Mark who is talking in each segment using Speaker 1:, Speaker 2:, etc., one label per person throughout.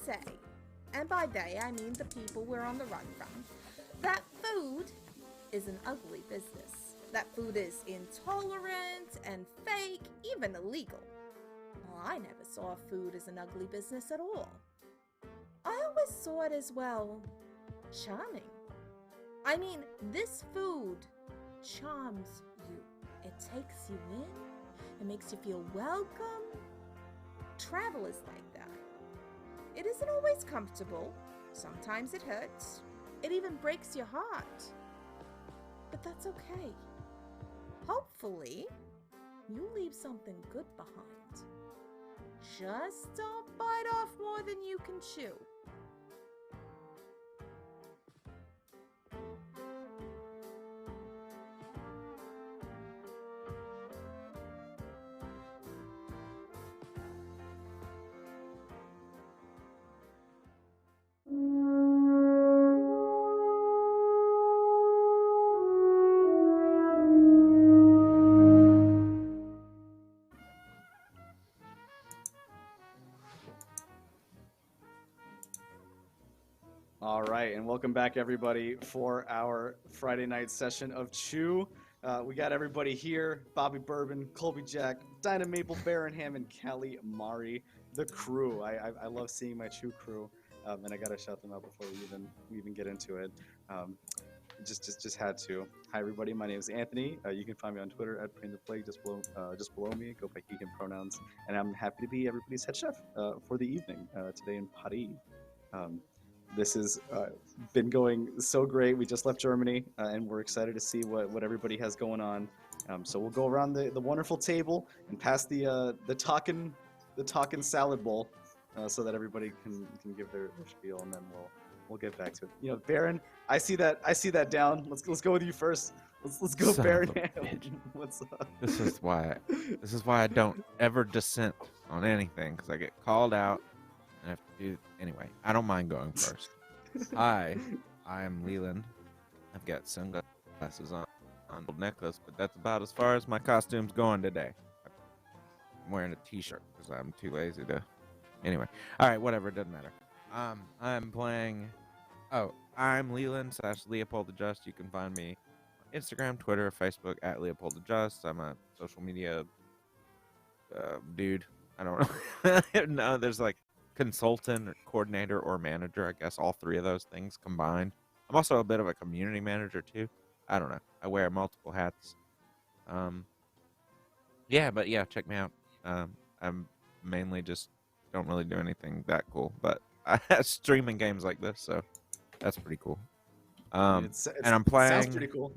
Speaker 1: say, and by they I mean the people we're on the run from, that food is an ugly business. That food is intolerant and fake, even illegal. Well, I never saw food as an ugly business at all. I always saw it as, well, charming. I mean, this food charms you. It takes you in. It makes you feel welcome. Travel is like that. It isn't always comfortable. Sometimes it hurts. It even breaks your heart. But that's okay. Hopefully, you leave something good behind. Just don't bite off more than you can chew.
Speaker 2: All right, and welcome back, everybody, for our Friday night session of Chew. We got everybody here: Bobby Bourbon, Colby Jack, Dinah, Maple, Baron, Hamm, and Calliegh Mari, the crew. I love seeing my Chew crew, and I gotta shout them out before we even get into it. Just had to. Hi, everybody. My name is Anthony. You can find me on Twitter at Prainntheplague, just below me. Go by he, him pronouns, and I'm happy to be everybody's head chef for the evening today in Paris. This has been going so great. We just left Germany, and we're excited to see what everybody has going on. So we'll go around the wonderful table and pass the talking salad bowl, so that everybody can give their spiel, and then we'll get back to it. You know, Baron, I see that down. Let's go with you first. Let's go, Baron. What's up?
Speaker 3: This is why I don't ever dissent on anything, because I get called out. I have to do anyway. I don't mind going first. Hi, I am Leland. I've got sunglasses on a necklace, but that's about as far as my costume's going today. I'm wearing a t-shirt because I'm too lazy to. Anyway, all right, whatever. It doesn't matter. I'm playing. Oh, I'm Leland / LeopoldTheJust. You can find me on Instagram, Twitter, Facebook at LeopoldTheJust. I'm a social media dude. I don't know. No, there's like consultant or coordinator or manager, I guess all three of those things combined. I'm also a bit of a community manager too. I don't know, I wear multiple hats. Yeah, check me out. I'm mainly just don't really do anything that cool, but I streaming games like this, so that's pretty cool. And I'm playing.
Speaker 2: Sounds pretty cool.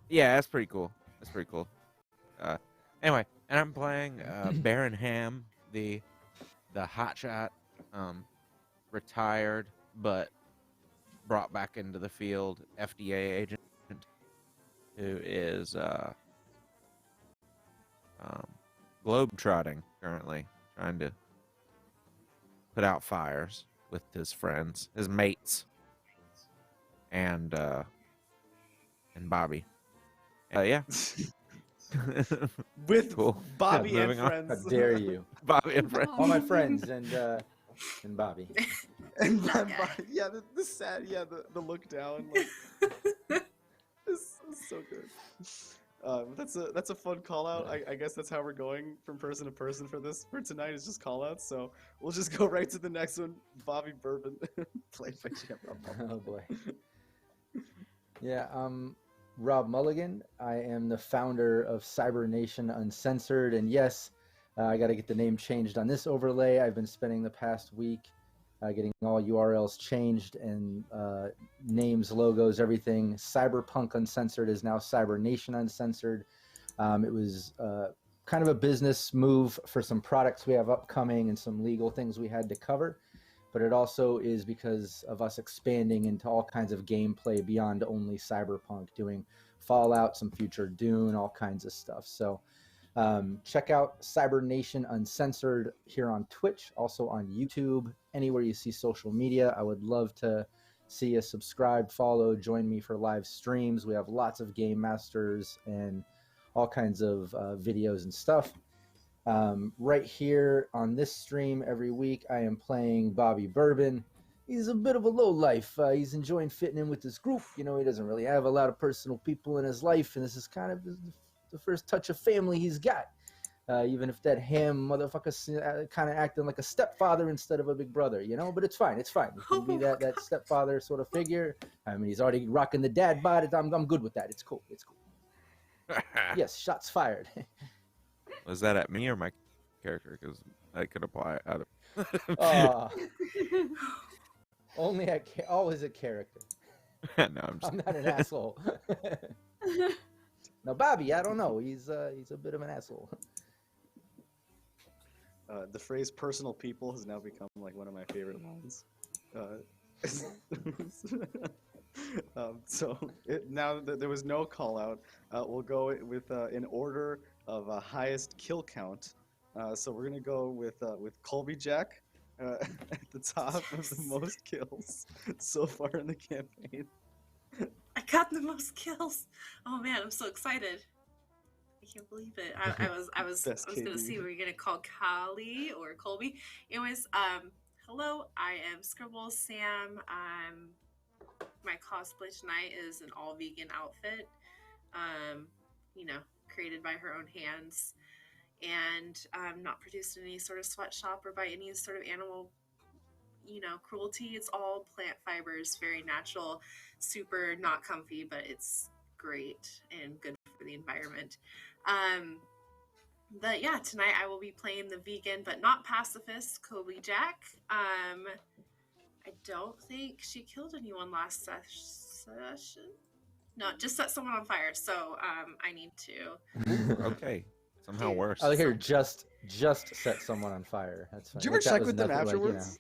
Speaker 3: Yeah, that's pretty cool. Anyway, and I'm playing Baron Hamm, the hotshot, retired but brought back into the field FDA agent who is globetrotting currently, trying to put out fires with his friends, his mates, and Bobby. Yeah.
Speaker 2: With
Speaker 3: cool.
Speaker 2: Bobby and
Speaker 3: Moving on.
Speaker 2: friends.
Speaker 4: How dare you?
Speaker 3: Bobby and friends.
Speaker 4: All my friends and Bobby.
Speaker 2: And Bobby, yeah, the sad, yeah, the look down, like, it's so good. That's a fun call out. I guess that's how we're going from person to person for tonight, is just call outs. So we'll just go right to the next one. Bobby Bourbon, played by Jim.
Speaker 4: Oh boy. Yeah, Rob Mulligan. I am the founder of Cyber Nation Uncensored, and yes, I got to get the name changed on this overlay. I've been spending the past week getting all URLs changed and names, logos, everything. Cyberpunk Uncensored is now Cyber Nation Uncensored. It was kind of a business move for some products we have upcoming and some legal things we had to cover. But it also is because of us expanding into all kinds of gameplay beyond only Cyberpunk, doing Fallout, some future Dune, all kinds of stuff. So check out Cyber Nation Uncensored here on Twitch, also on YouTube, anywhere you see social media. I would love to see you subscribe, follow, join me for live streams. We have lots of game masters and all kinds of videos and stuff. Right here on this stream every week, I am playing Bobby Bourbon. He's a bit of a lowlife. He's enjoying fitting in with this group. He doesn't really have a lot of personal people in his life, and this is kind of the first touch of family he's got. Even if that Hamm motherfucker's kind of acting like a stepfather instead of a big brother, but it's fine. It's fine. He can be that stepfather sort of figure. I mean, he's already rocking the dad bod. I'm good with that. It's cool. It's cool. Yes, shots fired.
Speaker 3: Was that at me or my character? Because I could apply either.
Speaker 4: Only always a character.
Speaker 3: No, I'm
Speaker 4: not an asshole. Now, Bobby, I don't know. He's a bit of an asshole.
Speaker 2: The phrase "personal people" has now become like one of my favorite lines. Now that there was no call out, we'll go with in order of highest kill count. So we're gonna go with Colby Jack at the top of the most kills so far in the campaign.
Speaker 5: I got the most kills. Oh man, I'm so excited. I can't believe it. I was gonna see were you gonna call Calliegh or Colby. Anyways, hello, I am Scribble Sam. My cosplay tonight is an all vegan outfit. Created by her own hands. And not produced in any sort of sweatshop or by any sort of animal cruelty. It's all plant fibers, very natural, super not comfy, but it's great and good for the environment. But yeah, tonight I will be playing the vegan but not pacifist Colby Jack. I don't think she killed anyone last session. No, just set someone on fire. So I need to.
Speaker 3: Okay. Somehow worse.
Speaker 4: I like her just set someone on fire. That's fine.
Speaker 2: Did you ever check with them afterwards?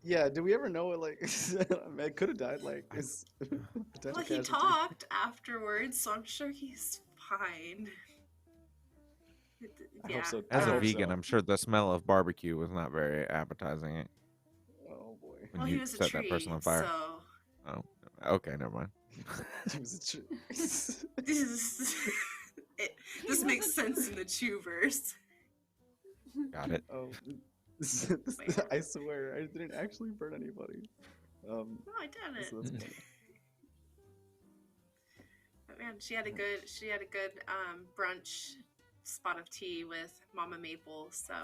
Speaker 2: Yeah, did we ever know I could have died
Speaker 5: Well, he talked afterwards, so I'm sure he's fine.
Speaker 2: I hope so.
Speaker 3: As a vegan, I'm sure the smell of barbecue was not very appetizing.
Speaker 2: Oh boy.
Speaker 3: When you set that person on fire.
Speaker 5: So...
Speaker 3: Oh, okay, never mind.
Speaker 2: He was a tree.
Speaker 5: This makes sense in the Chew-verse.
Speaker 3: Got it.
Speaker 2: Oh, I swear I didn't actually burn anybody.
Speaker 5: No, I didn't.
Speaker 2: So that's funny.
Speaker 5: But man, she had a good brunch spot of tea with Mama Maple, so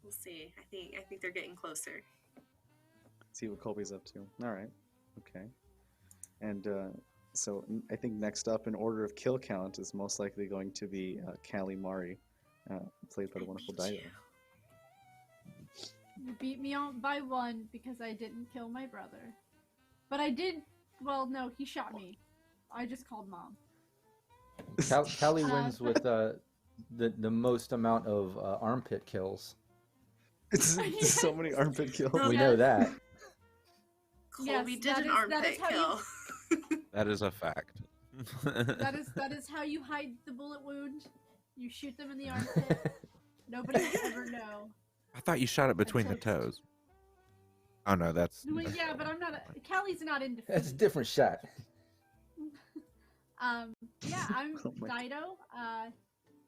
Speaker 5: we'll see. I think they're getting closer.
Speaker 2: See what Colby's up to. All right. Okay. And so I think next up in order of kill count is most likely going to be Calliegh Mari, played by the wonderful Dinah.
Speaker 6: You beat me on by one because I didn't kill my brother. But I did, well, no, he shot me. I just called Mom.
Speaker 4: Calliegh wins with the most amount of armpit kills.
Speaker 2: It's so many armpit kills.
Speaker 4: We know that.
Speaker 5: Colby did an armpit kill.
Speaker 3: That is a fact.
Speaker 6: That is how you hide the bullet wound. You shoot them in the armpit. Nobody will ever know.
Speaker 3: I thought you shot it between the toes. Oh no, that's.
Speaker 6: Well, yeah, but I'm not. Callie's not into.
Speaker 4: That's a different shot.
Speaker 6: Yeah, I'm Dido.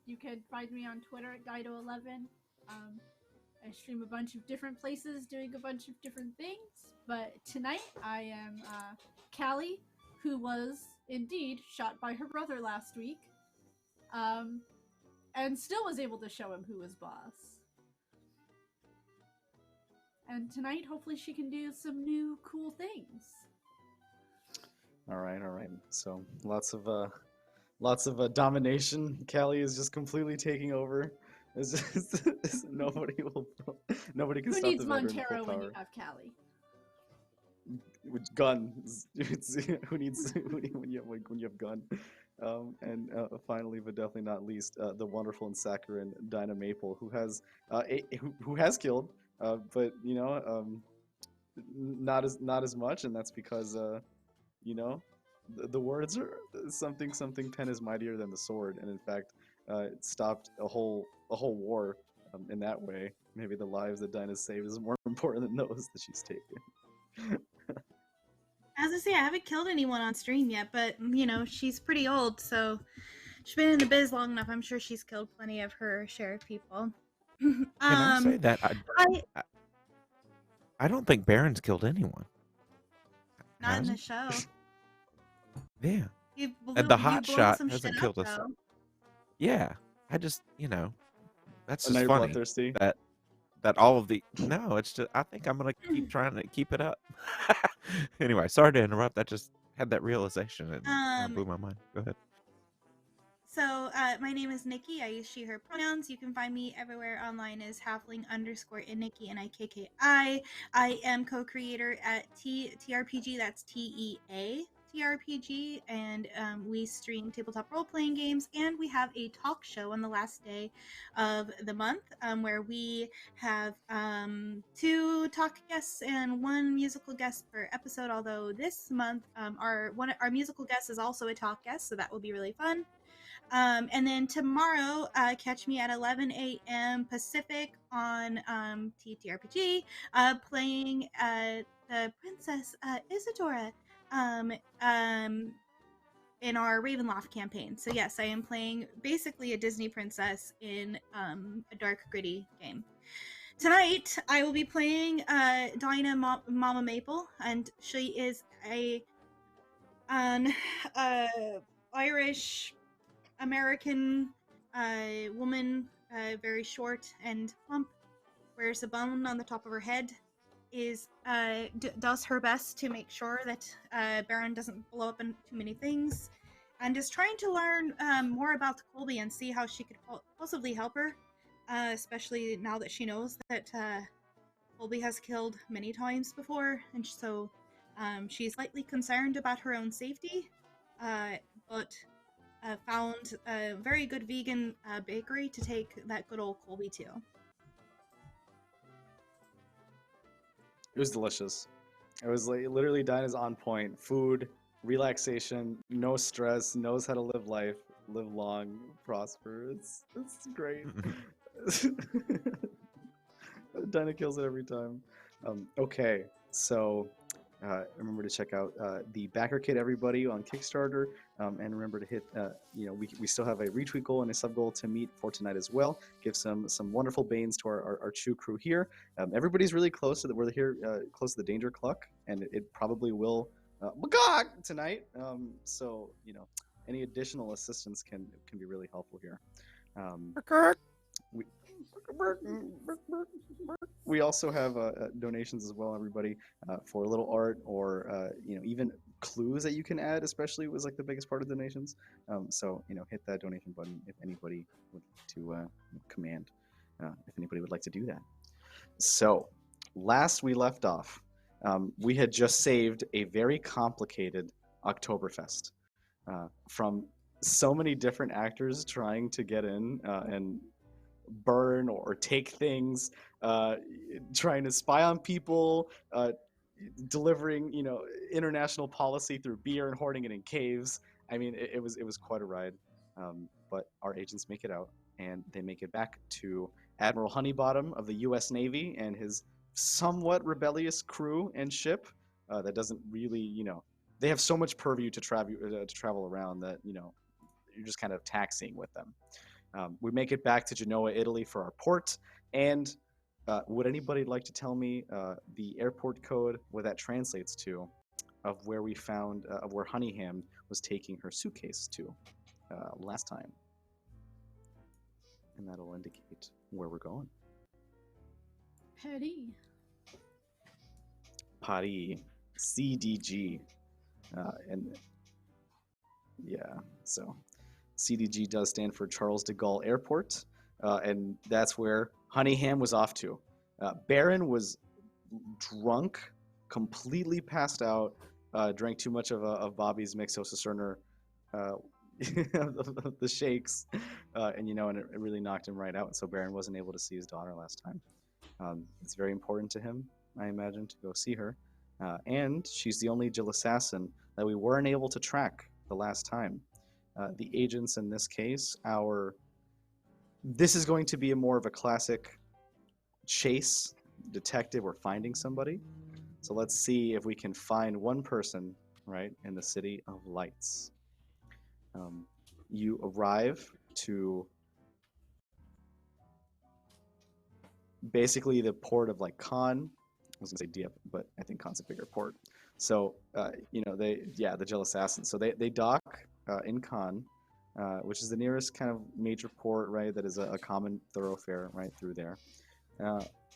Speaker 6: You can find me on Twitter at Dido11. I stream a bunch of different places doing a bunch of different things. But tonight I am Calliegh, who was indeed shot by her brother last week. And still was able to show him who was boss. And tonight, hopefully she can do some new cool things.
Speaker 2: All right. So lots of domination. Calliegh is just completely taking over. It's just, nobody can
Speaker 6: Who
Speaker 2: stop
Speaker 6: needs
Speaker 2: the
Speaker 6: Montero when you have Calliegh?
Speaker 2: With guns. Who needs when you have gun? And finally, but definitely not least, the wonderful and saccharine Dinah Maple, who has killed, but not as much, and that's because the words are something pen is mightier than the sword, and in fact, it stopped a whole war in that way. Maybe the lives that Dinah saved is more important than those that she's taken.
Speaker 7: As I say, I haven't killed anyone on stream yet, but, she's pretty old, so she's been in the biz long enough. I'm sure she's killed plenty of her share of people.
Speaker 3: Can I say that
Speaker 7: I
Speaker 3: I don't think Baron's killed anyone.
Speaker 7: not in
Speaker 3: Has
Speaker 7: the
Speaker 3: he?
Speaker 7: show.
Speaker 3: Yeah.
Speaker 7: You
Speaker 3: And the
Speaker 7: you
Speaker 3: hot
Speaker 7: blown
Speaker 3: shot
Speaker 7: some
Speaker 3: hasn't
Speaker 7: shit up
Speaker 3: killed us.
Speaker 7: though.
Speaker 3: Yeah. I just, that's
Speaker 2: And now
Speaker 3: just
Speaker 2: you're
Speaker 3: funny
Speaker 2: bloodthirsty.
Speaker 3: that all of the no, it's just I think I'm gonna keep trying to keep it up. Anyway, sorry to interrupt. I just had that realization and it blew my mind. Go ahead.
Speaker 7: So my name is Nikki. I use she, her pronouns. You can find me everywhere online as halfling_Nikki NIKKI. I am co-creator at TRPG. That's TEA TRPG, and we stream tabletop role-playing games, and we have a talk show on the last day of the month where we have 2 talk guests and 1 musical guest per episode. Although this month our musical guest is also a talk guest, so that will be really fun. And then tomorrow, catch me at 11 a.m. Pacific on TTRPG, playing the Princess Isadora in our Ravenloft campaign. So yes, I am playing basically a Disney princess in a dark, gritty game. Tonight, I will be playing Dinah Mama Maple, and she is an Irish American woman, very short and plump, wears a bun on the top of her head, does her best to make sure that Baron doesn't blow up in too many things, and is trying to learn more about Colby and see how she could possibly help her, especially now that she knows that Colby has killed many times before, and so she's slightly concerned about her own safety, but found a very good vegan bakery to take that good old Colby to.
Speaker 2: It was delicious. It was like literally Dinah's on point. Food, relaxation, no stress, knows how to live life, live long, prosper. It's great. Dinah kills it every time. Okay, so remember to check out the backer kit, everybody, on Kickstarter, and remember to hit. We still have a retweet goal and a sub goal to meet for tonight as well. Give some wonderful banes to our Chew crew here. Everybody's really close to we're here close to the danger clock, and it probably will tonight. So any additional assistance can be really helpful here. We also have donations as well, everybody, for a little art or even clues that you can add. Especially was like the biggest part of donations. So hit that donation button if anybody would like to command. If anybody would like to do that. So last we left off, we had just saved a very complicated Oktoberfest from so many different actors trying to get in and burn or take things, trying to spy on people, delivering international policy through beer and hoarding it in caves. I mean, it was quite a ride, but our agents make it out, and they make it back to Admiral Honeybottom of the U.S. Navy and his somewhat rebellious crew and ship that doesn't really, they have so much purview to travel around that you're just kind of taxiing with them. We make it back to Genoa, Italy for our port. And would anybody like to tell me the airport code, what that translates to, of where we found, of where Honeyham was taking her suitcase to last time? And that'll indicate where we're going. Paris. CDG. And yeah, so CDG does stand for Charles de Gaulle Airport, and that's where Honeyham was off to. Baron was drunk, completely passed out, drank too much of Bobby's Mixosa Cerner, the shakes, and it really knocked him right out. So Baron wasn't able to see his daughter last time. It's very important to him, I imagine, to go see her, and she's the only Jill assassin that we weren't able to track the last time. The agents in this case, this is going to be more of a classic chase detective or finding somebody. So let's see if we can find one person, right, in the City of Lights. You arrive to basically the port of like Cannes. I was gonna say Dieppe, but I think Cannes is a bigger port. So the Jill Assassins. So they dock in Cannes, which is the nearest kind of major port, right? That is a common thoroughfare right through there.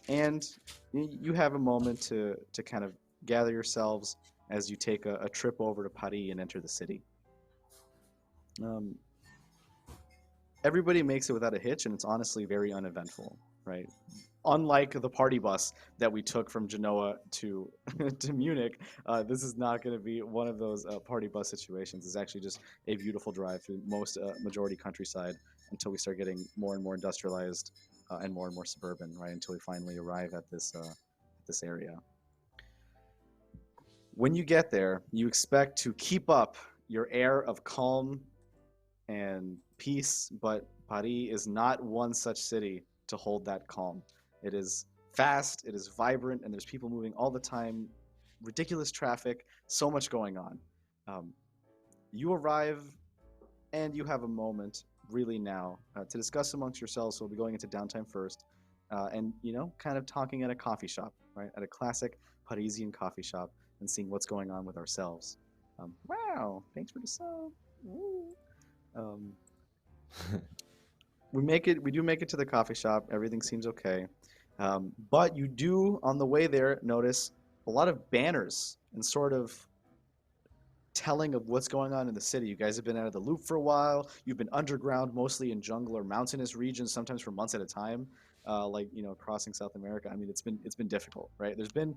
Speaker 2: And you have a moment to kind of gather yourselves as you take a trip over to Paris and enter the city. Everybody makes it without a hitch, and it's honestly very uneventful, right? Unlike the party bus that we took from Genoa to to Munich, this is not going to be one of those party bus situations. It's actually just a beautiful drive through most majority countryside until we start getting more and more industrialized and more suburban, right? Until we finally arrive at this area. When you get there, you expect to keep up your air of calm and peace, but Paris is not one such city to hold that calm. It is fast, it is vibrant, and there's people moving all the time, ridiculous traffic, so much going on. You arrive and you have a moment really now to discuss amongst yourselves. So we'll be going into downtime first and, kind of talking at a coffee shop, right? At a classic Parisian coffee shop and seeing what's going on with ourselves. Wow, thanks for the sub. We do make it to the coffee shop. Everything seems okay. But you do, on the way there, notice a lot of banners and sort of telling of what's going on in the city. You guys have been out of the loop for a while. You've been underground, mostly in jungle or mountainous regions, sometimes for months at a time, crossing South America. I mean, it's been difficult, right? There's been,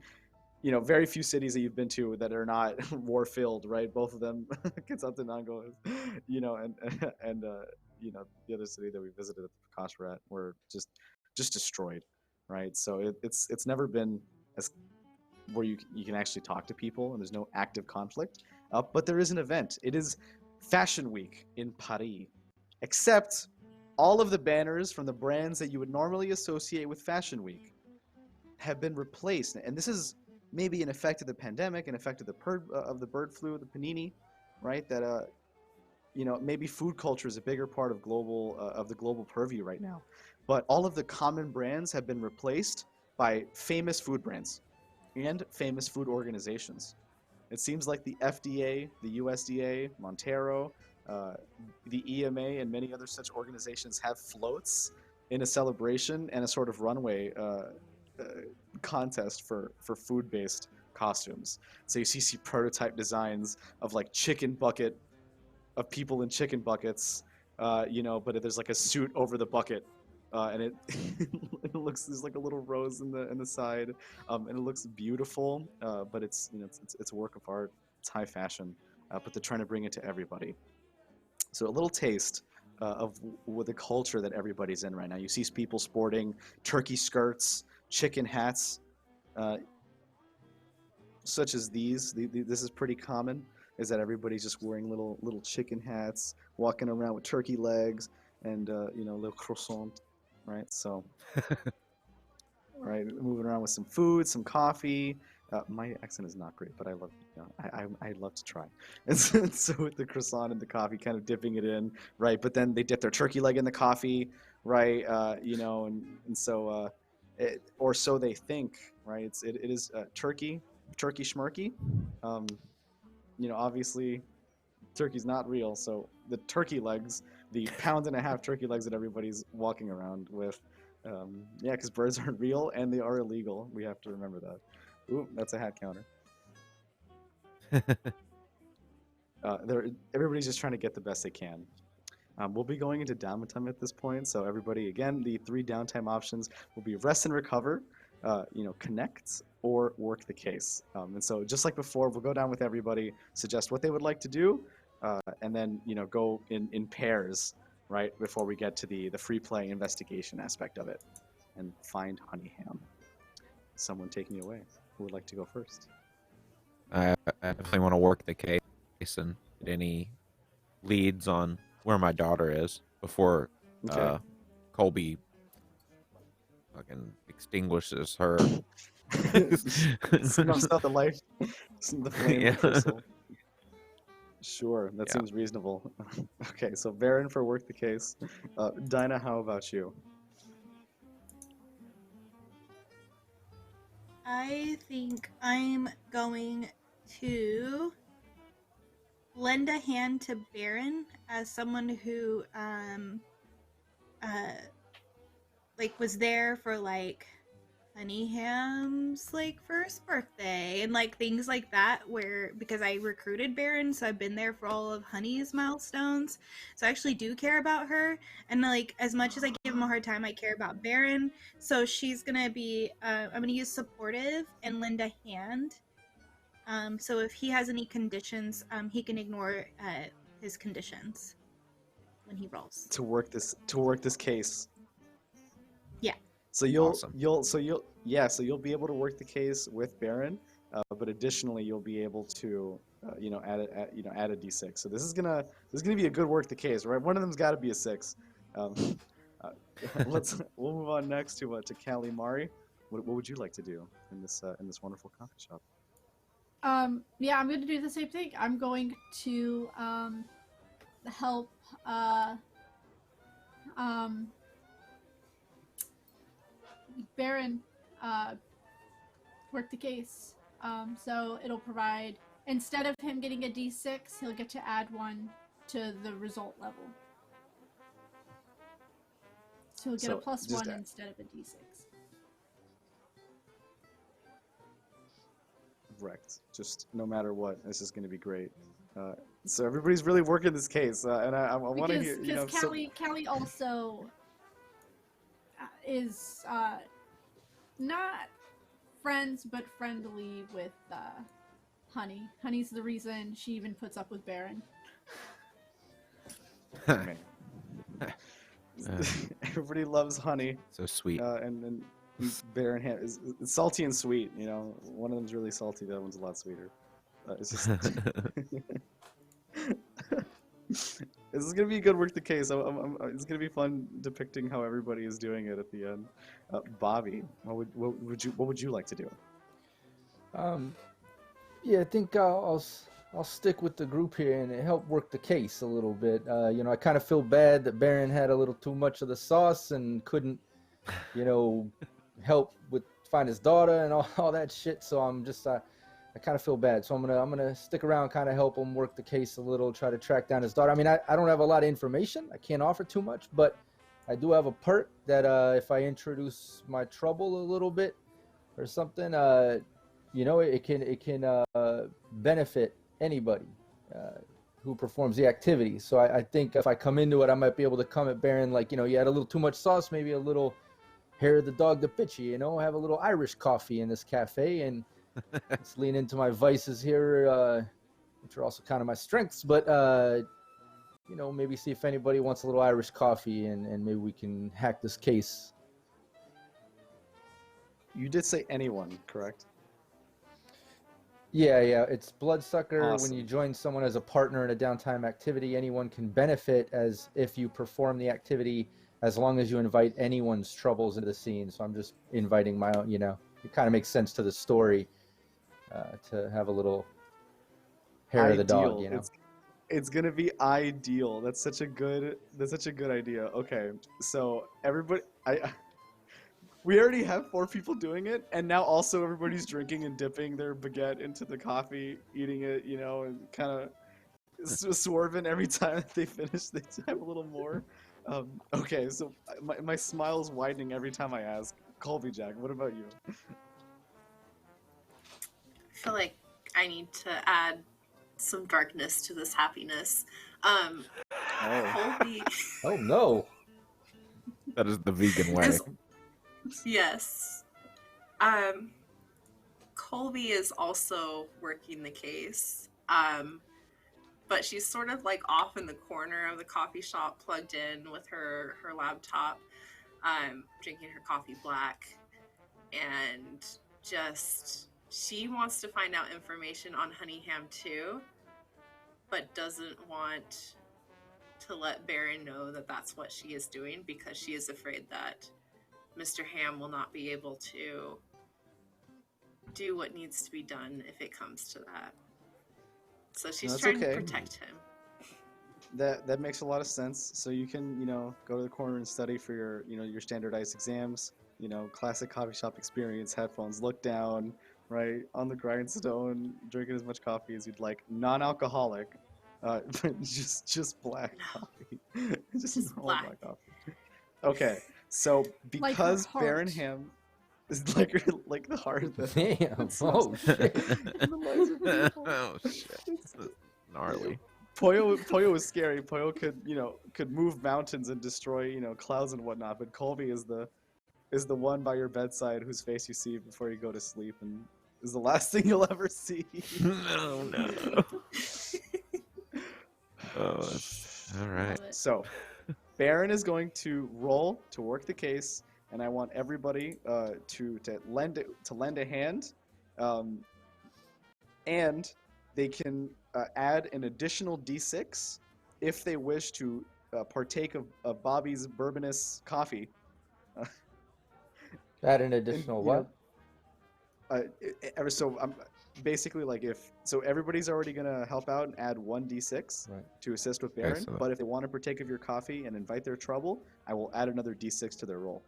Speaker 2: very few cities that you've been to that are not war-filled, right? Both of them, Quetzaltenango, and the other city that we visited at the Picasso were just destroyed, right? So it's never been as where you can actually talk to people and there's no active conflict. But there is an event. It is Fashion Week in Paris, except all of the banners from the brands that you would normally associate with Fashion Week have been replaced. And this is maybe an effect of the pandemic, an effect of the bird flu, the panini, right? That maybe food culture is a bigger part of the global purview right now. But all of the common brands have been replaced by famous food brands and famous food organizations. It seems like the FDA, the USDA, Montero, the EMA, and many other such organizations have floats in a celebration and a sort of runway contest for food-based costumes. So you see prototype designs of like of people in chicken buckets, but there's like a suit over the bucket. And it there's like a little rose in the side, and it looks beautiful. But it's a work of art. It's high fashion, but they're trying to bring it to everybody. So a little taste of the culture that everybody's in right now. You see people sporting turkey skirts, chicken hats, such as these. This is pretty common. Is that everybody's just wearing little chicken hats, walking around with turkey legs, and little croissant. Right, so, right, moving around with some food, some coffee. My accent is not great, but I love, I love to try. And so with the croissant and the coffee, kind of dipping it in, right? But then they dip their turkey leg in the coffee, right? Or so they think, right? It is turkey schmirky. Obviously, turkey's not real, so the turkey legs. The pound-and-a-half turkey legs that everybody's walking around with. Because birds aren't real and they are illegal. We have to remember that. Ooh, that's a hat counter. Everybody's just trying to get the best they can. We'll be going into downtime at this point, so everybody, again, the 3 downtime options will be rest and recover, connect, or work the case. And so just like before, we'll go down with everybody, suggest what they would like to do, and then go in pairs, right, before we get to the free play investigation aspect of it and find Honey Hamm. Someone take me away. Who would like to go first?
Speaker 3: I definitely want to work the case and get any leads on where my daughter is before Colby fucking extinguishes her.
Speaker 2: Snuffs out the life, the flame of crystal. Sure, that seems reasonable. Okay, so Baron for work the case. Dinah, how about you?
Speaker 7: I think I'm going to lend a hand to Baron as someone who like was there for like Honey Ham's like first birthday and like things like that, where because I recruited Baron, so I've been there for all of Honey's milestones, so I actually do care about her. And like as much as I give him a hard time, I care about Baron. So she's gonna be I'm gonna use supportive and lend a hand. So if he has any conditions, he can ignore his conditions when he rolls.
Speaker 2: To work this case.
Speaker 7: Yeah.
Speaker 2: So you'll be able to work the case with Baron, but additionally you'll be able to add a d6. So this is gonna be a good work the case, right? One of them's got to be a 6. We'll move on next to Calliegh Mari. What would you like to do in this wonderful coffee shop?
Speaker 6: Yeah, I'm going to do the same thing. I'm going to help Baron work the case. So it'll provide, instead of him getting a d6, he'll get to add 1 to the result level. So he'll get a +1 instead of a d6.
Speaker 2: Correct. Just no matter what, this is going to be great. So everybody's really working this case, and I want to hear.
Speaker 6: Because Calliegh also is not friends, but friendly with Honey. Honey's the reason she even puts up with Baron.
Speaker 2: Everybody loves Honey.
Speaker 3: So sweet.
Speaker 2: And Baron is salty and sweet. One of them's really salty, the other one's a lot sweeter. It's just. This is gonna be a good work the case. It's gonna be fun depicting how everybody is doing it at the end. Bobby, what would you like to do?
Speaker 4: Yeah, I think I'll stick with the group here and help work the case a little bit. I kind of feel bad that Baron had a little too much of the sauce and couldn't, help with find his daughter and all that shit. So I'm just I kind of feel bad. So I'm gonna stick around, kind of help him work the case a little, try to track down his daughter. I mean, I don't have a lot of information. I can't offer too much, but I do have a perk that if I introduce my trouble a little bit or something, it can benefit anybody who performs the activity. So I think if I come into it, I might be able to come at Baron like, you had a little too much sauce, maybe a little hair of the dog that bit you, have a little Irish coffee in this cafe, and let's lean into my vices here, which are also kind of my strengths, but maybe see if anybody wants a little Irish coffee, and maybe we can hack this case.
Speaker 2: You did say anyone, correct?
Speaker 4: Yeah, it's Bloodsucker.
Speaker 2: Awesome.
Speaker 4: When you join someone as a partner in a downtime activity, anyone can benefit as if you perform the activity, as long as you invite anyone's troubles into the scene. So I'm just inviting my own, it kind of makes sense to the story to have a little hair of the dog,
Speaker 2: It's gonna be ideal. That's such a good idea. Okay, so everybody, we already have 4 people doing it, and now also everybody's drinking and dipping their baguette into the coffee, eating it, and kind of swerving every time that they finish. They have a little more. Okay, so my smile's widening every time I ask. Colby, Jack, what about you?
Speaker 5: I feel like I need to add some darkness to this happiness. Colby.
Speaker 4: Oh no.
Speaker 3: That is the vegan way.
Speaker 5: Yes. Colby is also working the case. But she's sort of like off in the corner of the coffee shop, plugged in with her laptop, drinking her coffee black, and just she wants to find out information on Honey Ham too, but doesn't want to let Baron know that that's what she is doing, because she is afraid that Mr. Hamm will not be able to do what needs to be done if it comes to that. So she's trying to protect him.
Speaker 2: That makes a lot of sense. So you can, go to the corner and study for your, your standardized exams, classic coffee shop experience, headphones, look down, right, on the grindstone, drinking as much coffee as you'd like, non-alcoholic, but just black coffee. just normal black coffee. Okay, so
Speaker 6: Like
Speaker 2: because
Speaker 6: her
Speaker 2: Baron
Speaker 6: heart.
Speaker 2: Hamm is like the heart of the
Speaker 4: Damn. Oh shit.
Speaker 3: Oh shit. This is gnarly.
Speaker 2: Poyo was scary. Poyo could move mountains and destroy clouds and whatnot. But Colby is the one by your bedside whose face you see before you go to sleep, and is the last thing you'll ever see.
Speaker 3: No. Oh, all right.
Speaker 2: So, Baron is going to roll to work the case, and I want everybody to lend a hand, and they can add an additional D6 if they wish to partake of Bobby's bourbonous coffee.
Speaker 4: Add an additional what?
Speaker 2: So I'm basically like everybody's already gonna help out and add 1d6 to assist with Baron. But if they want to partake of your coffee and invite their trouble, I will add another d6 to their roll.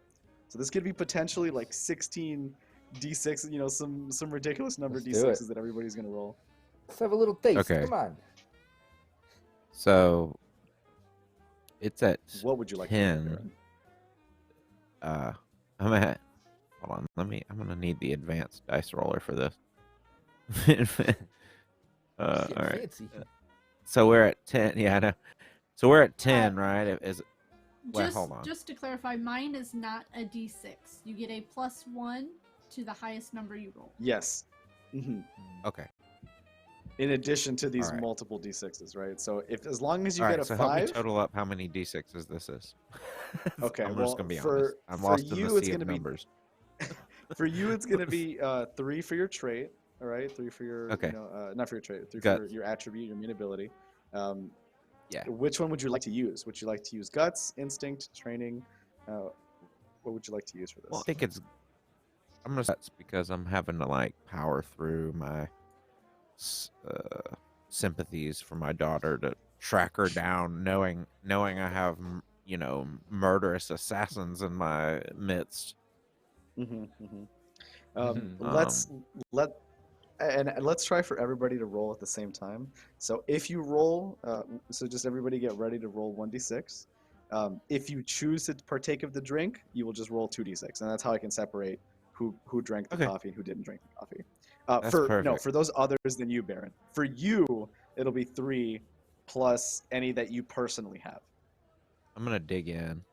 Speaker 2: So this could be potentially like 16 d6. Some ridiculous number of d6s that everybody's gonna roll.
Speaker 4: Let's have a little taste.
Speaker 3: Okay.
Speaker 4: Come on.
Speaker 3: So it's at
Speaker 2: what would you like
Speaker 3: 10. I'm at. Hold on. I'm gonna need the advanced dice roller for this. All right.
Speaker 4: Fancy.
Speaker 3: So we're at 10. Yeah, I know. So we're at 10, right? Hold on.
Speaker 6: Just to clarify, mine is not a D6. You get a +1 to the highest number you roll.
Speaker 2: Yes. Mm-hmm.
Speaker 3: Okay.
Speaker 2: In addition to these multiple d6s, right? So as long as you get a 5.
Speaker 3: Help me total up how many d6s this is.
Speaker 2: Okay.
Speaker 3: I'm
Speaker 2: well,
Speaker 3: just gonna be honest. I'm lost in the sea of numbers.
Speaker 2: For you, it's gonna be 3 for your trait. All right, 3 for your not for your trait, 3 for your attribute, your mutability.
Speaker 3: Yeah.
Speaker 2: Which one would you like to use? Would you like to use guts, instinct, training? What would you like to use for this?
Speaker 3: Well, I think I'm gonna guts because I'm having to power through my sympathies for my daughter to track her down, knowing I have murderous assassins in my midst.
Speaker 2: Let's try for everybody to roll at the same time. So if you roll, so just everybody get ready to roll 1d6. If you choose to partake of the drink, you will just roll 2d6, and that's how I can separate who drank the coffee and who didn't drink the coffee. For those others than you, Baron. For you, it'll be 3 plus any that you personally have.
Speaker 3: I'm gonna dig in.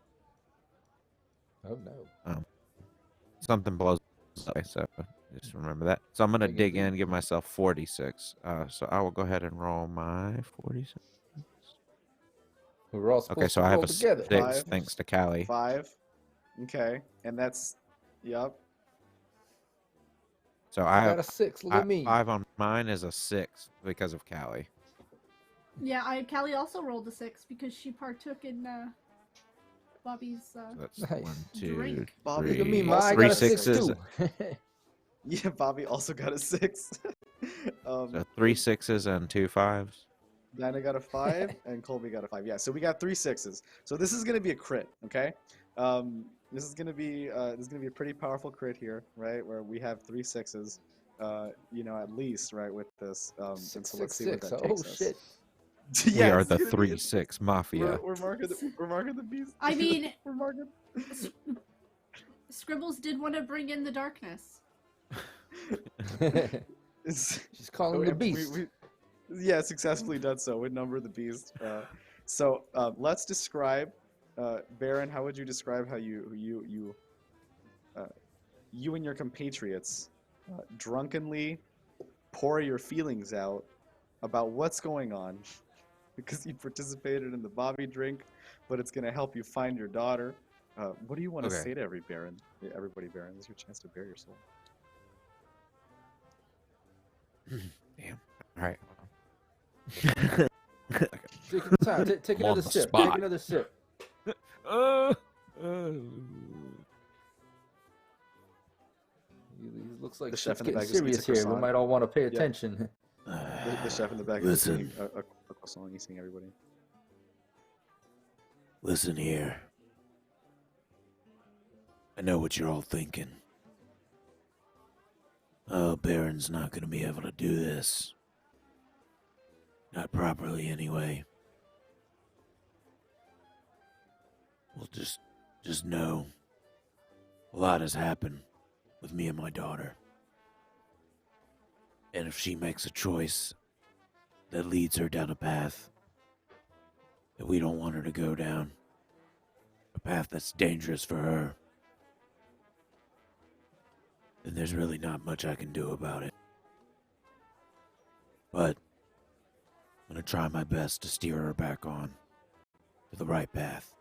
Speaker 4: Oh no.
Speaker 3: Something blows away, so just remember that. So I'm gonna dig in, give myself 46. So I will go ahead and roll my 46.
Speaker 4: We're all supposed
Speaker 3: so
Speaker 4: to
Speaker 3: I have
Speaker 4: roll
Speaker 3: a
Speaker 4: together.
Speaker 3: 6 thanks to Calliegh.
Speaker 2: 5. Okay, and that's yep.
Speaker 3: So
Speaker 4: I got a 6. Look at me.
Speaker 3: 5 on mine is a 6 because of Calliegh.
Speaker 6: Yeah, Calliegh also rolled a 6 because she partook in Bobby's
Speaker 3: So that's
Speaker 4: Nice.
Speaker 3: 1, 2,
Speaker 6: Drink.
Speaker 4: Bobby,
Speaker 3: 3,
Speaker 4: look at me, Ma. I
Speaker 3: 3
Speaker 4: got a 6
Speaker 3: 6s.
Speaker 4: too.
Speaker 2: Yeah, Bobby also got a 6.
Speaker 3: So 3 6s and 2 5s.
Speaker 2: Dinah got a 5 and Colby got a 5. Yeah, so we got 3 6s. So this is gonna be a crit, okay? This is gonna be a pretty powerful crit here, right? Where we have 3 6s, at least, right, with this. And so let's see what that takes us.
Speaker 4: Shit.
Speaker 3: We are the 3-6 mafia.
Speaker 2: We're marking the beast.
Speaker 6: I mean, Scribbles did want to bring in the darkness.
Speaker 4: She's calling the beast.
Speaker 2: Yeah, successfully done so. We number the beast. So let's describe, Baron. How would you describe how you and your compatriots drunkenly pour your feelings out about what's going on because you participated in the Bobby drink, but it's going to help you find your daughter. What do you want to say to everybody, Baron? This is your chance to bare your soul.
Speaker 3: Damn. All right.
Speaker 4: Take your time. Take another sip.
Speaker 3: Spot.
Speaker 4: Take another sip. He looks like
Speaker 2: The chef
Speaker 4: shit's
Speaker 2: in the
Speaker 4: getting
Speaker 2: back just eats a
Speaker 4: serious here. We
Speaker 2: croissant.
Speaker 4: might all want to pay attention.
Speaker 2: The chef in the back
Speaker 3: Listen.
Speaker 2: is singing a song. He's singing everybody.
Speaker 3: Listen here.
Speaker 8: I know what you're all thinking. Oh, Baron's not going to be able to do this. Not properly, anyway. Well, just know a lot has happened with me and my daughter. And if she makes a choice that leads her down a path that we don't want her to go down, a path that's dangerous for her, then there's really not much I can do about it. But I'm going to try my best to steer her back on to the right path.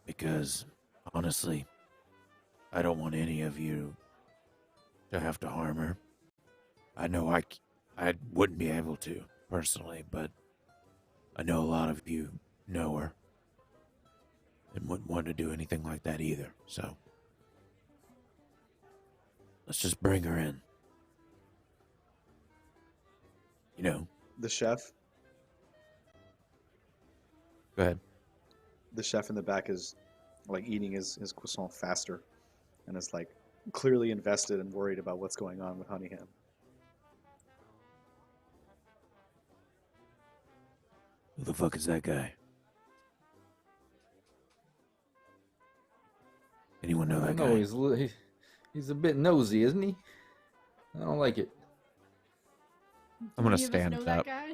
Speaker 8: Because, honestly, I don't want any of you to have to harm her. I know I wouldn't be able to, personally, but I know a lot of you know her and wouldn't want to do anything like that either, so let's just bring her in. You know.
Speaker 2: The chef.
Speaker 3: Go ahead.
Speaker 2: The chef in the back is like eating his croissant faster and is like clearly invested and worried about what's going on with Honey Ham.
Speaker 8: Who the fuck is that guy? Anyone know that guy?
Speaker 4: No, he's a bit nosy, isn't he? I don't like it.
Speaker 3: I'm gonna
Speaker 6: Any of us
Speaker 3: stand
Speaker 6: know that
Speaker 3: up.
Speaker 6: guy?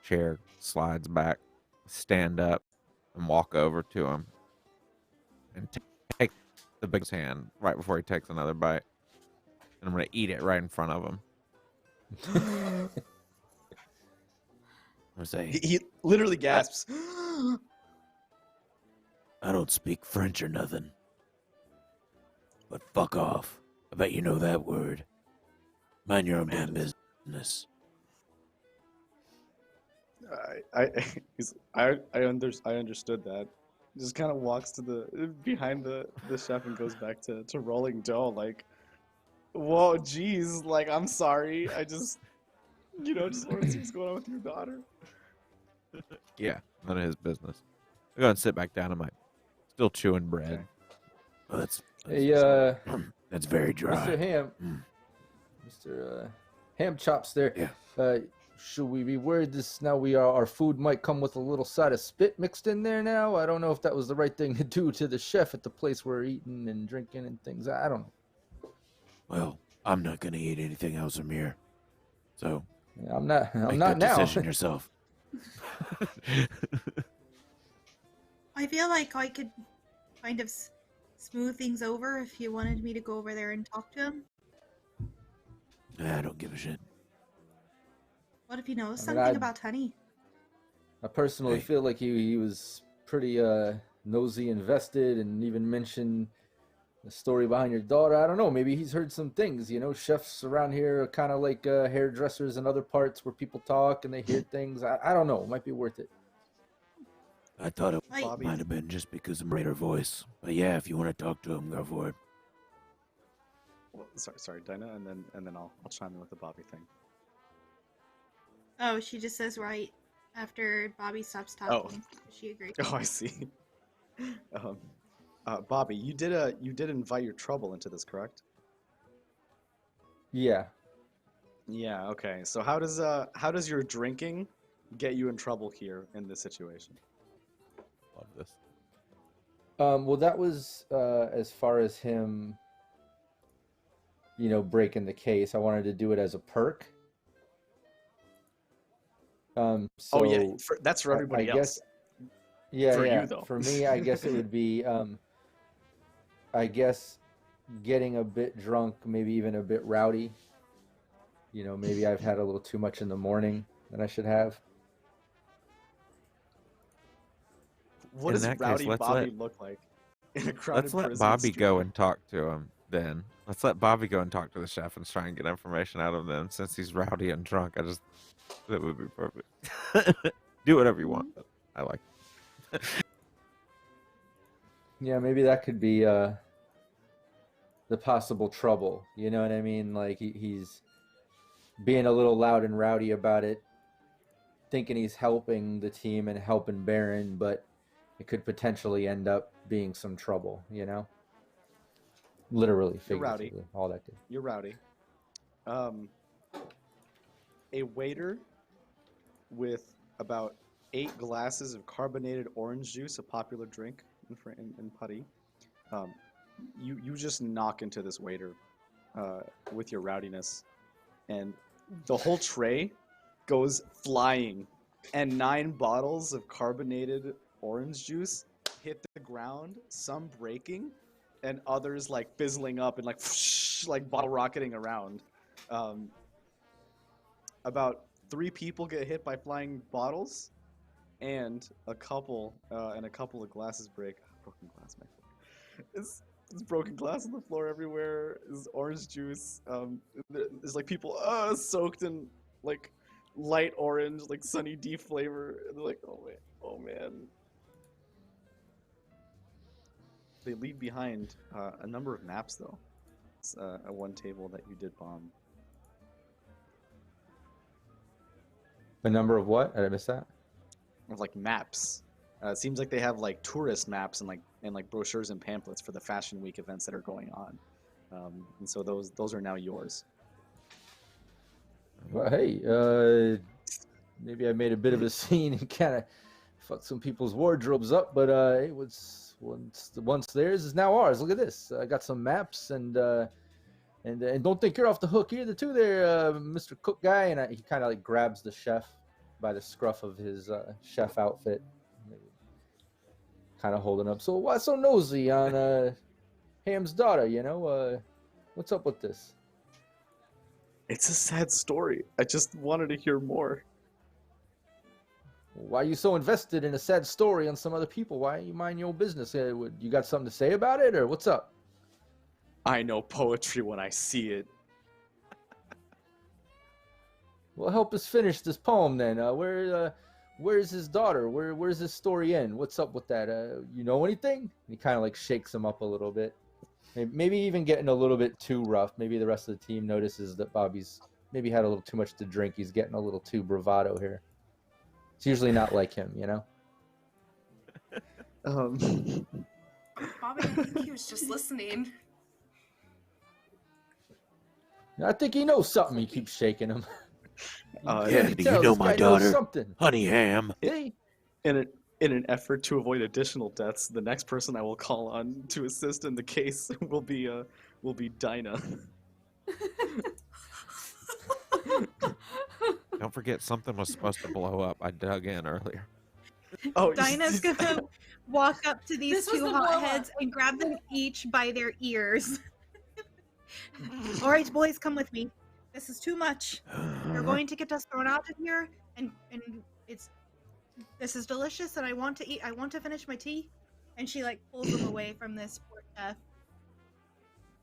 Speaker 3: Chair slides back, stand up, and walk over to him, and take the big hand right before he takes another bite, and I'm gonna eat it right in front of him.
Speaker 8: I say,
Speaker 2: He literally gasps.
Speaker 8: I don't speak French or nothing, but fuck off. I bet you know that word. Mind your own damn business.
Speaker 2: I understood that. Just kind of walks to the behind the chef and goes back to rolling dough. Like, whoa, geez, like I'm sorry. I just just want to see what's going on with your daughter.
Speaker 3: Yeah, none of his business. I go and sit back down. I'm like, still chewing bread.
Speaker 2: Okay.
Speaker 8: Well, that's
Speaker 4: Hey,
Speaker 8: that's very dry.
Speaker 4: Mr. Ham. Mr. Ham Chops there.
Speaker 8: Yeah.
Speaker 4: Should we be worried our food might come with a little side of spit mixed in there now? I don't know if that was the right thing to do to the chef at the place we're eating and drinking and things. I don't know.
Speaker 8: Well, I'm not gonna eat anything else from here. So
Speaker 4: I'm not
Speaker 8: make
Speaker 4: now.
Speaker 8: that decision yourself.
Speaker 7: I feel like I could kind of smooth things over if you wanted me to go over there and talk to him.
Speaker 8: I don't give a shit.
Speaker 7: What if he knows
Speaker 4: I mean,
Speaker 7: something about honey?
Speaker 4: I personally
Speaker 8: Hey.
Speaker 4: feel like he was pretty nosy, invested, and even mentioned the story behind your daughter. I don't know. Maybe he's heard some things. You know, chefs around here are kind of like hairdressers and other parts where people talk and they hear things. I don't know. It might be worth it.
Speaker 8: I thought it
Speaker 7: Like,
Speaker 2: Bobby.
Speaker 8: might have been just because of her voice. But yeah, if you want to talk to him, go for it.
Speaker 2: Well, sorry, Dinah, and then I'll chime in with the Bobby thing.
Speaker 7: oh, she just says right after Bobby stops talking. She agreed.
Speaker 2: Oh, I see. Bobby, you did invite your trouble into this, correct?
Speaker 4: Yeah.
Speaker 2: Yeah. Okay. So how does your drinking get you in trouble here in this situation?
Speaker 3: Love this.
Speaker 4: Well, that was as far as him, breaking the case. I wanted to do it as a perk. So
Speaker 2: Oh yeah, that's for everybody
Speaker 4: I
Speaker 2: else.
Speaker 4: guess, yeah,
Speaker 2: For you,
Speaker 4: yeah.
Speaker 2: though.
Speaker 4: For me, I guess it would be, I guess, getting a bit drunk, maybe even a bit rowdy. Maybe I've had a little too much in the morning than I should have.
Speaker 2: What
Speaker 3: In
Speaker 2: does
Speaker 3: that case,
Speaker 2: rowdy
Speaker 3: let's
Speaker 2: Bobby
Speaker 3: let-
Speaker 2: look like in a crowded
Speaker 3: Let's let
Speaker 2: prison
Speaker 3: Bobby go
Speaker 2: street?
Speaker 3: and talk to him then. Let's let Bobby go and talk to the chef and try and get information out of them. Since he's rowdy and drunk, that would be perfect. Do whatever you want. But I like it.
Speaker 4: Yeah, maybe that could be the possible trouble. You know what I mean? Like he's being a little loud and rowdy about it, thinking he's helping the team and helping Baron, but it could potentially end up being some trouble, you know? Literally, figuratively, all that good.
Speaker 2: You're rowdy. A waiter with about 8 glasses of carbonated orange juice, a popular drink in Putty. You just knock into this waiter with your rowdiness, and the whole tray goes flying, and 9 bottles of carbonated orange juice hit the ground, some breaking, and others like fizzling up and like whoosh, like bottle rocketing around. About 3 people get hit by flying bottles, and a couple of glasses break. Broken glass, my fault. There's broken glass on the floor everywhere. There's orange juice. There's like people soaked in like light orange, like Sunny D flavor. And they're like, oh man. They leave behind a number of maps though. It's at one table that you did bomb.
Speaker 4: A number of what? Did I miss that?
Speaker 2: Of like maps. It seems like they have like tourist maps and like brochures and pamphlets for the Fashion Week events that are going on, and so those are now yours.
Speaker 4: Well, hey, maybe I made a bit of a scene and kind of fucked some people's wardrobes up, but it was once theirs is now ours. Look at this. I got some maps and don't think you're off the hook either, too, there, Mr. Cook guy. And he kind of like grabs the chef by the scruff of his chef outfit. Kind of holding up. So why so nosy on Hamm's daughter, you know? What's up with this?
Speaker 2: It's a sad story. I just wanted to hear more.
Speaker 4: Why are you so invested in a sad story on some other people? Why you mind your own business? You got something to say about it, or what's up?
Speaker 2: I know poetry when I see it.
Speaker 4: Well, help us finish this poem then. Where's his daughter? Where's his story end? What's up with that? You know anything? He kind of like shakes him up a little bit. Maybe even getting a little bit too rough. Maybe the rest of the team notices that Bobby's maybe had a little too much to drink. He's getting a little too bravado here. It's usually not like him, you know?
Speaker 5: Bobby, I think he was just listening.
Speaker 8: I
Speaker 4: think he knows something. He keeps shaking him.
Speaker 8: Yeah, do you know my daughter, Honey Hamm?
Speaker 4: Hey.
Speaker 2: In an effort to avoid additional deaths, the next person I will call on to assist in the case will be Dinah.
Speaker 3: Don't forget, something was supposed to blow up. I dug in earlier.
Speaker 7: Oh, Dinah's gonna walk up to these two hotheads and grab them each by their ears. All right, boys, come with me. This is too much. You're going to get us thrown out of here, and this is delicious, and I want to eat. I want to finish my tea. And she like pulls them away from this poor chef.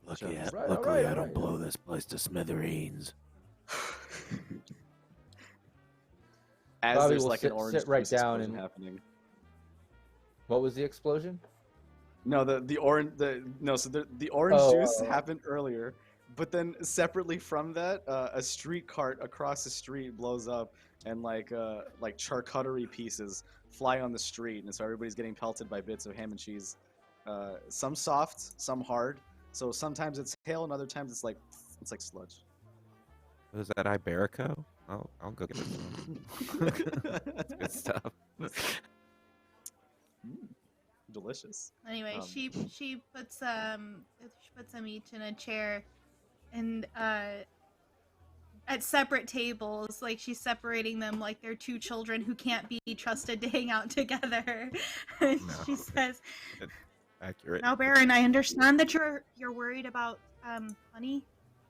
Speaker 8: Luckily, I don't blow this place to smithereens.
Speaker 2: As
Speaker 4: Bobby
Speaker 2: there's
Speaker 4: will
Speaker 2: like an orange
Speaker 4: sit right down and
Speaker 2: happening.
Speaker 4: What was the explosion?
Speaker 2: No, the orange juice happened earlier, but then separately from that, a street cart across the street blows up, and like charcuterie pieces fly on the street, and so everybody's getting pelted by bits of ham and cheese, some soft, some hard. So sometimes it's hail, and other times it's like sludge.
Speaker 3: Was that Iberico? I'll go get it. That's good stuff.
Speaker 2: Delicious.
Speaker 7: Anyway, she puts them each in a chair, and at separate tables, like she's separating them like they're two children who can't be trusted to hang out together. And she says,
Speaker 3: Accurate.
Speaker 7: "Now, Baron, I understand that you're worried about Honey,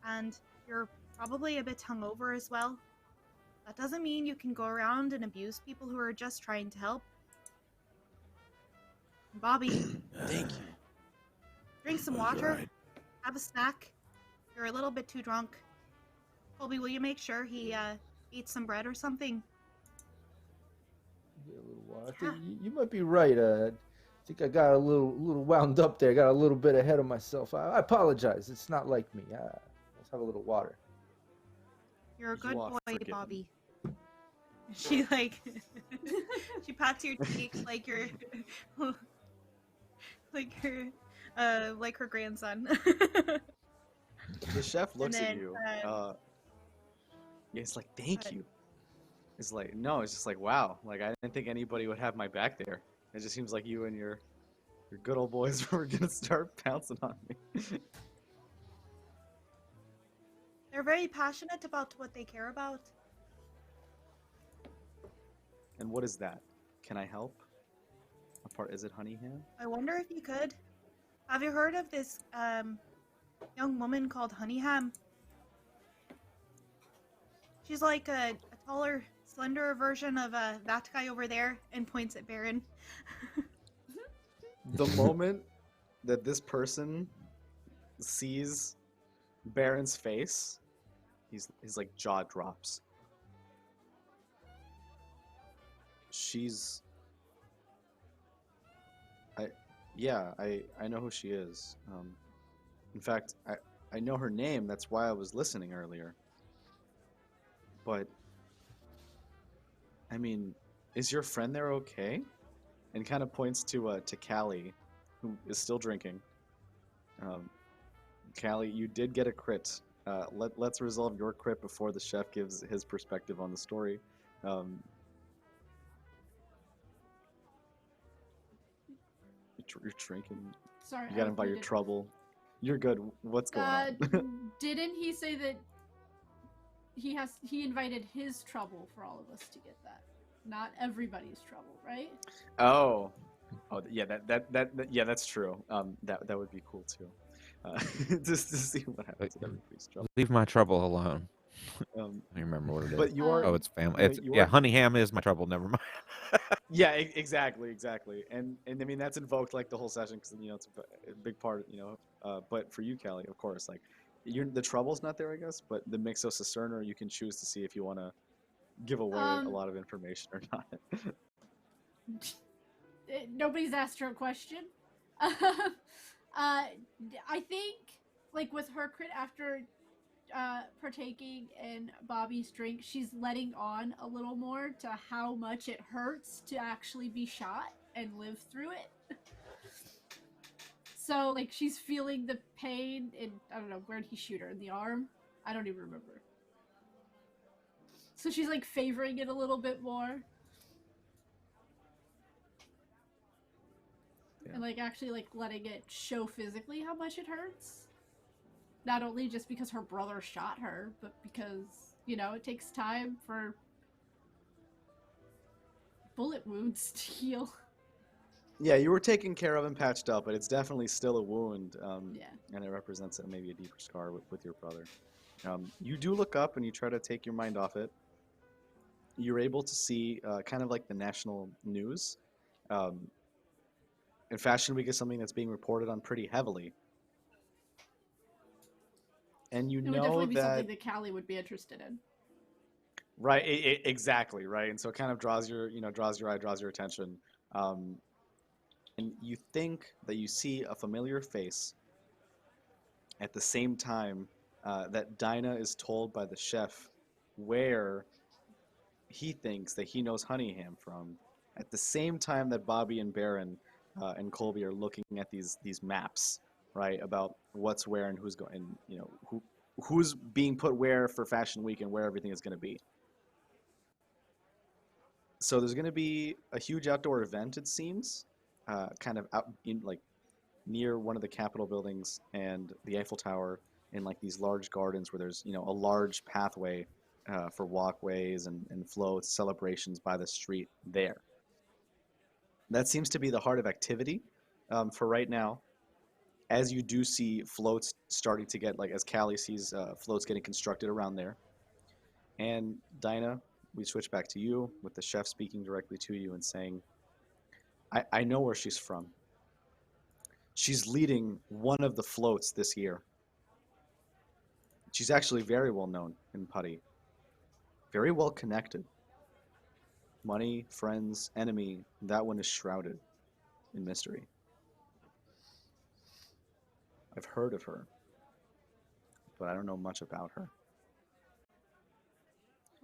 Speaker 7: and you're probably a bit hungover as well. That doesn't mean you can go around and abuse people who are just trying to help. Bobby,
Speaker 8: Thank you.
Speaker 7: Drink some water. Right. Have a snack. You're a little bit too drunk. Colby, will you make sure he eats some bread or something?"
Speaker 4: Get a little water. I think you might be right. I think I got a little wound up there. I got a little bit ahead of myself. I apologize. It's not like me. Let's have a little water.
Speaker 7: You're a good boy, Bobby. She like she pats your cheeks like you're like her grandson.
Speaker 2: The chef looks at
Speaker 7: then,
Speaker 2: you. Yeah, it's like, thank you. It's like, no, it's just like, wow. Like, I didn't think anybody would have my back there. It just seems like you and your good old boys were gonna start pouncing on me.
Speaker 7: They're very passionate about what they care about.
Speaker 2: And what is that? Can I help? Is it honey ham?
Speaker 7: I wonder if you could. Have you heard of this young woman called Honey Ham? She's like a taller, slenderer version of that guy over there, and points at Baron.
Speaker 2: The moment that this person sees Baron's face, his like jaw drops. I know who she is. In fact, I know her name. That's why I was listening earlier. But I mean, is your friend there okay? And kind of points to Calliegh, who is still drinking. Calliegh, you did get a crit. Let's resolve your crit before the chef gives his perspective on the story. You're drinking.
Speaker 6: Sorry.
Speaker 2: You got him by your trouble. You're good. What's going on?
Speaker 6: Didn't he say that he invited his trouble for all of us to get that? Not everybody's trouble, right?
Speaker 2: Oh, yeah. Yeah, that's true. That would be cool too. Just to see what happens with everybody's trouble.
Speaker 3: Leave my trouble alone. I remember what it is.
Speaker 2: But you are.
Speaker 3: Oh, it's family. Honey ham is my trouble. Never mind.
Speaker 2: Yeah, exactly. And I mean that's invoked like the whole session because it's a big part. But for you, Calliegh, of course, like the trouble's not there, I guess. But the Mixo-Cisterner, you can choose to see if you want to give away a lot of information or not.
Speaker 6: Nobody's asked her a question. I think, like, with her crit after partaking in Bobby's drink, she's letting on a little more to how much it hurts to actually be shot and live through it. So, like, she's feeling the pain in, I don't know, where'd he shoot her? In the arm? I don't even remember. So she's, like, favoring it a little bit more. Yeah. And, like, actually, like, letting it show physically how much it hurts. Not only just because her brother shot her, but because, it takes time for bullet wounds to heal.
Speaker 2: Yeah, you were taken care of and patched up, but it's definitely still a wound.
Speaker 6: Yeah.
Speaker 2: And it represents maybe a deeper scar with your brother. You do look up and you try to take your mind off it. You're able to see kind of like the national news. And Fashion Week is something that's being reported on pretty heavily. And it
Speaker 6: would definitely be something that Calliegh would be interested in.
Speaker 2: Right, exactly, right. And so it kind of draws your eye, draws your attention. And you think that you see a familiar face at the same time that Dinah is told by the chef where he thinks that he knows honey ham from. At the same time that Bobby and Baron and Colby are looking at these maps, right, about what's where and who's going, who's being put where for Fashion Week and where everything is going to be. So there's going to be a huge outdoor event, it seems, kind of out in like near one of the Capitol buildings and the Eiffel Tower, in like these large gardens where there's a large pathway for walkways and floats, celebrations by the street there. That seems to be the heart of activity for right now. As you do see floats starting to get, like as Calliegh sees floats getting constructed around there. And Dinah, we switch back to you with the chef speaking directly to you and saying, I know where she's from. She's leading one of the floats this year. She's actually very well known in Putty. Very well connected. Money, friends, enemy, that one is shrouded in mystery. I've heard of her, but I don't know much about her.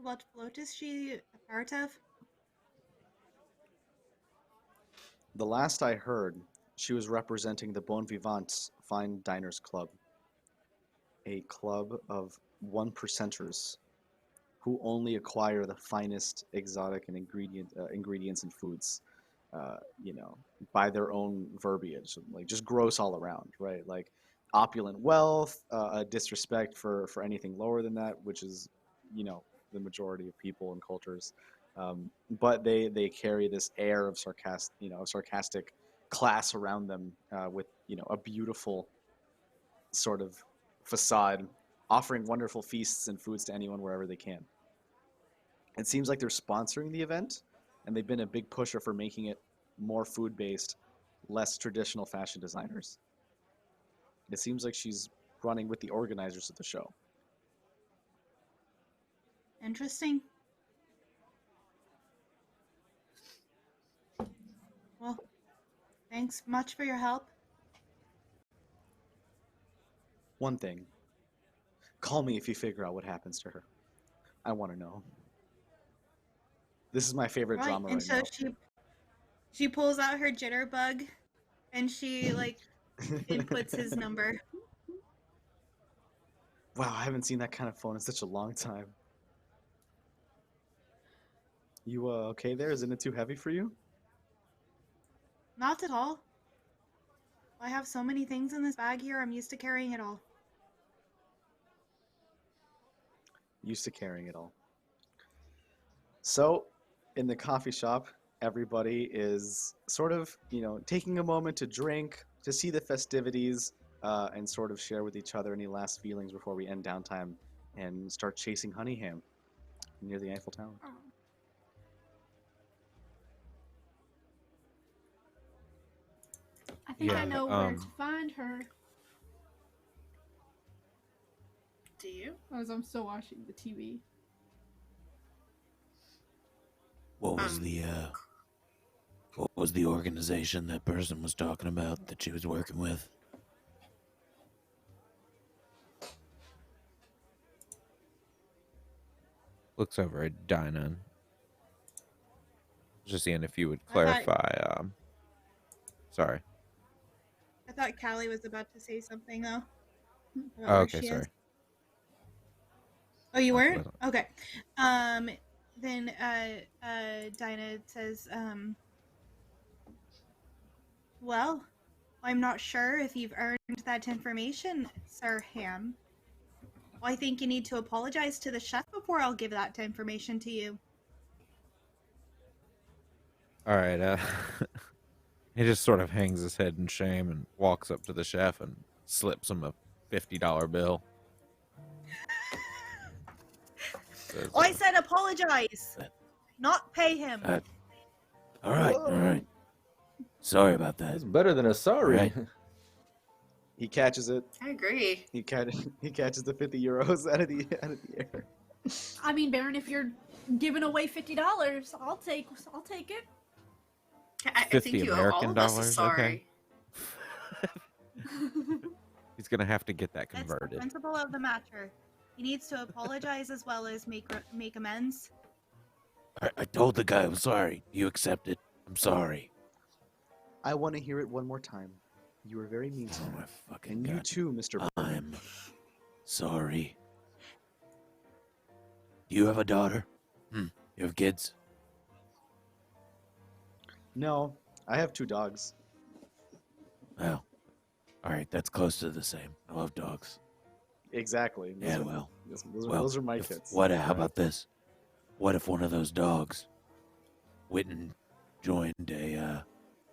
Speaker 7: What float is she a part of?
Speaker 2: The last I heard, she was representing the Bon Vivants Fine Diners Club, a club of 1%ers who only acquire the finest exotic and ingredients and foods, by their own verbiage, like just gross all around, right? Like opulent wealth, a disrespect for anything lower than that, which is, the majority of people and cultures. But they carry this air of sarcastic class around them, with a beautiful sort of facade, offering wonderful feasts and foods to anyone wherever they can. It seems like they're sponsoring the event, and they've been a big pusher for making it more food-based, less traditional fashion designers. It seems like she's running with the organizers of the show.
Speaker 7: Interesting. Well, thanks much for your help.
Speaker 2: One thing. Call me if you figure out what happens to her. I want to know. This is my favorite drama
Speaker 7: and
Speaker 2: right
Speaker 7: so
Speaker 2: now.
Speaker 7: she pulls out her jitterbug, and she inputs his number.
Speaker 2: Wow, I haven't seen that kind of phone in such a long time. You okay there? Isn't it too heavy for you?
Speaker 7: Not at all. I have so many things in this bag here, I'm used to carrying it all.
Speaker 2: Used to carrying it all. So, in the coffee shop, everybody is sort of, taking a moment to drink, to see the festivities, and sort of share with each other any last feelings before we end downtime and start chasing honey ham near the Eiffel Tower.
Speaker 6: I think
Speaker 3: Yeah,
Speaker 6: I know where to find her.
Speaker 5: Do you?
Speaker 6: As I'm still watching the TV.
Speaker 8: What was the organization that person was talking about that she was working with?
Speaker 3: Looks over at Dinah. Just seeing if you would clarify. Sorry.
Speaker 7: I thought Callie was about to say something, though.
Speaker 3: Oh, okay, sorry.
Speaker 7: Oh, you weren't? Okay. Then Dinah says, well, I'm not sure if you've earned that information, Sir Hamm. I think you need to apologize to the chef before I'll give that information to you.
Speaker 3: All right. He just sort of hangs his head in shame and walks up to the chef and slips him a $50 bill. Says,
Speaker 7: I said apologize, not pay him.
Speaker 8: All right. Sorry about that.
Speaker 4: It's better than a sorry.
Speaker 8: Right.
Speaker 2: He catches it.
Speaker 5: I agree.
Speaker 2: He catches the 50 euros out of the air.
Speaker 6: I mean, Baron, if you're giving away $50, I'll take it.
Speaker 5: I think you owe all of us a sorry.
Speaker 3: He's gonna have to get that
Speaker 7: That's
Speaker 3: converted.
Speaker 7: the principle of the matter. He needs to apologize as well as make amends.
Speaker 8: I told the guy I'm sorry. You accept it. I'm sorry.
Speaker 2: I want to hear it one more time. You were very mean to me. And you too, Mr. Bourbon.
Speaker 8: I'm sorry. Do you have a daughter? You have kids?
Speaker 2: No, I have 2 dogs.
Speaker 8: Well, all right, that's close to the same. I love dogs.
Speaker 2: Exactly. Those are my kids.
Speaker 8: How about this? What if one of those dogs went and joined a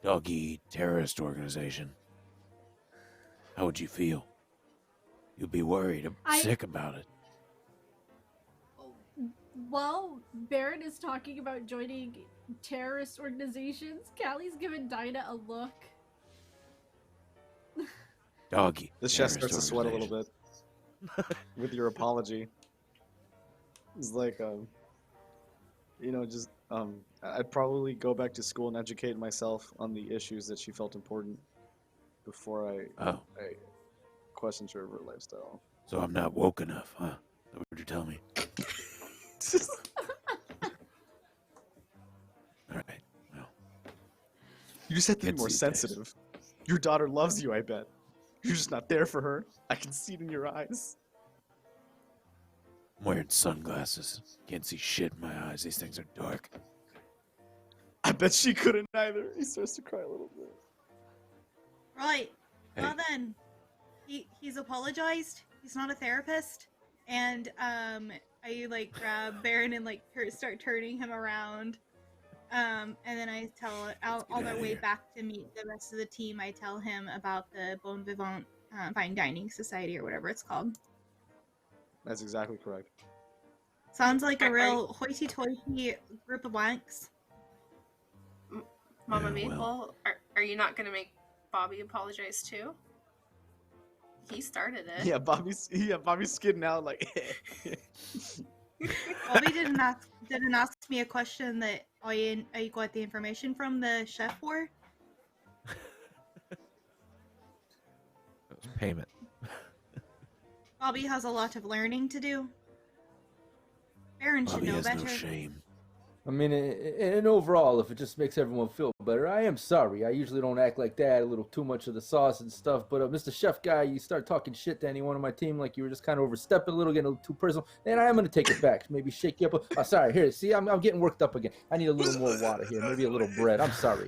Speaker 8: doggy terrorist organization? How would you feel? You'd be worried, sick about it.
Speaker 6: While Baron is talking about joining terrorist organizations, Callie's giving Dinah a look.
Speaker 8: Doggy.
Speaker 2: The chef starts to sweat a little bit with your apology. It's like, I'd probably go back to school and educate myself on the issues that she felt important before I questioned her of her lifestyle.
Speaker 8: So I'm not woke enough, huh? Is that what you're telling me? All right. Well,
Speaker 2: You just have to be
Speaker 8: Kids
Speaker 2: more
Speaker 8: these days.
Speaker 2: sensitive. Your daughter loves you, I bet. You're just not there for her. I can see it in your eyes.
Speaker 8: I'm wearing sunglasses. Can't see shit in my eyes. These things are dark.
Speaker 2: I bet she couldn't either. He starts to cry a little bit.
Speaker 7: Right. Well
Speaker 8: Hey.
Speaker 7: then, he's apologized. He's not a therapist. And I like grab Baron and like start turning him around. And then I tell on their way
Speaker 8: here.
Speaker 7: back to meet the rest of the team. I tell him about the Bon Vivant Fine Dining Society or whatever it's called.
Speaker 2: That's exactly correct.
Speaker 7: Sounds like a real hoity-toity group of wanks.
Speaker 5: Mama
Speaker 8: Yeah,
Speaker 5: Maple,
Speaker 8: well.
Speaker 5: are you not gonna make Bobby apologize too? He started it.
Speaker 2: Yeah, Bobby's skidding out like.
Speaker 7: Bobby didn't ask me a question that I got the information from the chef for.
Speaker 3: That was payment.
Speaker 7: Bobby has a lot of learning to do. Baron should
Speaker 8: Bobby
Speaker 7: know
Speaker 8: has
Speaker 7: better.
Speaker 8: no shame.
Speaker 4: I mean, and overall, if it just makes everyone feel better, I am sorry. I usually don't act like that, a little too much of the sauce and stuff. But Mr. Chef Guy, you start talking shit to anyone on my team like you were just kind of overstepping a little, getting a little too personal, and I am going to take it back. Maybe shake you up. Oh, sorry. Here, see, I'm getting worked up again. I need a little more water here. Maybe a little bread. I'm sorry.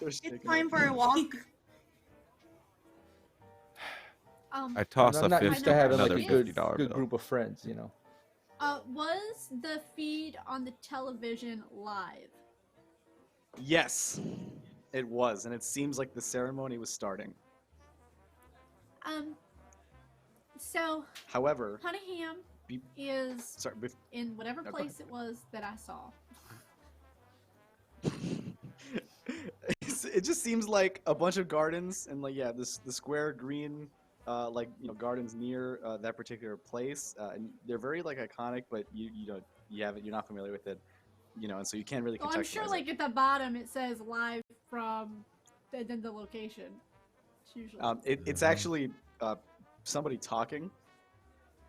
Speaker 7: It's time for a walk.
Speaker 3: I toss
Speaker 4: I'm
Speaker 3: a
Speaker 4: not
Speaker 3: 50,
Speaker 4: used to having like
Speaker 3: another
Speaker 4: a good
Speaker 3: $50 bill.
Speaker 4: group of friends, you know.
Speaker 6: Was the feed on the television live?
Speaker 2: Yes, it was, and it seems like the ceremony was starting.
Speaker 6: So
Speaker 2: However,
Speaker 6: Honey Ham
Speaker 2: Be-
Speaker 6: is
Speaker 2: sorry,
Speaker 6: in whatever
Speaker 2: No, go
Speaker 6: place it was that I saw.
Speaker 2: it just seems like a bunch of gardens and like the square green gardens near that particular place, and they're very like iconic, but you're not familiar with it, and so you can't really
Speaker 6: Well,
Speaker 2: contextualize
Speaker 6: I'm sure
Speaker 2: it.
Speaker 6: like at the bottom it says live from and then the location. It's usually.
Speaker 2: It's actually somebody talking.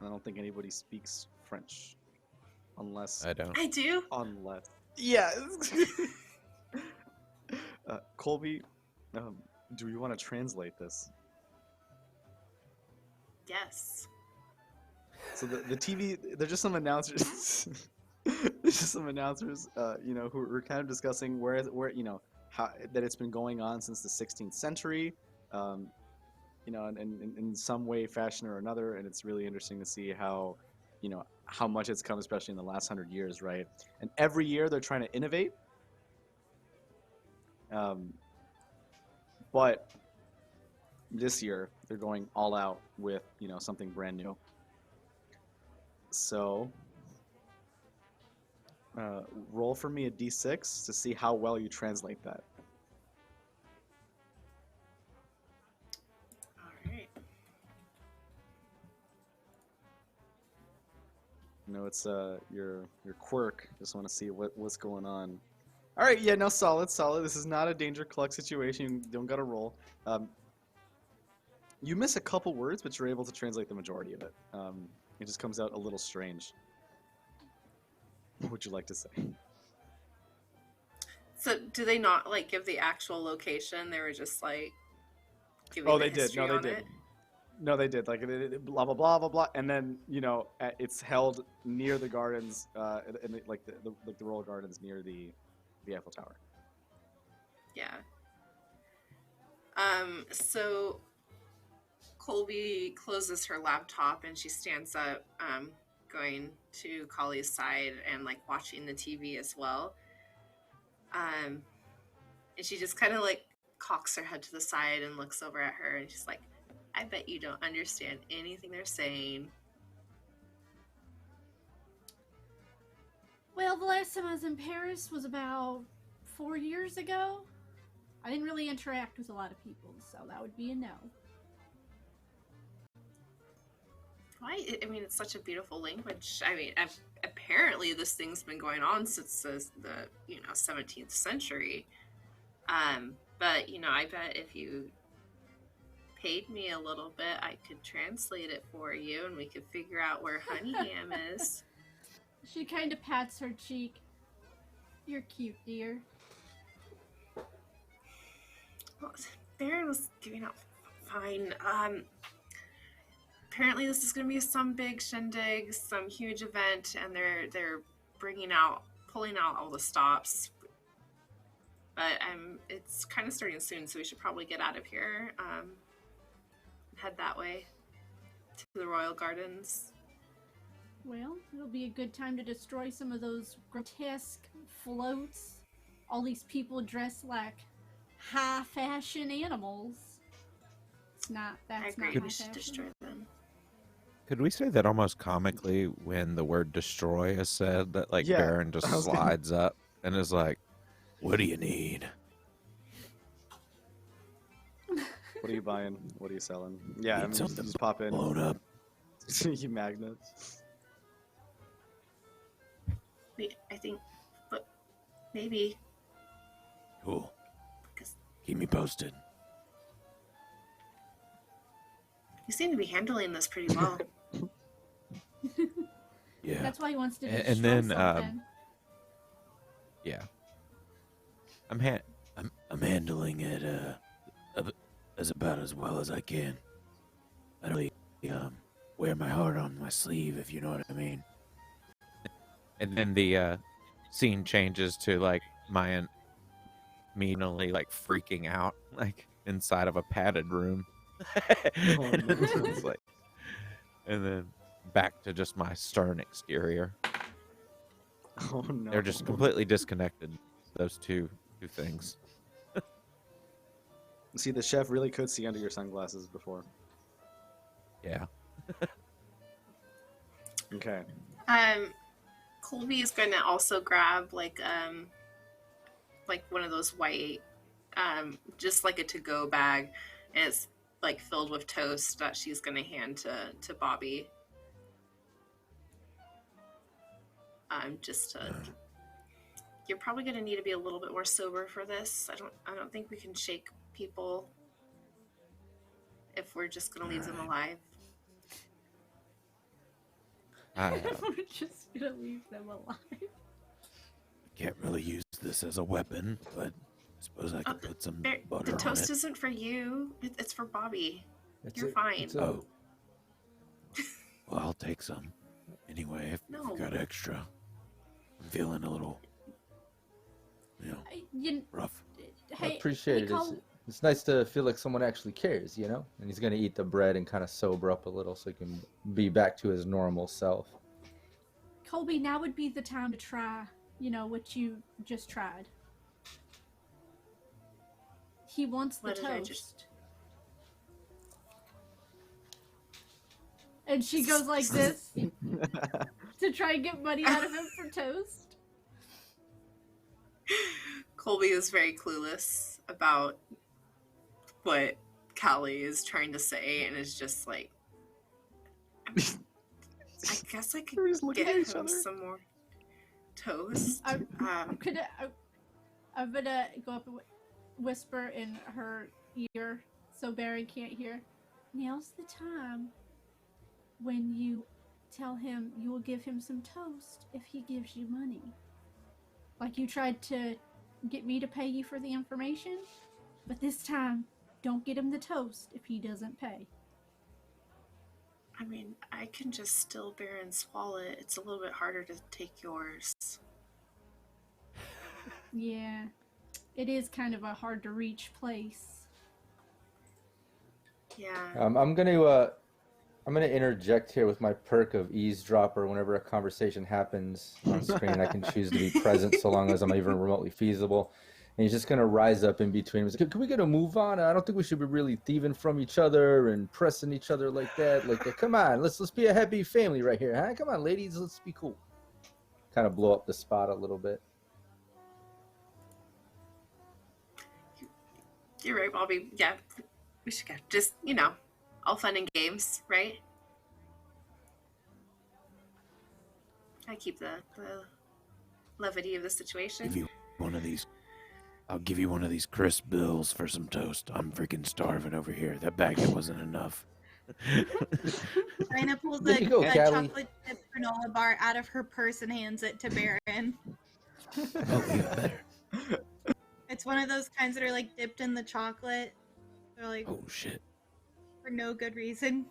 Speaker 2: I don't think anybody speaks French, unless
Speaker 3: I don't.
Speaker 5: I do.
Speaker 2: yeah. Colby, do you want to translate this?
Speaker 5: Yes.
Speaker 2: So the TV, there's just some announcers. There's just some announcers, who are kind of discussing where how that it's been going on since the 16th century, in some way, fashion, or another, and it's really interesting to see how much it's come, especially in the last 100 years, right? And every year they're trying to innovate, but this year they're going all out with something brand new. So roll for me a d6 to see how well you translate that.
Speaker 5: All right.
Speaker 2: It's your quirk. Just want to see what's going on. All right, yeah, no, solid. This is not a danger cluck situation. You don't gotta roll. You miss a couple words, but you're able to translate the majority of it. It just comes out a little strange. What would you like to say?
Speaker 5: So, do they not like give the actual location? They were just like giving
Speaker 2: Oh,
Speaker 5: the
Speaker 2: they did.
Speaker 5: history
Speaker 2: No, they
Speaker 5: on
Speaker 2: did.
Speaker 5: it?
Speaker 2: No, they did. Like blah blah blah blah blah, and then it's held near the gardens, like the royal gardens near the Eiffel Tower.
Speaker 5: Yeah. So Colby closes her laptop and she stands up, going to Collie's side and like watching the TV as well. And she just kind of like cocks her head to the side and looks over at her and she's like, I bet you don't understand anything they're saying.
Speaker 6: Well, the last time I was in Paris was about 4 years ago. I didn't really interact with a lot of people, so that would be a no.
Speaker 5: Why? I mean, it's such a beautiful language. I mean, apparently this thing's been going on since the 17th century. But I bet if you paid me a little bit, I could translate it for you, and we could figure out where Honey Ham is.
Speaker 6: She kind of pats her cheek. You're cute, dear.
Speaker 5: Well, Baron was giving out fine. Apparently this is going to be some big shindig, some huge event, and they're pulling out all the stops. But it's kind of starting soon, so we should probably get out of here. Head that way to the Royal Gardens.
Speaker 6: Well, it'll be a good time to destroy some of those grotesque floats. All these people dressed like high fashion animals. That's
Speaker 5: I
Speaker 6: not
Speaker 5: agree.
Speaker 6: high
Speaker 5: We should
Speaker 6: fashion.
Speaker 5: destroy them.
Speaker 3: Could we say that almost comically when the word destroy is said, that like
Speaker 2: Yeah,
Speaker 3: Baron just
Speaker 2: I was gonna-
Speaker 3: slides up and is like,
Speaker 8: What do you need?
Speaker 2: What are you buying? What are you selling? Yeah, I
Speaker 8: Need
Speaker 2: mean,
Speaker 8: something
Speaker 2: just pop in.
Speaker 8: Blown up.
Speaker 2: You magnets.
Speaker 5: I think, but maybe.
Speaker 8: Cool.
Speaker 5: Because
Speaker 8: Keep me posted.
Speaker 5: you seem to be handling this pretty well.
Speaker 8: Yeah.
Speaker 6: That's why he wants to destroy
Speaker 3: And then,
Speaker 6: something.
Speaker 3: yeah.
Speaker 8: I'm handling it as about as well as I can. I don't really wear my heart on my sleeve, if you know what I mean.
Speaker 3: And then the scene changes to like Maya immediately like freaking out, like inside of a padded room.
Speaker 2: no.
Speaker 3: It's like, and then back to just my stern exterior.
Speaker 2: Oh no.
Speaker 3: They're just completely disconnected. Those two things.
Speaker 2: See, the chef really could see under your sunglasses before.
Speaker 3: Yeah.
Speaker 2: Okay.
Speaker 5: Colby is going to also grab like one of those white, just like a to-go bag, and it's like filled with toast that she's going to hand to Bobby. Just to. You're probably going to need to be a little bit more sober for this. I don't think we can shake people if we're just going to leave them alive.
Speaker 6: We're just gonna leave them alive.
Speaker 8: Can't really use this as a weapon, but I suppose I could put some butter
Speaker 5: The
Speaker 8: on
Speaker 5: toast
Speaker 8: it.
Speaker 5: isn't for you. It's for Bobby.
Speaker 4: It's
Speaker 5: You're fine.
Speaker 4: it's a-
Speaker 8: Oh. Well, I'll take some. Anyway, if
Speaker 5: No.
Speaker 8: you've got extra. I'm feeling a little, rough.
Speaker 4: I
Speaker 6: Hey,
Speaker 4: appreciate it. It's nice to feel like someone actually cares, you know? And he's going to eat the bread and kind of sober up a little so he can be back to his normal self.
Speaker 6: Colby, now would be the time to try, what you just tried. He wants the
Speaker 5: What did I
Speaker 6: toast.
Speaker 5: just-
Speaker 6: And she goes like this to try and get money out of him for toast.
Speaker 5: Colby is very clueless about what Calliegh is trying to say, and is just like, I guess I could
Speaker 2: We're just looking
Speaker 5: get
Speaker 2: at each
Speaker 5: him
Speaker 2: other.
Speaker 5: some more toast.
Speaker 6: I'm gonna go up and whisper in her ear so Barry can't hear. Now's the time when you tell him you will give him some toast if he gives you money. Like you tried to get me to pay you for the information, but this time, don't get him the toast if he doesn't pay.
Speaker 5: I mean, I can just still bear and swallow it. It's a little bit harder to take yours.
Speaker 6: Yeah, it is kind of a hard to reach place.
Speaker 5: Yeah.
Speaker 4: I'm gonna interject here with my perk of eavesdropper. Whenever a conversation happens on screen, I can choose to be present so long as I'm even remotely feasible. And he's just gonna rise up in between. He's like, can we get a move on? I don't think we should be really thieving from each other and pressing each other like that. Like, come on, let's be a happy family right here, huh? Come on, ladies, let's be cool. Kind of blow up the spot a little bit.
Speaker 5: You're right, Bobby. Yeah, we should go. Just, all fun and games, right? I keep the levity of the situation.
Speaker 8: Give you one of these. I'll give you one of these crisp bills for some toast. I'm freaking starving over here. That baguette wasn't enough.
Speaker 7: Dinah pulls
Speaker 4: There
Speaker 7: a
Speaker 4: you go, Callie.
Speaker 7: chocolate chip granola bar out of her purse and hands it to Baron.
Speaker 8: Oh, even better.
Speaker 7: It's one of those kinds that are like dipped in the chocolate. They're like
Speaker 8: Oh shit.
Speaker 7: for no good reason.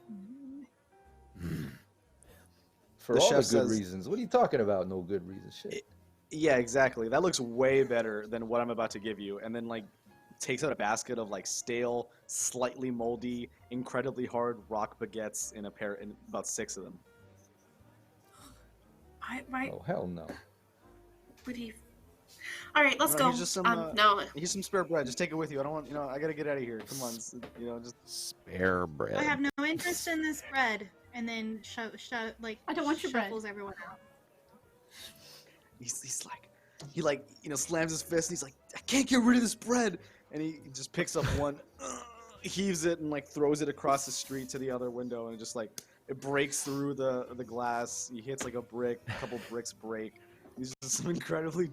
Speaker 4: For
Speaker 2: The
Speaker 4: all
Speaker 2: chef
Speaker 4: the good
Speaker 2: says-
Speaker 4: reasons. What are you talking about? No good reason. Shit.
Speaker 2: Yeah, exactly. That looks way better than what I'm about to give you. And then like takes out a basket of like stale, slightly moldy, incredibly hard rock baguettes in about 6 of them.
Speaker 4: Oh, hell no.
Speaker 5: What do you? All right, let's
Speaker 2: No,
Speaker 5: go.
Speaker 2: here's just some,
Speaker 5: No,
Speaker 2: Here's some spare bread. Just take it with you. I don't want, I gotta get out of here. Come on, just.
Speaker 3: Spare bread.
Speaker 7: I have no interest in this bread. And then
Speaker 6: I don't want your bread.
Speaker 7: shuffles everyone out.
Speaker 2: He's like, he slams his fist and he's like, I can't get rid of this bread. And he just picks up one, heaves it and like throws it across the street to the other window, and it just like it breaks through the glass. He hits like a brick, a couple bricks break. These are some incredibly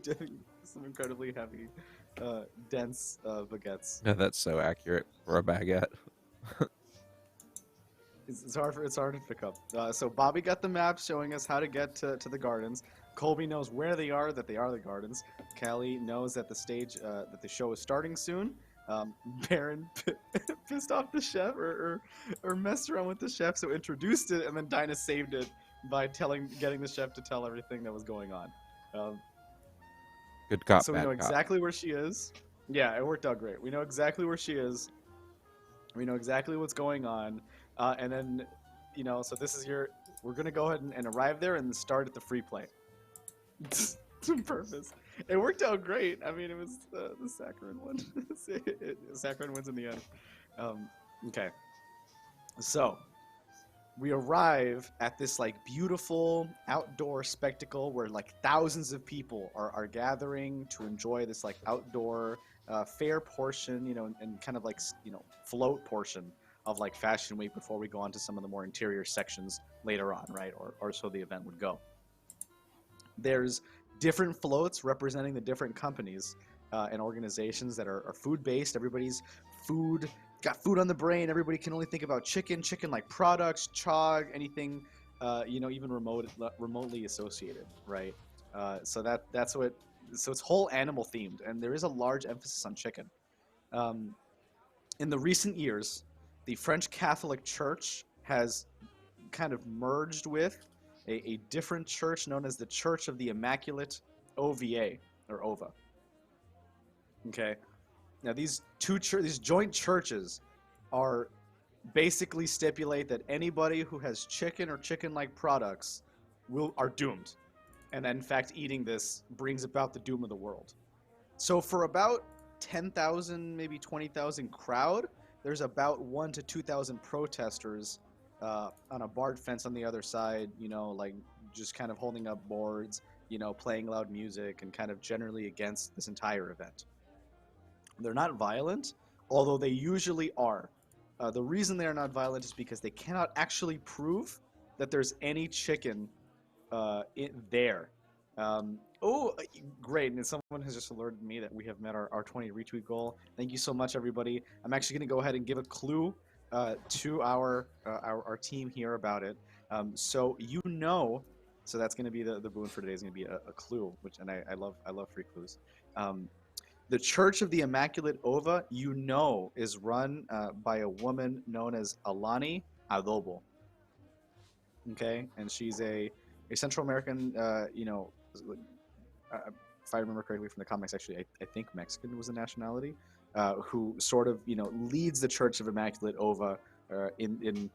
Speaker 2: heavy, dense baguettes.
Speaker 3: Yeah, that's so accurate for a baguette.
Speaker 2: It's hard to pick up. So Bobby got the map showing us how to get to the gardens. Colby knows where they are, that they are the gardens. Calliegh knows that that the show is starting soon. Baron pissed off the chef or messed around with the chef, so introduced it, and then Dinah saved it by getting the chef to tell everything that was going on.
Speaker 3: Good cop,
Speaker 2: So we
Speaker 3: bad
Speaker 2: know
Speaker 3: cop.
Speaker 2: exactly where she is. Yeah, it worked out great. We know exactly where she is. We know exactly what's going on. And then, so this is we're going to go ahead and arrive there and start at the free play. To purpose. It worked out great. I mean, it was the saccharine one. Saccharine wins in the end. Okay. So, we arrive at this like beautiful outdoor spectacle where like thousands of people are gathering to enjoy this like outdoor fair portion, and kind of like, float portion of like Fashion Week before we go on to some of the more interior sections later on, right? Or so the event would go. There's different floats representing the different companies and organizations that are food-based. Everybody's got food on the brain. Everybody can only think about chicken-like products, chog, anything, even remotely associated, right? So it's whole animal themed, and there is a large emphasis on chicken. In the recent years, the French Catholic Church has kind of merged with a different church known as the Church of the Immaculate OVA, or OVA. Okay. Now these joint churches are basically stipulate that anybody who has chicken or chicken-like products are doomed. And in fact, eating this brings about the doom of the world. So for about 10,000, maybe 20,000 crowd, there's about 1,000 to 2,000 protesters on a barred fence on the other side, like just kind of holding up boards, playing loud music, and kind of generally against this entire event. They're not violent, although they usually are. The reason they are not violent is because they cannot actually prove that there's any chicken there. Oh, great. And someone has just alerted me that we have met our 20 retweet goal. Thank you so much, everybody. I'm actually going to go ahead and give a clue to our team here about it. So that's going to be the boon for today is going to be a clue, and I love free clues. The Church of the Immaculate Ova, is run by a woman known as Alani Adobo. Okay, and she's a Central American, if I remember correctly from the comics, actually, I think Mexican was the nationality, who sort of, leads the Church of Immaculate Ova in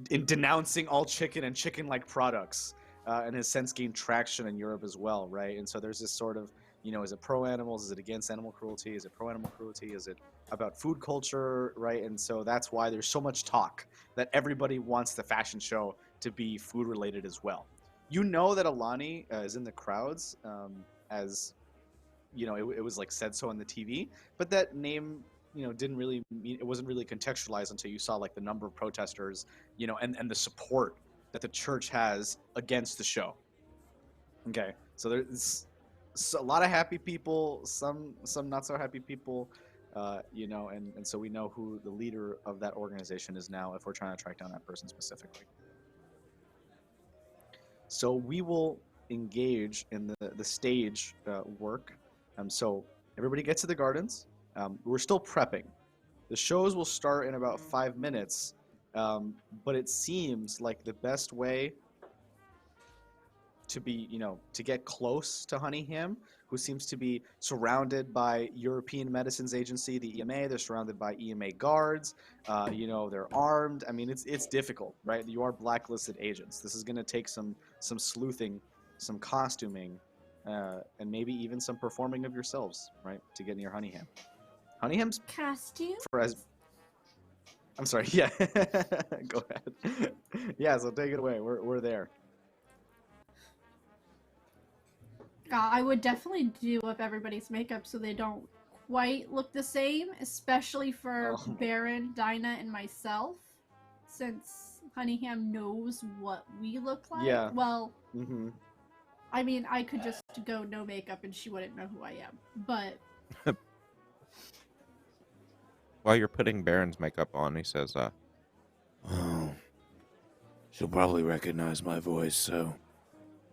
Speaker 2: denouncing all chicken and chicken-like products, and has since gained traction in Europe as well, right? And so there's this sort of, is it pro-animals? Is it against animal cruelty? Is it pro-animal cruelty? Is it about food culture, right? And so that's why there's so much talk that everybody wants the fashion show to be food-related as well. That Alani is in the crowds, as it was like said so on the TV, but that name didn't really mean, it wasn't really contextualized until you saw like the number of protesters, and the support that the church has against the show. Okay, so there's a lot of happy people, some not so happy people, and so we know who the leader of that organization is now if we're trying to track down that person specifically. So we will engage in the stage work. So everybody gets to the gardens. We're still prepping. The shows will start in about 5 minutes, but it seems like the best way to be, to get close to Honey Ham, who seems to be surrounded by European Medicines Agency, the EMA. They're surrounded by EMA guards. They're armed. I mean, it's difficult, right? You are blacklisted agents. This is going to take some sleuthing, some costuming, and maybe even some performing of yourselves, right, to get near Honey Ham. Honey Ham's
Speaker 6: Costume?
Speaker 2: I'm sorry. Yeah, go ahead. Yeah, so take it away. We're there.
Speaker 6: I would definitely do up everybody's makeup so they don't quite look the same, especially for Baron, Dinah, and myself, since Honeyham knows what we look like.
Speaker 2: Yeah.
Speaker 6: Well, I mean, I could just go no makeup and she wouldn't know who I am, but...
Speaker 3: While you're putting Baron's makeup on, he says,
Speaker 8: Oh, she'll probably recognize my voice, so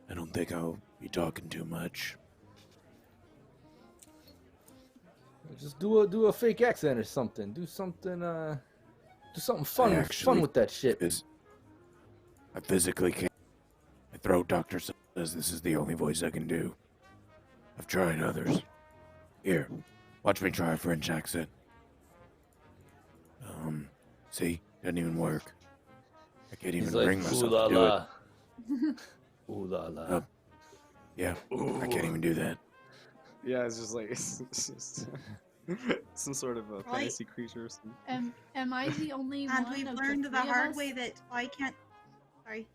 Speaker 8: I don't think I'll be talking too much.
Speaker 4: Just do a fake accent or something. Do something fun. Fun with that shit.
Speaker 8: I physically can't. My throat doctor says this is the only voice I can do. I've tried others. Here, watch me try a French accent. See, doesn't even work. I can't even bring myself to do it.
Speaker 4: Ooh la la.
Speaker 8: Yeah, I can't even do that.
Speaker 2: Yeah, it's just like it's just some sort of a fantasy creature or something.
Speaker 6: Am I the only
Speaker 7: And
Speaker 6: one
Speaker 7: we've
Speaker 6: of
Speaker 7: learned
Speaker 6: the
Speaker 7: the
Speaker 6: three of
Speaker 7: hard
Speaker 6: us?
Speaker 7: way that I can't. Sorry.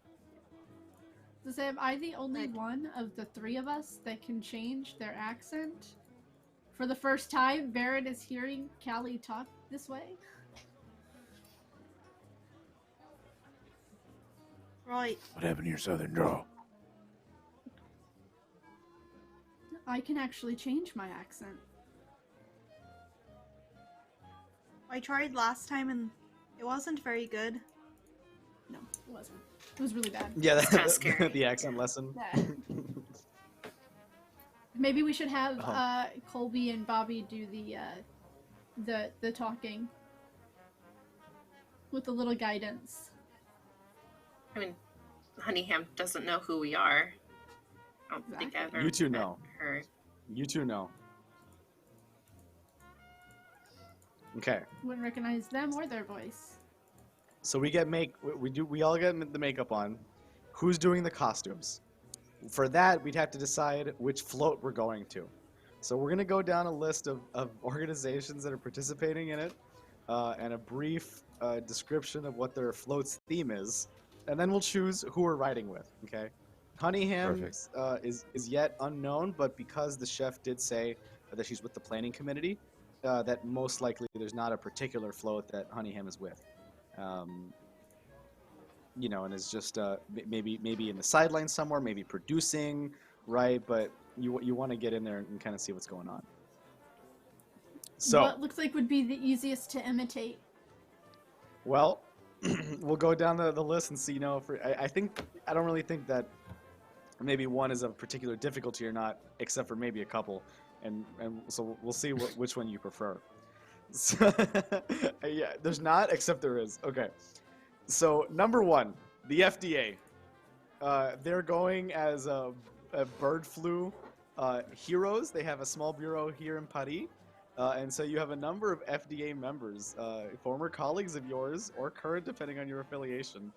Speaker 6: To say, am I the only one of the three of us that can change their accent? For the first time, Baron is hearing Calliegh talk this way.
Speaker 7: Right.
Speaker 8: What happened to your southern drawl?
Speaker 6: I can actually change my accent.
Speaker 7: I tried last time and it wasn't very good.
Speaker 6: No, it wasn't. It was really bad.
Speaker 2: Yeah,
Speaker 5: It's kinda scary.
Speaker 2: the accent lesson.
Speaker 6: Yeah. Maybe we should have Colby and Bobby do the talking with a little guidance.
Speaker 5: I mean, Honeyham doesn't know who we are. I don't think I've ever
Speaker 2: You two
Speaker 5: met
Speaker 2: know.
Speaker 5: her.
Speaker 2: You two know. Okay.
Speaker 6: Wouldn't recognize them or their voice.
Speaker 2: So we all get the makeup on. Who's doing the costumes? For that, we'd have to decide which float we're going to. So we're gonna go down a list of organizations that are participating in it, and a brief description of what their float's theme is, and then we'll choose who we're riding with. Okay. Honeyham is yet unknown, but because the chef did say that she's with the planning committee, that most likely there's not a particular float that Honeyham is with. And it's just maybe in the sidelines somewhere, maybe producing, right? But you want to get in there and kind of see what's going on. So
Speaker 6: what looks like would be the easiest to imitate?
Speaker 2: Well, we'll go down the list and see. I don't really think that maybe one is of particular difficulty or not, except for maybe a couple, and so we'll see which one you prefer. So, yeah, there's not, except there is. Okay, so number one, the FDA. They're going as a bird flu heroes. They have a small bureau here in Paris, and so you have a number of FDA members, former colleagues of yours or current, depending on your affiliation.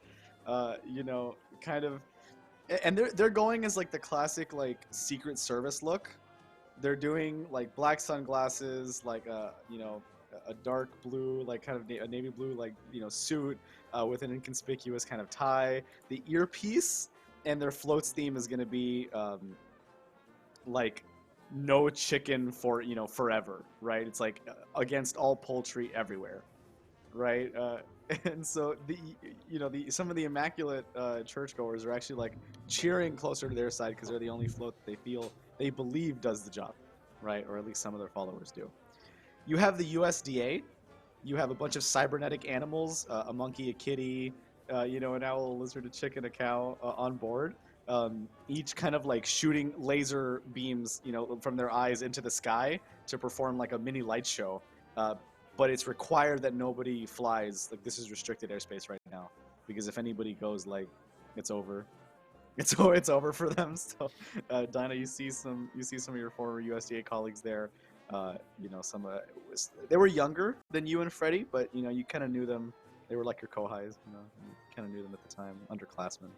Speaker 2: And they're going as like the classic like Secret Service look. They're doing like black sunglasses, like a dark blue, like kind of a navy blue, like suit with an inconspicuous kind of tie. The earpiece, and their floats theme is going to be like no chicken for forever, right? It's like against all poultry everywhere, right? And so some of the immaculate churchgoers are actually like cheering closer to their side because they're the only float that they believe does the job, right? Or at least some of their followers do. You have the USDA. You have a bunch of cybernetic animals, a monkey, a kitty, an owl, a lizard, a chicken, a cow on board. each kind of like shooting laser beams, from their eyes into the sky to perform like a mini light show. But it's required that nobody flies. Like, this is restricted airspace right now, because if anybody goes, like, it's over. It's over for them. So, Dinah, you see some of your former USDA colleagues there. They were younger than you and Freddie, but you kind of knew them. They were like your co-highs. You kind of knew them at the time, underclassmen.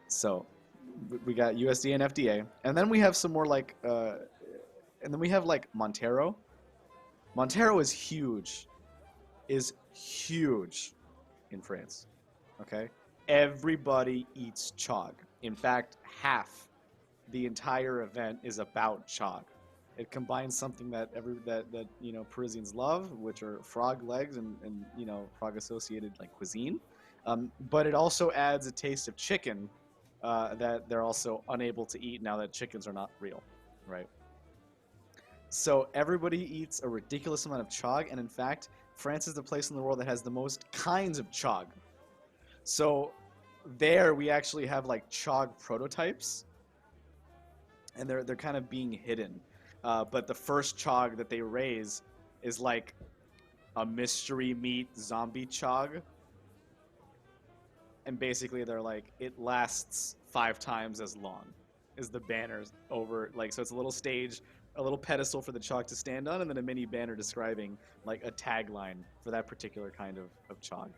Speaker 2: So we got USDA and FDA, and then we have some more like, and then we have like Montero. Montero is huge in France. Okay, everybody eats chog. In fact, half the entire event is about chog. It combines something that Parisians love, which are frog legs and frog associated like cuisine. But it also adds a taste of chicken that they're also unable to eat now that chickens are not real, right? So everybody eats a ridiculous amount of chog, and in fact, France is the place in the world that has the most kinds of chog. So there we actually have like chog prototypes, and they're kind of being hidden. But the first chog that they raise is like a mystery meat zombie chog. And basically they're like, it lasts 5 times as long as the banners over, like, so it's a little stage, a little pedestal for the chog to stand on, and then a mini banner describing like a tagline for that particular kind of chog.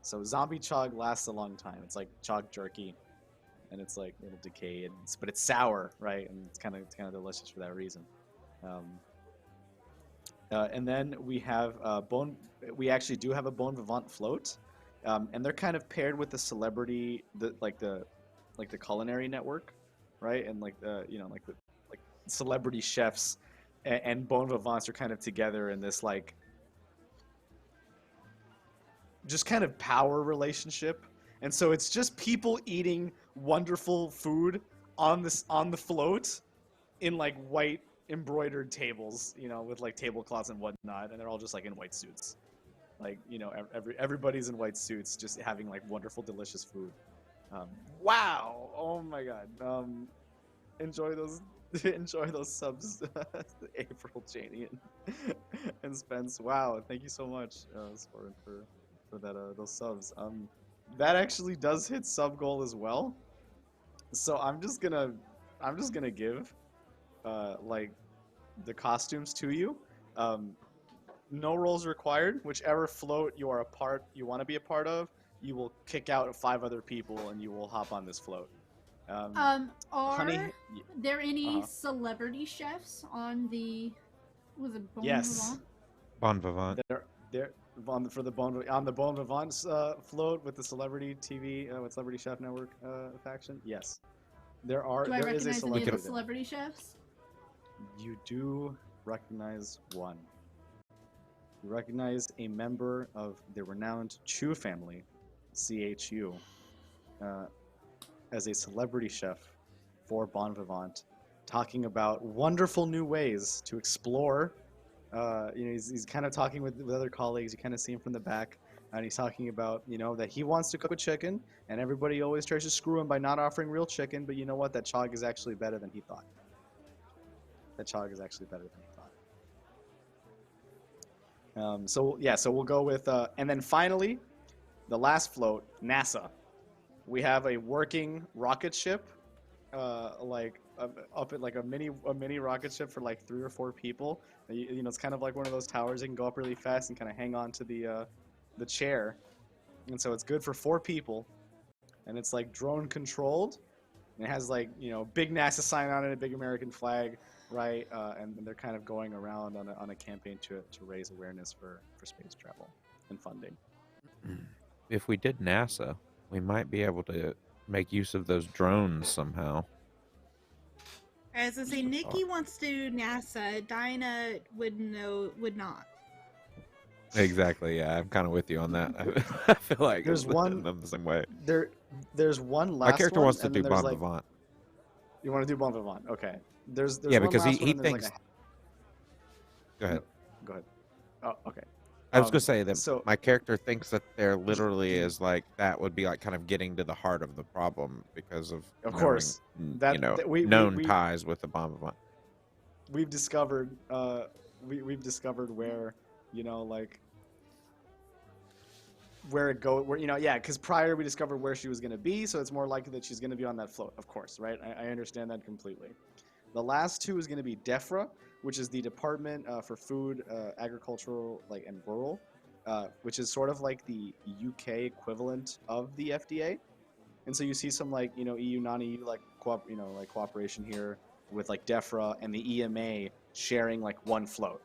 Speaker 2: So zombie chog lasts a long time. It's like chog jerky, and it's like a little decayed, but it's sour, right? And it's kind of delicious for that reason. And then we have we actually do have a Bon Vivant float. And they're kind of paired with the celebrity, the culinary network, right? And like the celebrity chefs and Bon Vivants are kind of together in this like just kind of power relationship. And so it's just people eating wonderful food on the float in like white embroidered tables, with like tablecloths and whatnot, and they're all just like in white suits. Like, everybody's in white suits, just having like wonderful, delicious food. Wow! Oh my God! Enjoy those subs, April, Janie, and Spence. Wow! Thank you so much, Sporin, for that those subs. That actually does hit sub goal as well. So I'm just gonna give like the costumes to you. No roles required. Whichever float you want to be a part of, you will kick out 5 other people, and you will hop on this float.
Speaker 6: Are
Speaker 2: Honey,
Speaker 6: there any celebrity chefs on the? Was it Bon
Speaker 2: yes.
Speaker 6: Vivant?
Speaker 3: Bon Vivant.
Speaker 2: They're on the Bon Vivant's float with the celebrity TV with Celebrity Chef Network faction. Yes, there are.
Speaker 6: Do I
Speaker 2: There is a
Speaker 6: recognize any of
Speaker 2: celebrity.
Speaker 6: the celebrity chefs?
Speaker 2: You do recognize one. You recognize a member of the renowned Chu family, CHU, as a celebrity chef for Bon Vivant, talking about wonderful new ways to explore. He's kind of talking with other colleagues. You kind of see him from the back, and he's talking about, that he wants to cook with chicken, and everybody always tries to screw him by not offering real chicken, but you know what? That chog is actually better than he thought. So we'll go with, and then finally, the last float, NASA. We have a working rocket ship, up at like a mini rocket ship for like 3 or 4 people. It's kind of like one of those towers. You can go up really fast and kind of hang on to the chair, and so it's good for 4 people, and it's like drone controlled. And it has like big NASA sign on it, a big American flag. Right, and they're kind of going around on a campaign to raise awareness for space travel and funding.
Speaker 3: If we did NASA, we might be able to make use of those drones somehow.
Speaker 7: As I say, Nikki wants to do NASA. Dinah would not.
Speaker 3: Exactly. Yeah, I'm kind of with you on that. I feel like
Speaker 2: There's one-
Speaker 3: I'm the same way.
Speaker 2: There's one last.
Speaker 3: My character
Speaker 2: one,
Speaker 3: wants to
Speaker 2: and
Speaker 3: do
Speaker 2: then there's,
Speaker 3: Bon
Speaker 2: like,
Speaker 3: Vivant.
Speaker 2: You want to do Bon Vivant? Okay. There's
Speaker 3: Yeah,
Speaker 2: one
Speaker 3: because
Speaker 2: last
Speaker 3: he
Speaker 2: one, and there's,
Speaker 3: thinks.
Speaker 2: like,
Speaker 3: Go ahead.
Speaker 2: Go ahead. Oh, okay.
Speaker 3: I was gonna say that
Speaker 2: so
Speaker 3: my character thinks that there literally is like that would be like kind of getting to the heart of the problem because of
Speaker 2: course
Speaker 3: known ties with the bomb of
Speaker 2: we've discovered we've discovered where like where because prior we discovered where she was going to be, so it's more likely that she's going to be on that float, of course, right? I understand that completely. The last two is going to be DEFRA, which is the Department for Food, Agricultural, and Rural, which is sort of like the UK equivalent of the FDA. And so you see some EU, non-EU cooperation here with DEFRA and the EMA sharing one float,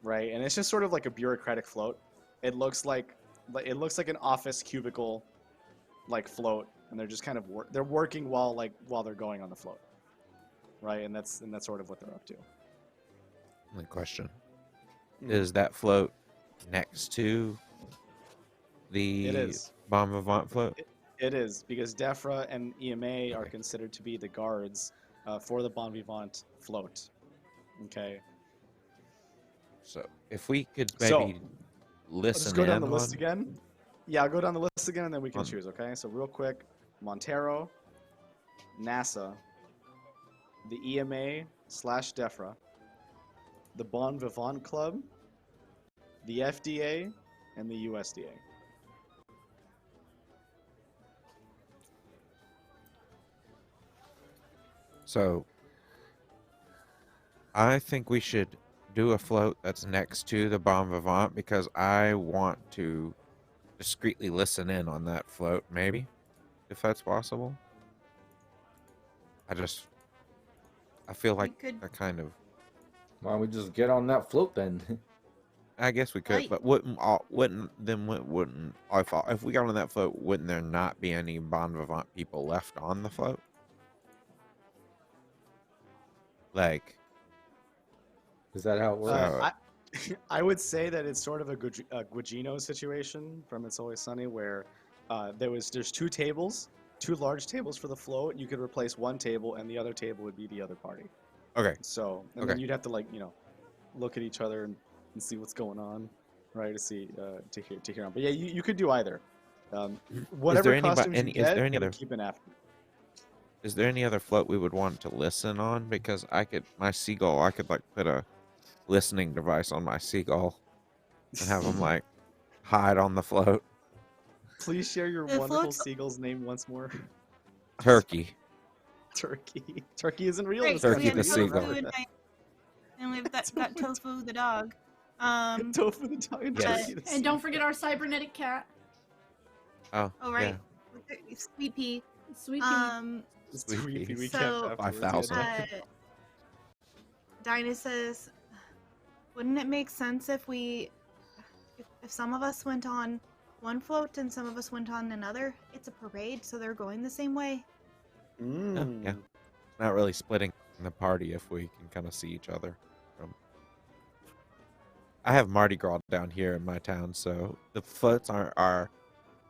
Speaker 2: right? And it's just sort of like a bureaucratic float. It looks like an office cubicle float, and they're just kind of they're working while they're going on the float, right? And that's sort of what they're up to.
Speaker 3: The question is that float next to the Bon Vivant float?
Speaker 2: It is, because DEFRA and EMA are considered to be the guards for the Bon Vivant float. Okay.
Speaker 3: So if we could maybe listen
Speaker 2: just go down the list again. Yeah, I'll go down the list again, and then we can choose, okay? So real quick, Montero, NASA, the EMA/DEFRA, the Bon Vivant Club, the FDA, and the USDA.
Speaker 3: So I think we should do a float that's next to the Bon Vivant because I want to discreetly listen in on that float, maybe, if that's possible. I feel like that kind of...
Speaker 4: Why don't we just get on that float then?
Speaker 3: I guess we could, but if we got on that float, wouldn't there not be any Bon Vivant people left on the float?
Speaker 4: Is that how it works?
Speaker 2: I would say that it's sort of a Gugino situation from It's Always Sunny, where there's two tables, two large tables for the float. You could replace one table, and the other table would be the other party.
Speaker 3: Okay.
Speaker 2: So then you'd have to look at each other and see what's going on, right? To see to hear them. But yeah, you could do either. Whatever costumes you get, keep an after.
Speaker 3: Is there any other float we would want to listen on? Because I could put a listening device on my seagull and have them hide on the float.
Speaker 2: Please share your wonderful seagull's name once more.
Speaker 3: Turkey.
Speaker 2: Turkey isn't real.
Speaker 7: Right,
Speaker 3: Turkey the seagull.
Speaker 7: And we have that Tofu the dog.
Speaker 2: Tofu the dog. And
Speaker 3: Yes.
Speaker 2: Turkey the
Speaker 6: And don't forget our cybernetic cat,
Speaker 3: Oh,
Speaker 7: right. Sweet Pea.
Speaker 6: Sweet Pea.
Speaker 2: Sweet Pea. We
Speaker 7: So,
Speaker 2: kept
Speaker 3: 5,000.
Speaker 7: Dinah says, wouldn't it make sense if some of us went on one float and some of us went on another? It's a parade, so they're going the same way.
Speaker 3: Yeah. Not really splitting the party if we can kind of see each other. I have Mardi Gras down here in my town, so the floats are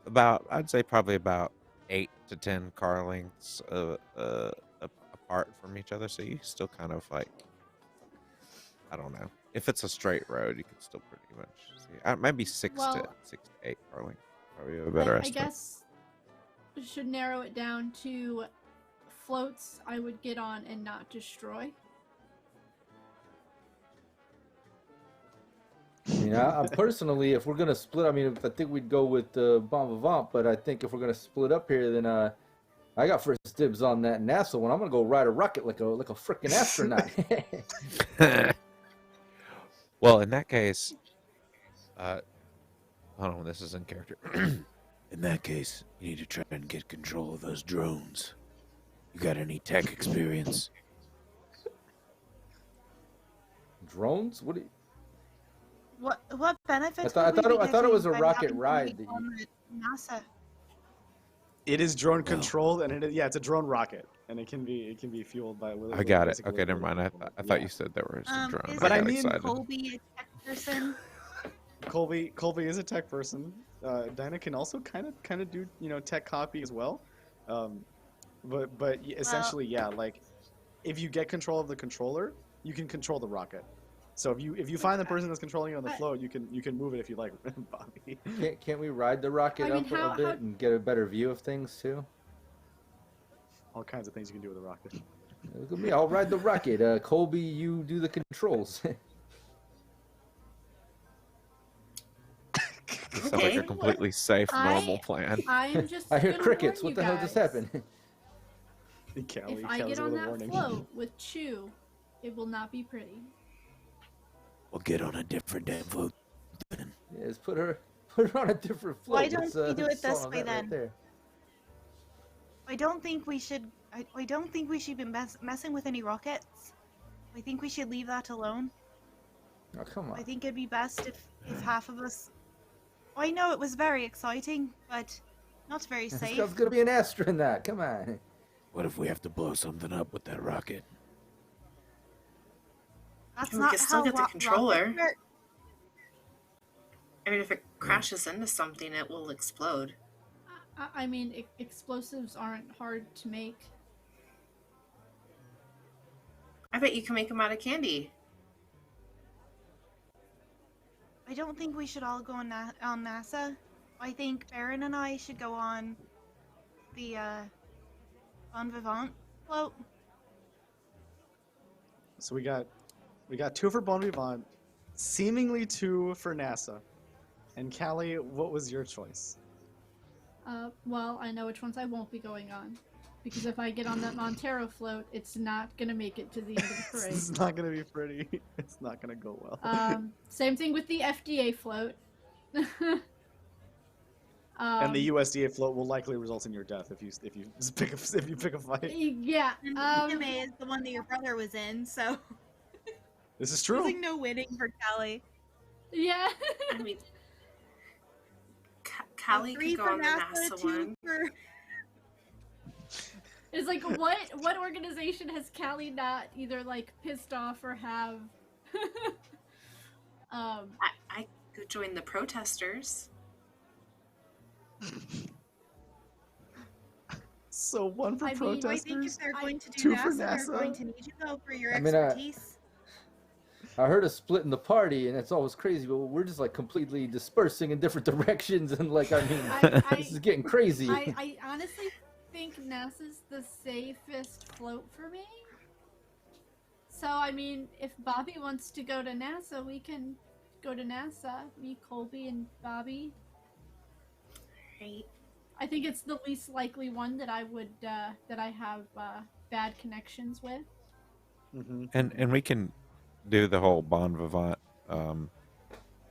Speaker 3: about, I'd say probably about 8 to 10 car lengths apart from each other, so you still kind of I don't know. If it's a straight road, you can still pretty much see. Maybe 6 to 8 car lengths. Probably a better estimate.
Speaker 6: I guess we should narrow it down to floats I would get on and not destroy.
Speaker 4: I personally, if we're gonna split, I think we'd go with Bon Vivant, but I think if we're gonna split up here, then I got first dibs on that NASA one. I'm gonna go ride a rocket like a freaking astronaut.
Speaker 3: Well, in that case, hold on, this is in character.
Speaker 8: In that case, you need to try and get control of those drones. You got any tech experience?
Speaker 4: Drones? What do you...
Speaker 7: What benefits?
Speaker 4: I thought it was a rocket ride.
Speaker 7: NASA.
Speaker 2: It is drone controlled, and it's a drone rocket, and it can be fueled by.
Speaker 3: I got it. Okay, never mind. I thought you said there was a drone.
Speaker 7: But I mean,
Speaker 3: excited.
Speaker 7: Colby a tech person.
Speaker 2: Colby is a tech person. Dinah can also kind of do tech copy as well. But essentially, if you get control of the controller, you can control the rocket. So if you find the person that's controlling you on the float, you can move it if you like, Bobby.
Speaker 4: Can't we ride the rocket up a bit and get a better view of things too?
Speaker 2: All kinds of things you can do with a rocket.
Speaker 4: Look at me, I'll ride the rocket. Colby, you do the controls.
Speaker 3: It sounds like a completely safe, normal plan.
Speaker 6: I'm just
Speaker 4: I hear
Speaker 6: gonna
Speaker 4: crickets.
Speaker 6: warn
Speaker 4: What the hell just happened?
Speaker 6: If I get on that float with Chew, it will not be pretty.
Speaker 8: We'll get on a different damn float.
Speaker 4: Yes, put her on a different float.
Speaker 7: Why don't we do it this way then?
Speaker 4: Right
Speaker 7: I don't think we should. I don't think we should be messing with any rockets. I think we should leave that alone.
Speaker 4: Oh, come on.
Speaker 7: I think it'd be best if half of us. I know it was very exciting, but not very safe.
Speaker 4: There's gonna be an Astra in that. Come on.
Speaker 8: What if we have to blow something up with that rocket?
Speaker 7: That's
Speaker 5: We
Speaker 7: not
Speaker 5: can still
Speaker 7: how
Speaker 5: get the controller.
Speaker 7: rockets work.
Speaker 5: I mean, if it crashes into something, it will explode.
Speaker 6: I mean, explosives aren't hard to make.
Speaker 5: I bet you can make them out of candy.
Speaker 7: I don't think we should all go on NASA. I think Baron and I should go on the Bon Vivant float.
Speaker 2: So we got 2 for Bon Vivant, seemingly 2 for NASA. And Callie, what was your choice?
Speaker 6: Well, I know which ones I won't be going on. Because if I get on that Montero float, it's not gonna make it to the end of the parade.
Speaker 2: It's not gonna be pretty. It's not gonna go well.
Speaker 6: Same thing with the FDA float.
Speaker 2: And the USDA float will likely result in your death if you pick a fight.
Speaker 6: Yeah.
Speaker 7: And EMA is the one that your brother was in, so
Speaker 2: This is true.
Speaker 7: there's like no winning for Callie.
Speaker 6: Yeah.
Speaker 5: I mean, Callie
Speaker 7: Three
Speaker 5: could go
Speaker 7: for
Speaker 5: on the
Speaker 7: NASA,
Speaker 5: NASA
Speaker 7: 2
Speaker 5: one.
Speaker 7: for.
Speaker 6: It's like what organization has Callie not either like pissed off or have
Speaker 5: I could join the protesters.
Speaker 2: So 1 for
Speaker 6: I mean,
Speaker 2: protesters.
Speaker 7: I think if they're going to do
Speaker 2: 2 for
Speaker 7: NASA, they're
Speaker 2: NASA.
Speaker 7: going to need you though for your
Speaker 4: I mean,
Speaker 7: expertise.
Speaker 4: I heard a split in the party, and it's always crazy, but we're just like completely dispersing in different directions, and like, I mean, this is getting crazy.
Speaker 6: I honestly think NASA's the safest float for me. So, I mean, if Bobby wants to go to NASA, we can go to NASA. Me, Colby, and Bobby.
Speaker 5: Right.
Speaker 6: I think it's the least likely one that I would, that I have bad connections with.
Speaker 2: Mm-hmm.
Speaker 3: And we can do the whole Bon Vivant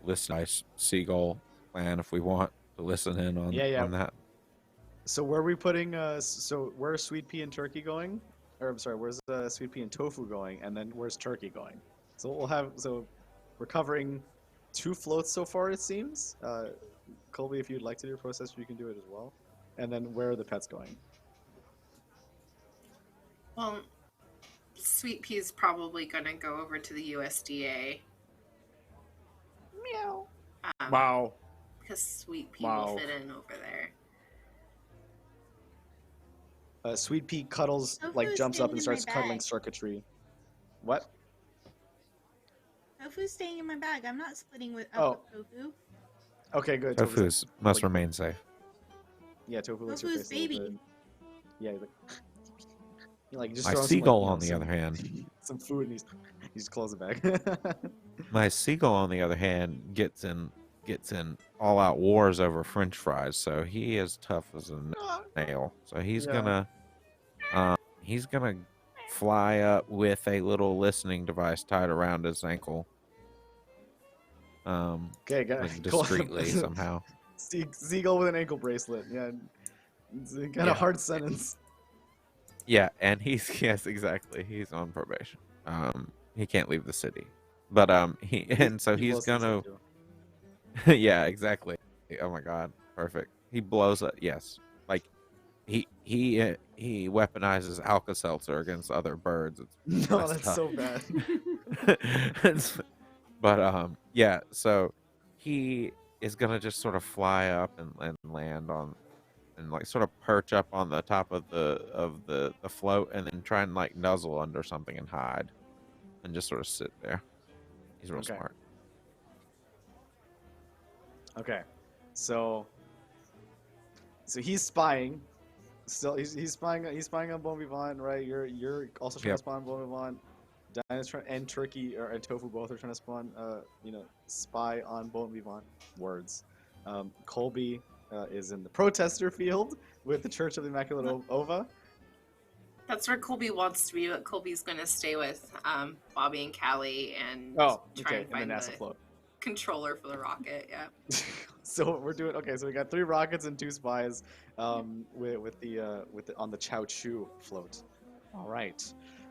Speaker 3: listen nice seagull plan if we want to listen in on on that.
Speaker 2: So where are we putting? So where's Sweet Pea and Turkey going? Or I'm sorry, where's Sweet Pea and Tofu going? And then where's Turkey going? So we're covering 2 floats so far, it seems. Colby, if you'd like to do a process, you can do it as well. And then where are the pets going?
Speaker 5: Well, Sweet Pea's probably gonna go over to the USDA.
Speaker 2: Meow.
Speaker 5: Wow. Because Sweet Pea
Speaker 2: Wow.
Speaker 5: will fit in over there.
Speaker 2: Sweet Pea cuddles,
Speaker 7: Tofu's
Speaker 2: jumps up
Speaker 7: staying
Speaker 2: and
Speaker 7: in
Speaker 2: starts
Speaker 7: my
Speaker 2: cuddling
Speaker 7: bag.
Speaker 2: circuitry. What?
Speaker 7: Tofu's staying in my bag. I'm not splitting with Tofu.
Speaker 2: Okay, good.
Speaker 3: Tofu's must remain safe.
Speaker 2: Yeah, Tofu looks your
Speaker 7: Tofu's
Speaker 2: face a little
Speaker 7: baby.
Speaker 2: bit. Yeah, just
Speaker 3: My
Speaker 2: throw him
Speaker 3: seagull,
Speaker 2: some,
Speaker 3: on the other hand,
Speaker 2: some food, and he's just close the bag.
Speaker 3: my seagull, on the other hand, gets in all-out wars over French fries. So he is tough as a nail. So he's gonna fly up with a little listening device tied around his ankle.
Speaker 2: Okay,
Speaker 3: discreetly somehow.
Speaker 2: Seagull with an ankle bracelet. Yeah, it's kind of hard sentence.
Speaker 3: Yeah, and yes, exactly. He's on probation. He can't leave the city, but he's gonna. Yeah, exactly. Oh my God, perfect. He blows it. Yes, like he weaponizes Alka-Seltzer against other birds.
Speaker 2: That's so bad.
Speaker 3: But yeah, so he is gonna just sort of fly up and land on, and sort of perch up on the top of the float, and then try and nuzzle under something and hide, and just sort of sit there. He's real
Speaker 2: Okay.
Speaker 3: smart.
Speaker 2: Okay, so he's spying. Still, he's spying. He's spying on Bon Vivant, right? You're also trying
Speaker 3: Yep.
Speaker 2: to spy on Bon Vivant. Dinah's trying, and Turkey and Tofu both are trying to spawn. Spy on Bon Vivant. Words. Colby is in the protester field with the Church of the Immaculate Ova.
Speaker 5: That's where Colby wants to be, but Colby's going to stay with Bobby and Callie and
Speaker 2: Oh,
Speaker 5: try
Speaker 2: okay,
Speaker 5: and find
Speaker 2: and the NASA
Speaker 5: the
Speaker 2: float.
Speaker 5: controller for the rocket. Yeah.
Speaker 2: So we're doing okay. So we got 3 rockets and 2 spies with the on the Chow Chu float. All right.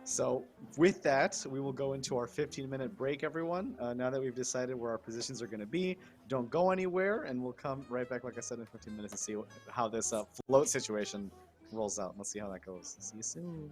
Speaker 2: So with that, we will go into our 15-minute break, everyone. Now that we've decided where our positions are going to be, don't go anywhere, and we'll come right back, like I said, in 15 minutes to see how this float situation rolls out. Let's see how that goes. See you soon.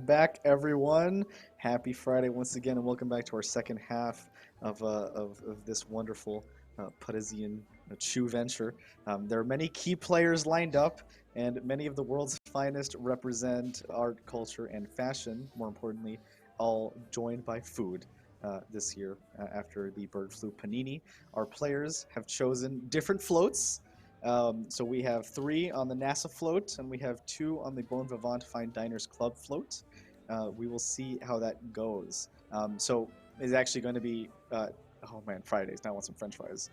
Speaker 2: back, everyone. Happy Friday once again, and welcome back to our second half of this wonderful Parisian chew venture. There are many key players lined up, and many of the world's finest represent art, culture, and fashion. More importantly, all joined by food this year after the bird flu panini. Our players have chosen different floats. So we have 3 on the NASA float, and we have 2 on the Bon Vivant Fine Diners Club float. We will see how that goes. So it's actually going to be, oh man, Fridays. Now I want some French fries.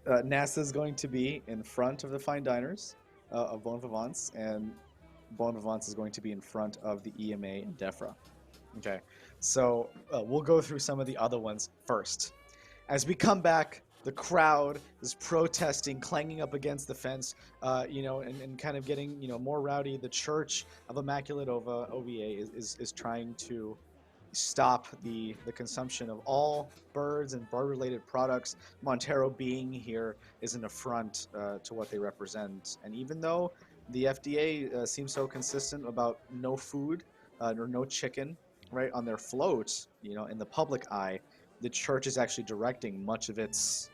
Speaker 2: NASA is going to be in front of the Fine Diners of Bon Vivants, and Bon Vivants is going to be in front of the EMA and DEFRA. Okay, so we'll go through some of the other ones first. As we come back, the crowd is protesting, clanging up against the fence, and kind of getting, more rowdy. The Church of Immaculate OVA is trying to stop the consumption of all birds and bird-related products. Montero being here is an affront to what they represent. And even though the FDA seems so consistent about no food or no chicken, right, on their float, in the public eye, the Church is actually directing much of its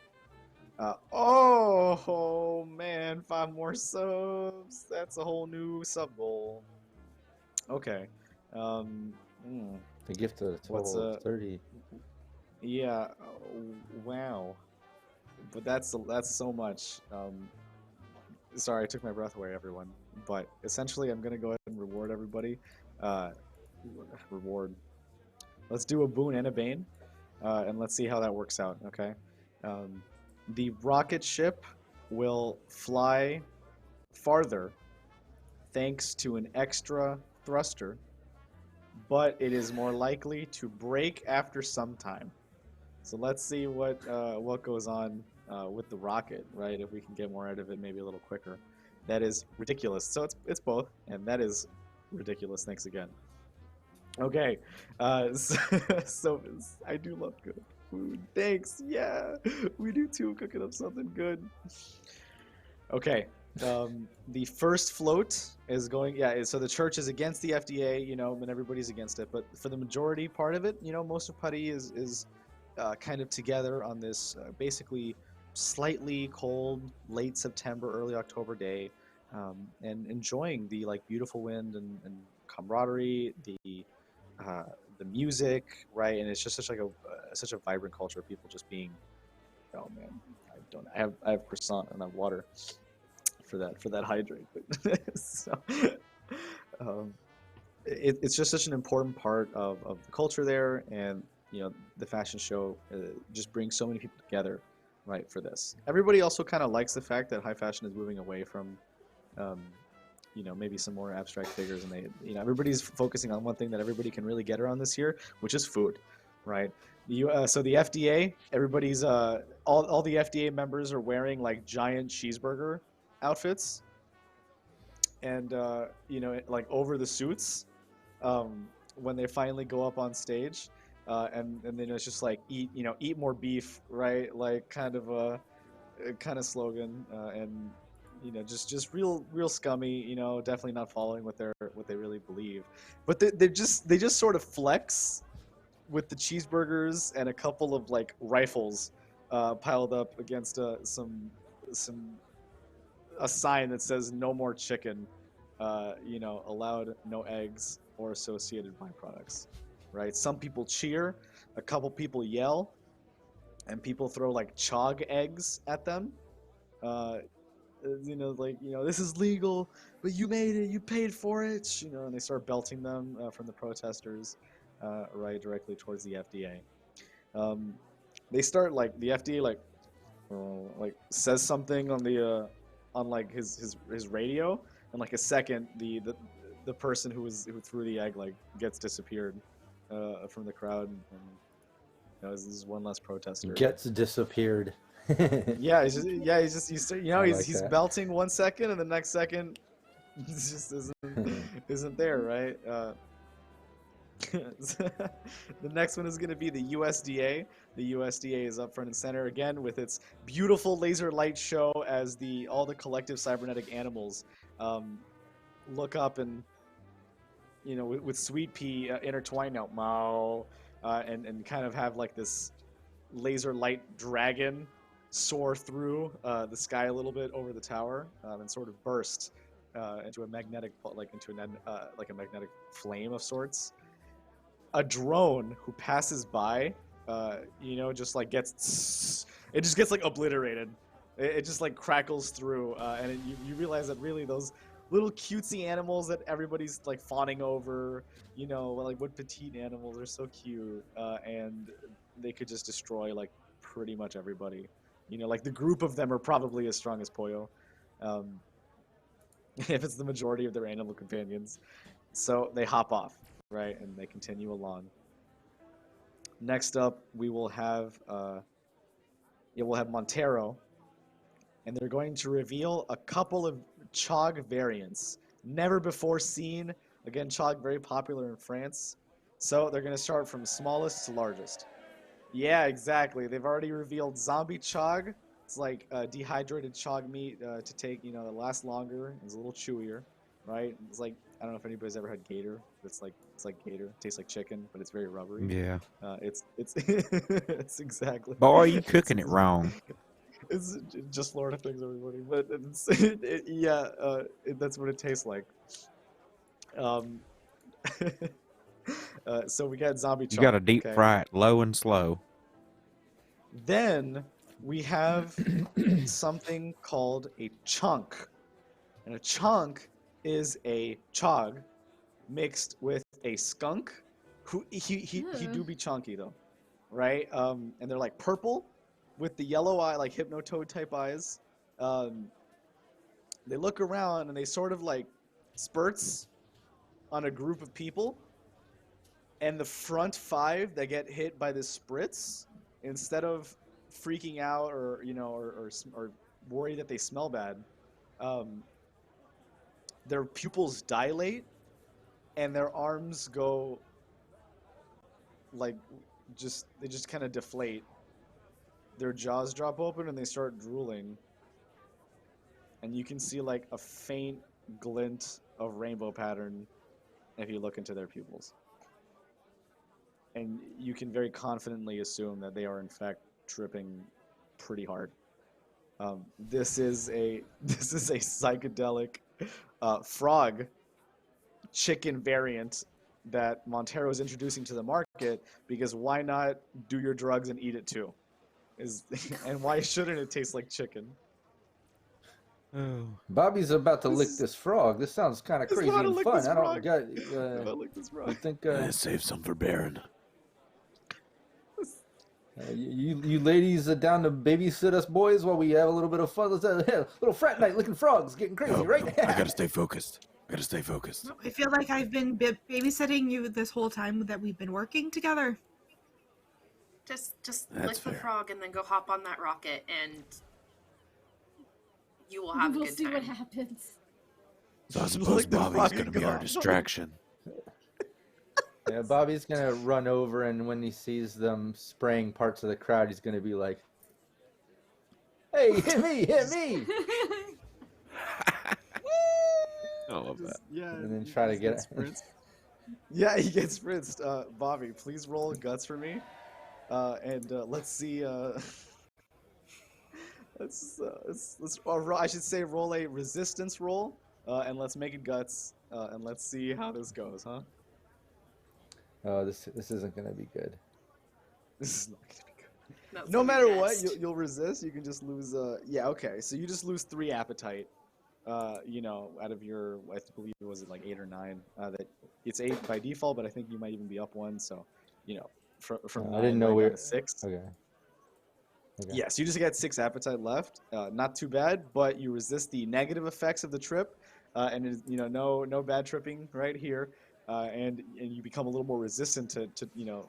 Speaker 2: oh man, 5 more subs. That's a whole new sub goal. Okay.
Speaker 4: The gift of a total of 30.
Speaker 2: Yeah. Wow. But that's so much. Sorry, I took my breath away, everyone. But essentially, I'm gonna go ahead and reward everybody. Reward. Let's do a boon and a bane, and let's see how that works out. Okay. The rocket ship will fly farther thanks to an extra thruster, but it is more likely to break after some time. So let's see what goes on with the rocket, right? If we can get more out of it, maybe a little quicker. That is ridiculous. So it's both, and that is ridiculous. Thanks again. Okay, so I do love good food. Thanks. Yeah, we do too. Cooking up something good. Okay. The first float is going. Yeah. So the Church is against the FDA, and everybody's against it. But for the majority part of it, most of Paris is kind of together on this basically slightly cold late September, early October day, and enjoying the beautiful wind and camaraderie, the music, right? And it's just such a vibrant culture of people just being, oh man, I have croissant and I have water for that hydrate. But so, it's just such an important part of the culture there, and the fashion show just brings so many people together, right, for this. Everybody also kind of likes the fact that high fashion is moving away from maybe some more abstract figures, and they, everybody's focusing on one thing that everybody can really get around this year, which is food, right? So the FDA, everybody's all the FDA members are wearing giant cheeseburger outfits, and over the suits, when they finally go up on stage, and then it's just eat more beef, right? Kind of slogan, and just real scummy, definitely not following what they really believe. But they just sort of flex with the cheeseburgers and a couple of rifles piled up against a sign that says no more chicken, allowed no eggs or associated byproducts, right? Some people cheer, a couple people yell, and people throw chog eggs at them. This is legal, but you made it, you paid for it, and they start belting them from the protesters, right directly towards the FDA. They start the FDA says something on the on his radio, and a second the person who threw the egg gets disappeared from the crowd, and this is one less protester.
Speaker 4: Gets disappeared.
Speaker 2: Yeah, he's belting 1 second, and the next second he just isn't there, right? The next one is going to be the USDA. The USDA is up front and center again with its beautiful laser light show as all the collective cybernetic animals look up and with sweet pea intertwined out, Mao, and kind of have like this laser light dragon soar through the sky a little bit over the tower and sort of burst into a magnetic flame of sorts. A drone who passes by, just like gets like obliterated. It just like crackles through, and you realize that really those little cutesy animals that everybody's like fawning over, like what petite animals are so cute, and they could just destroy like pretty much everybody. Like the group of them are probably as strong as Pollo, if it's the majority of their animal companions. So they hop off, right, and they continue along. Next up, we'll have Montero, and they're going to reveal a couple of Chog variants, never before seen. Again, Chog very popular in France, so they're going to start from smallest to largest. Yeah, exactly. They've already revealed zombie Chog. It's like dehydrated Chog meat to take, that lasts longer. It's a little chewier, right? It's like, I don't know if anybody's ever had gator. It's like gator. It tastes like chicken, but it's very rubbery.
Speaker 3: Yeah.
Speaker 2: It's it's exactly.
Speaker 3: Boy, you cooking it wrong.
Speaker 2: It's just Florida things, everybody. But that's what it tastes like. So we got zombie Chog.
Speaker 3: You got to deep fry it low and slow.
Speaker 2: Then we have something called a chunk. And a chunk is a Chog mixed with a skunk. He do be chunky though, right? And they're like purple with the yellow eye, like Hypnotoad type eyes. They look around and they sort of like spurts on a group of people. And the front 5 that get hit by this spritz, instead of freaking out or worry that they smell bad, their pupils dilate and their arms go like they just kind of deflate. Their jaws drop open and they start drooling. And you can see like a faint glint of rainbow pattern if you look into their pupils. And you can very confidently assume that they are in fact tripping pretty hard. This is a psychedelic frog chicken variant that Montero is introducing to the market, because why not do your drugs and eat it too? And why shouldn't it taste like chicken?
Speaker 4: Oh. Bobby's about to lick this frog. This sounds kind of crazy and fun. I don't get. I think.
Speaker 8: Save some for Baron.
Speaker 4: You ladies are down to babysit us boys while we have a little bit of fun. Let's have a little frat night licking frogs, getting crazy, right?
Speaker 8: No, I gotta stay focused.
Speaker 7: I feel like I've been babysitting you this whole time that we've been working together.
Speaker 5: Just lick the frog and then go hop on that rocket, and you will have a good time.
Speaker 6: We'll see what happens.
Speaker 8: So I suppose Bobby's gonna be our distraction.
Speaker 4: Yeah, Bobby's gonna run over, and when he sees them spraying parts of the crowd, he's gonna be like, "Hey, hit me!"
Speaker 3: I love that.
Speaker 2: Yeah,
Speaker 4: and then try to get
Speaker 2: spritzed. Yeah, he gets spritzed. Bobby, please roll guts for me, and let's see. I should say roll a resistance roll, and let's make it guts, and let's see how this goes, huh?
Speaker 4: Oh, this isn't gonna be good.
Speaker 2: This is not gonna be good. No matter what, you'll resist. You can just lose. Yeah, okay. So you just lose 3 appetite. Out of your, I believe it was like 8 or 9. That it's 8 by default, but I think you might even be up 1. So, from
Speaker 4: I didn't know we were
Speaker 2: 6.
Speaker 4: Okay.
Speaker 2: Yeah, so you just got 6 appetite left. Not too bad, but you resist the negative effects of the trip, and it, no bad tripping right here. And you become a little more resistant to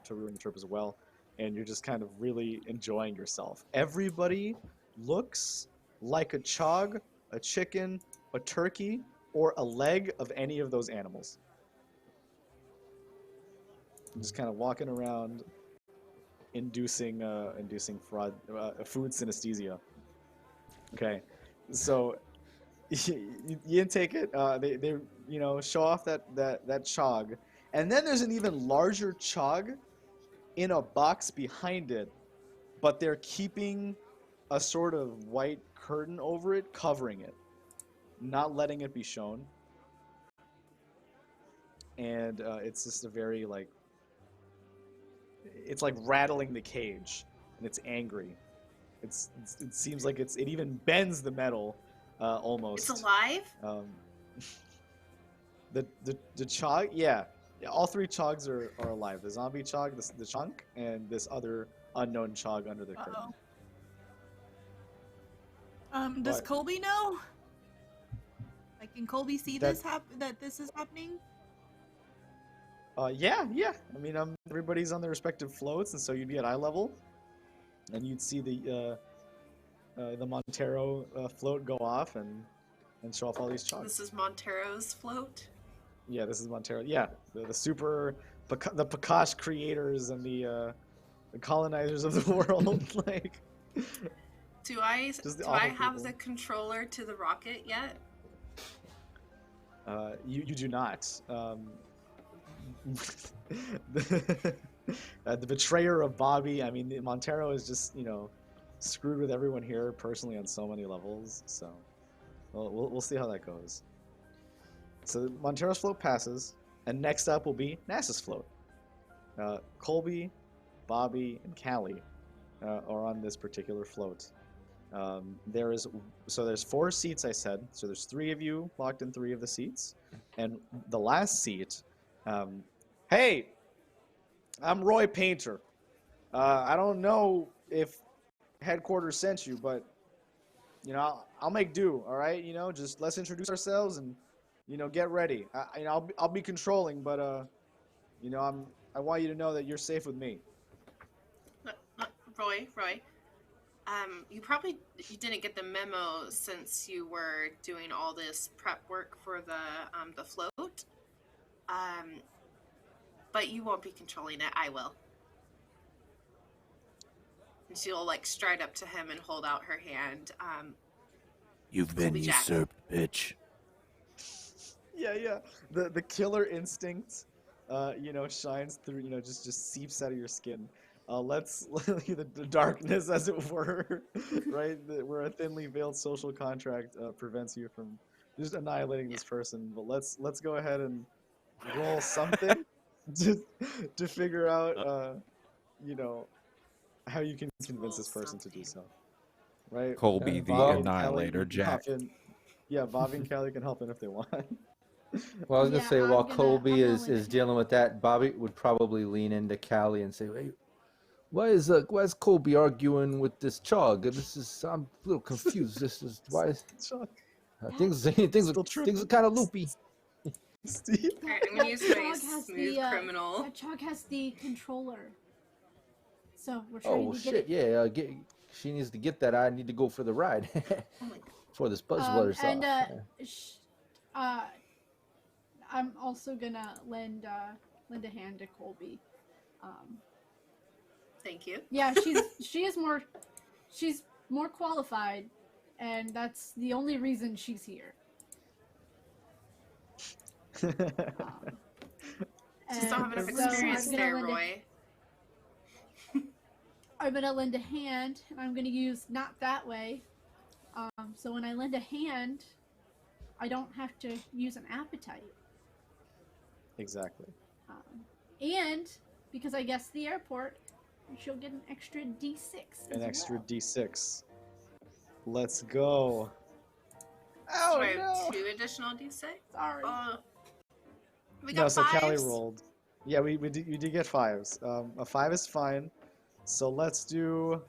Speaker 2: ruin the trip as well, and you're just kind of really enjoying yourself. Everybody looks like a chog, a chicken, a turkey, or a leg of any of those animals. I'm just kind of walking around, inducing fraud, food synesthesia. Okay, so you intake it. They show off that chog, and then there's an even larger chog in a box behind it, but they're keeping a sort of white curtain over it, covering it, not letting it be shown. And it's just a very it's like rattling the cage, and it's angry. It seems like it even bends the metal almost.
Speaker 5: It's alive?
Speaker 2: The chog, yeah. All three chogs are alive. The zombie chog, the chunk, and this other unknown chog under the curtain.
Speaker 7: Does
Speaker 2: What?
Speaker 7: Colby know? Like, can Colby see
Speaker 2: That-
Speaker 7: that this is happening?
Speaker 2: Yeah. I mean, everybody's on their respective floats, and so you'd be at eye level, and you'd see the Montero float go off and show off all these chogs.
Speaker 5: This is Montero's float.
Speaker 2: Yeah, this is Montero. Yeah, the super, the Pakash creators and the colonizers of the world. Like,
Speaker 5: Do I
Speaker 2: Just the
Speaker 5: do I
Speaker 2: awful
Speaker 5: have
Speaker 2: people.
Speaker 5: the controller to the rocket yet?
Speaker 2: you do not. The betrayer of Bobby. I mean, Montero is just screwed with everyone here personally on so many levels. So, we'll see how that goes. So Montero's float passes, and next up will be NASA's float. Colby, Bobby, and Calliegh are on this particular float. There's 4 seats, I said. So there's 3 of you locked in 3 of the seats, and the last seat. Hey, I'm Roy Painter. I don't know if headquarters sent you, but I'll make do. All right, just let's introduce ourselves and get ready. I'll be controlling, but I want you to know that you're safe with me.
Speaker 5: Roy, you didn't get the memo since you were doing all this prep work for the float. But you won't be controlling it. I will. And she'll stride up to him and hold out her hand.
Speaker 8: You've been
Speaker 5: Colby Jack.
Speaker 8: usurped, bitch.
Speaker 2: Yeah. The killer instinct, shines through. Just seeps out of your skin. The darkness, as it were, right? Where a thinly veiled social contract prevents you from just annihilating this person. But let's go ahead and roll something to figure out, how you can convince this person to do so. Right?
Speaker 3: Colby the
Speaker 2: Bobby and
Speaker 3: Annihilator,
Speaker 2: Calliegh can
Speaker 3: Jack.
Speaker 2: hop in. Yeah, Bobby and Calliegh can help in if they want.
Speaker 4: Well, I was gonna
Speaker 6: Yeah,
Speaker 4: say
Speaker 6: I'm
Speaker 4: while
Speaker 6: gonna-
Speaker 4: Colby
Speaker 6: I'm gonna
Speaker 4: is
Speaker 6: lend a
Speaker 4: dealing with that, Bobby would probably lean into Callie and say, "Hey, why is Colby arguing with this chog? I'm a little confused. This is why things
Speaker 2: Still
Speaker 4: are
Speaker 2: tripping.
Speaker 4: kind of loopy."
Speaker 2: Steve?
Speaker 5: Alright, I'm gonna use my
Speaker 6: Chog has
Speaker 5: smooth criminal.
Speaker 6: That Chog has the controller. So we're
Speaker 4: Oh
Speaker 6: trying
Speaker 4: well,
Speaker 6: to get
Speaker 4: shit!
Speaker 6: it.
Speaker 4: Yeah, she needs to get that. I need to go for the ride
Speaker 5: Oh my god.
Speaker 4: before this buzz wears
Speaker 6: And
Speaker 4: off.
Speaker 6: I'm also gonna lend a hand to Colby.
Speaker 5: Thank you.
Speaker 6: Yeah, she's more qualified, and that's the only reason she's here.
Speaker 5: Just don't have enough
Speaker 6: And so
Speaker 5: experience
Speaker 6: I'm gonna
Speaker 5: there,
Speaker 6: lend a-
Speaker 5: Roy.
Speaker 6: I'm gonna lend a hand, and I'm gonna use not that way. So when I lend a hand, I don't have to use an appetite.
Speaker 2: Exactly.
Speaker 6: And because I guessed the airport, she'll get an extra D6.
Speaker 2: An
Speaker 6: as
Speaker 2: extra
Speaker 6: well.
Speaker 2: D6. Let's go.
Speaker 5: So
Speaker 2: Oh
Speaker 5: I have
Speaker 2: no!
Speaker 5: 2 additional D6.
Speaker 6: Sorry.
Speaker 5: We
Speaker 2: No,
Speaker 5: got
Speaker 2: so Callie
Speaker 5: 5s.
Speaker 2: rolled. Yeah, we did get 5s. A 5 is fine. So let's do.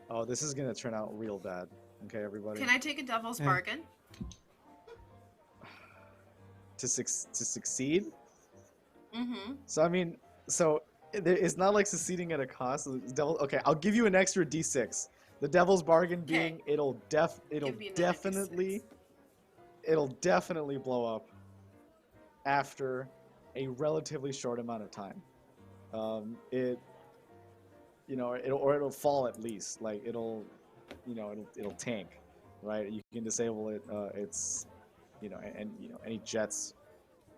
Speaker 2: Oh, this is gonna turn out real bad. Okay, everybody.
Speaker 5: Can I take a devil's bargain?
Speaker 2: To succeed?
Speaker 5: Mm-hmm.
Speaker 2: So I mean, it's not like succeeding at a cost. Okay, I'll give you an extra D6. The devil's bargain being it'll
Speaker 5: Give me another
Speaker 2: definitely blow up after a relatively short amount of time. It'll fall at least. Like it'll tank. right? You can disable it. It's, and any jets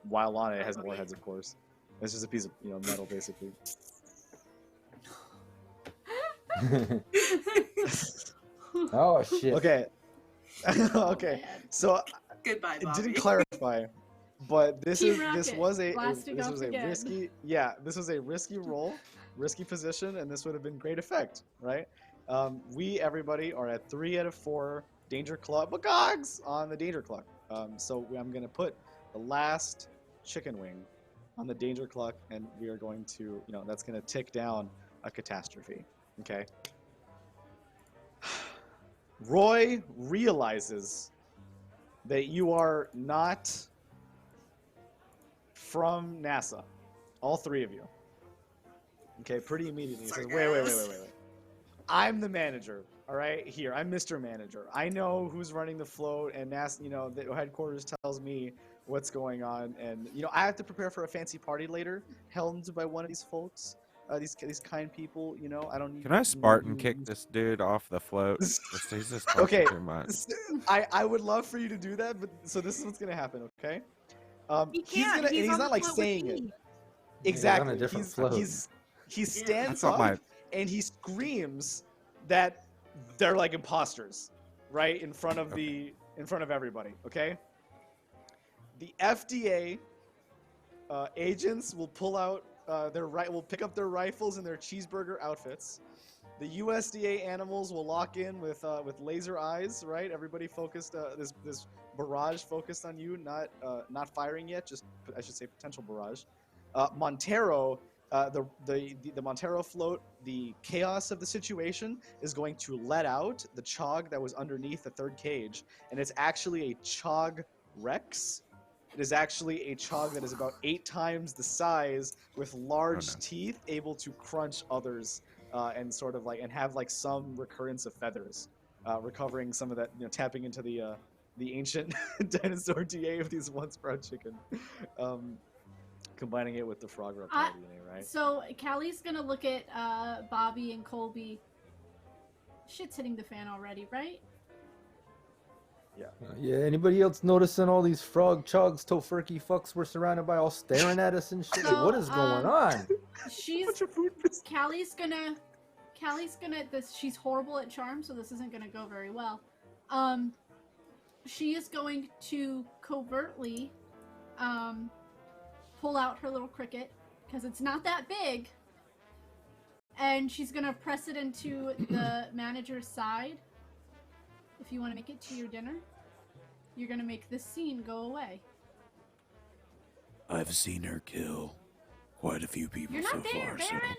Speaker 2: while on it, it has warheads, of course. It's just a piece of metal, basically.
Speaker 4: Oh shit.
Speaker 2: Okay. Okay. So
Speaker 5: Goodbye,
Speaker 2: it
Speaker 5: Bobby.
Speaker 2: didn't clarify, but this
Speaker 6: Team
Speaker 2: was
Speaker 6: Rocket,
Speaker 2: a
Speaker 6: blasting off again.
Speaker 2: risky this was a risky roll, risky position, and this would have been great effect, right? Everybody are at 3 out of 4 danger club cogs on the danger clock. So I'm gonna put the last chicken wing on the danger clock, and we are going to that's gonna tick down a catastrophe. Okay. Roy realizes that you are not from NASA. All 3 of you. Okay, pretty immediately. He says, wait. I'm the manager, all right? Here, I'm Mr. Manager. I know who's running the float, and NASA, the headquarters tells me what's going on. And, I have to prepare for a fancy party later, helmed by one of these folks. These kind people, I don't need.
Speaker 3: Can I Spartan kick this dude off the float? He's just talking
Speaker 2: Okay,
Speaker 3: too much.
Speaker 2: I would love for you to do that, but so this is what's gonna happen, okay?
Speaker 7: He's
Speaker 2: not like saying it. Exactly.
Speaker 4: He's on a different float.
Speaker 2: He stands up and he screams that they're like imposters, right in front of everybody, okay? The FDA agents will pull out. Will pick up their rifles and their cheeseburger outfits. The USDA animals will lock in with laser eyes, right? Everybody focused. This barrage focused on you, not firing yet. Just I should say potential barrage. Montero, the Montero float. The chaos of the situation is going to let out the chog that was underneath the 3rd cage, and it's actually a chog Rex. It is actually a chog that is about 8 times the size, with large teeth, able to crunch others, and sort of and have some recurrence of feathers, recovering some of that, tapping into the ancient dinosaur DNA of these once proud chicken, combining it with the frog reptile DNA, right?
Speaker 6: So Callie's gonna look at Bobby and Colby. Shit's hitting the fan already, right?
Speaker 4: Yeah, anybody else noticing all these frog chugs, tofurkey fucks we're surrounded by all staring at us and shit?
Speaker 6: So,
Speaker 4: what is going on?
Speaker 6: Callie's gonna she's horrible at charm, so this isn't gonna go very well. She is going to covertly pull out her little cricket, because it's not that big, and she's gonna press it into the manager's side. If you want to make it to your dinner, you're going to make this scene go away.
Speaker 8: I've seen her kill quite a few people
Speaker 6: You're
Speaker 8: so
Speaker 6: not there,
Speaker 8: far.
Speaker 6: Baron!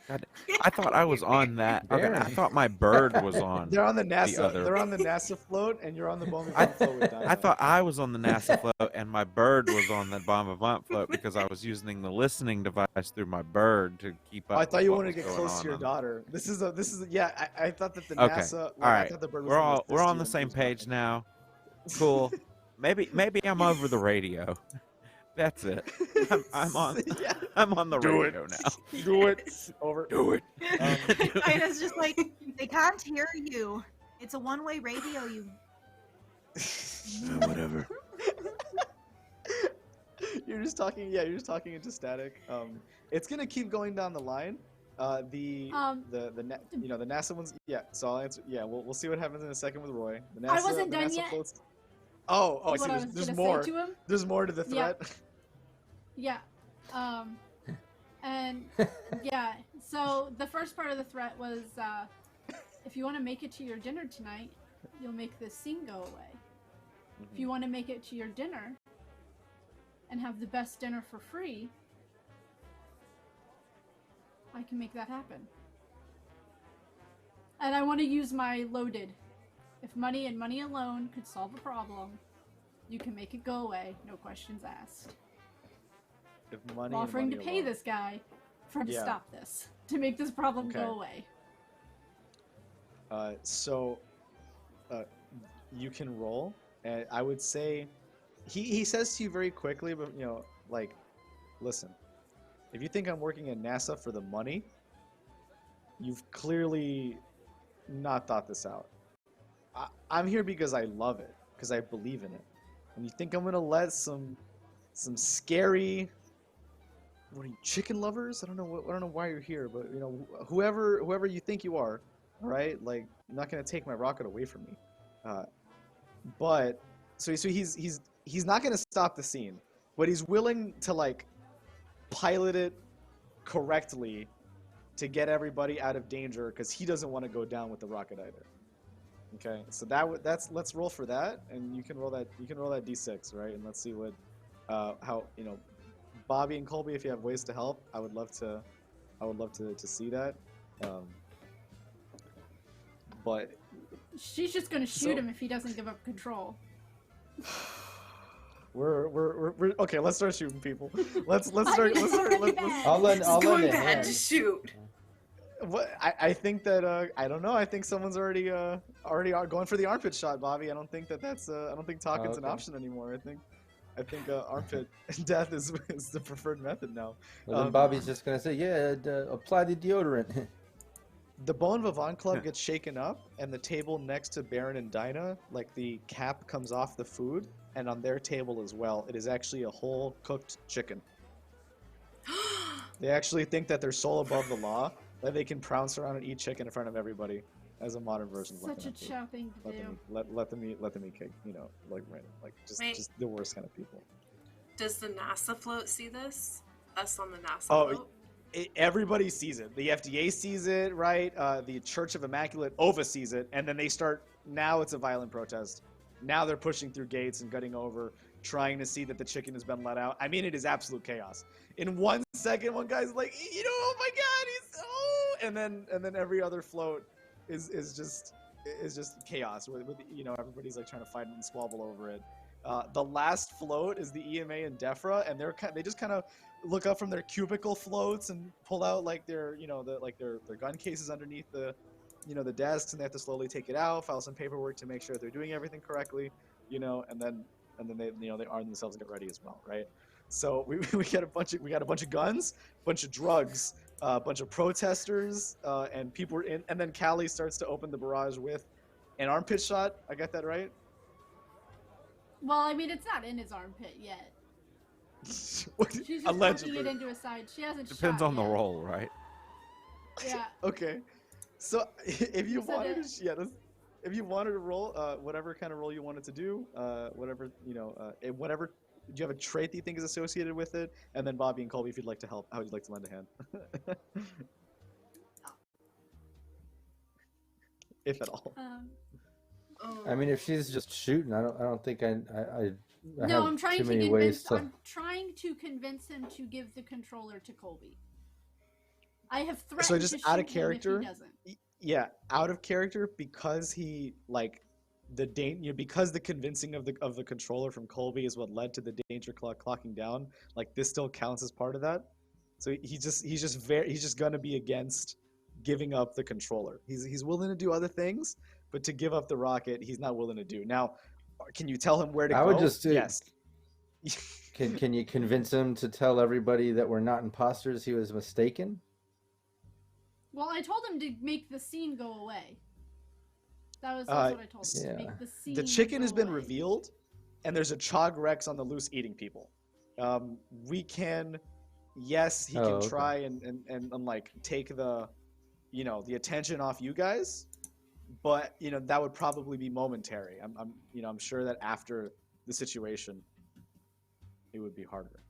Speaker 3: God, I thought I was on that. Okay, I thought my bird was on.
Speaker 2: They're on the NASA.
Speaker 3: other-
Speaker 2: They're on the NASA float, and you're on the Bourbon float with Dinah.
Speaker 3: I thought I was on the NASA float and my bird was on the Bon Vivant float because I was using the listening device through my bird to keep up.
Speaker 2: I thought you
Speaker 3: with what
Speaker 2: wanted to
Speaker 3: was
Speaker 2: get
Speaker 3: going
Speaker 2: close to your
Speaker 3: on.
Speaker 2: daughter. This is I thought that the
Speaker 3: Okay.
Speaker 2: NASA.
Speaker 3: All right.
Speaker 2: I thought the bird was
Speaker 3: We're on the
Speaker 2: Steven
Speaker 3: same
Speaker 2: Spielberg.
Speaker 3: page now. Cool. Maybe I'm over the radio. That's it. I'm on.
Speaker 2: Yeah.
Speaker 3: I'm on the
Speaker 2: Do
Speaker 3: radio now.
Speaker 2: Do it. Over.
Speaker 8: Do it.
Speaker 7: Dinah's just like, they can't hear you. It's a one-way radio. You.
Speaker 8: Whatever.
Speaker 2: You're just talking. Yeah, you're just talking into static. It's gonna keep going down the line. The NASA ones. Yeah. So I'll answer. Yeah, we'll see what happens in a second with Roy. The NASA,
Speaker 6: I wasn't
Speaker 2: the
Speaker 6: done
Speaker 2: NASA
Speaker 6: yet.
Speaker 2: Floats. Oh, I
Speaker 6: What
Speaker 2: see.
Speaker 6: I was
Speaker 2: There's
Speaker 6: gonna
Speaker 2: more.
Speaker 6: say to him.
Speaker 2: There's more to the
Speaker 6: Yeah.
Speaker 2: threat.
Speaker 6: Yeah. And yeah, so the first part of the threat was if you want to make it to your dinner tonight, you'll make this scene go away. If you want to make it to your dinner and have the best dinner for free, I can make that happen. And I want to use my loaded. If money and money alone could solve a problem, you can make it go away, no questions asked.
Speaker 2: If money.
Speaker 6: I'm offering
Speaker 2: and
Speaker 6: to
Speaker 2: money
Speaker 6: pay
Speaker 2: alone.
Speaker 6: this guy to
Speaker 2: Yeah.
Speaker 6: stop this, to make this problem
Speaker 2: Okay.
Speaker 6: go away.
Speaker 2: So you can roll, and I would say he says to you very quickly, but listen, if you think I'm working at NASA for the money, you've clearly not thought this out. I'm here because I love it, because I believe in it. And you think I'm gonna let some scary, what are you, chicken lovers? I don't know why you're here, but you know, whoever you think you are, all right? Like, you're not gonna take my rocket away from me. But so he's not gonna stop the scene, but he's willing to like pilot it correctly to get everybody out of danger because he doesn't want to go down with the rocket either. Okay, so that's let's roll for that, and you can roll that d6, right? And let's see what how, you know, Bobby and Colby, if you have ways to help, I would love to see that. But
Speaker 6: she's just gonna shoot him if he doesn't give up control.
Speaker 2: We're okay. Let's start shooting people. Let's start.
Speaker 4: I'll lend a
Speaker 5: bad
Speaker 4: hand.
Speaker 5: to shoot.
Speaker 2: What I think that I don't know. I think someone's already going for the armpit shot, Bobby. I don't think that's I don't think talking's an option anymore. I think armpit death is the preferred method now.
Speaker 4: Well, then Bobby's just gonna say, yeah, apply the deodorant.
Speaker 2: The Bon Vivant Club gets shaken up, and the table next to Baron and Dinah, like the cap comes off the food, and on their table as well, it is actually a whole cooked chicken. They actually think that they're so above the law that they can prounce around and eat chicken in front of everybody, as a modern version of
Speaker 6: Such a chow thing to do.
Speaker 2: Let them eat cake, you know, like random, like just the worst kind of people.
Speaker 5: Does the NASA float see this? Us on the NASA float?
Speaker 2: Everybody sees it. The FDA sees it, right? The Church of Immaculate Ova sees it, and then they start. Now it's a violent protest. Now they're pushing through gates and gutting over, trying to see that the chicken has been let out. I mean, it is absolute chaos. In 1 second, one guy's like, you know, oh my God, and then every other float is just chaos. With you know, everybody's like trying to fight and squabble over it. The last float is the EMA and DEFRA, and they just kind of look up from their cubicle floats and pull out like their gun cases underneath the desks, and they have to slowly take it out, file some paperwork to make sure they're doing everything correctly, you know, and then they they arm themselves and get ready as well, right? So we got a bunch of guns, a bunch of drugs, a bunch of protesters, and people were in, and then Calliegh starts to open the barrage with an armpit shot. I got that right?
Speaker 6: Well, I mean, it's not in his armpit yet. She's just
Speaker 2: allegedly
Speaker 6: poking it into his side. She hasn't.
Speaker 3: Depends
Speaker 6: shot
Speaker 3: on the
Speaker 6: yet.
Speaker 3: roll, right?
Speaker 6: Yeah.
Speaker 2: Okay, so if you wanted if you wanted to roll whatever kind of roll you wanted to do, whatever, you know, whatever. Do you have a trait that you think is associated with it? And then Bobby and Colby, if you'd like to help, how would you like to lend a hand? If at all.
Speaker 4: I mean, if she's just shooting, I don't think I
Speaker 6: No,
Speaker 4: have
Speaker 6: I'm trying
Speaker 4: too
Speaker 6: to
Speaker 4: many ways to.
Speaker 6: I'm trying to convince him to give the controller to Colby. I have threatened
Speaker 2: So just
Speaker 6: to
Speaker 2: out
Speaker 6: shoot
Speaker 2: of character.
Speaker 6: him if he doesn't.
Speaker 2: Yeah, out of character because he like because the convincing of the controller from Colby is what led to the danger clock clocking down. Like this still counts as part of that. So he's just gonna be against giving up the controller. He's willing to do other things, but to give up the rocket, he's not willing to do. Now, can you tell him where to go?
Speaker 4: I would just
Speaker 2: yes.
Speaker 4: Can you convince him to tell everybody that we're not imposters? He was mistaken.
Speaker 6: Well, I told him to make the scene go away. That's what I told him.
Speaker 4: Yeah.
Speaker 6: To make the scene
Speaker 2: The chicken
Speaker 6: go
Speaker 2: has been
Speaker 6: away.
Speaker 2: revealed, and there's a Chog Rex on the loose eating people. We can, yes, he can
Speaker 4: okay.
Speaker 2: try and like take the, you know, the attention off you guys, but you know that would probably be momentary. I'm sure that after the situation, it would be harder.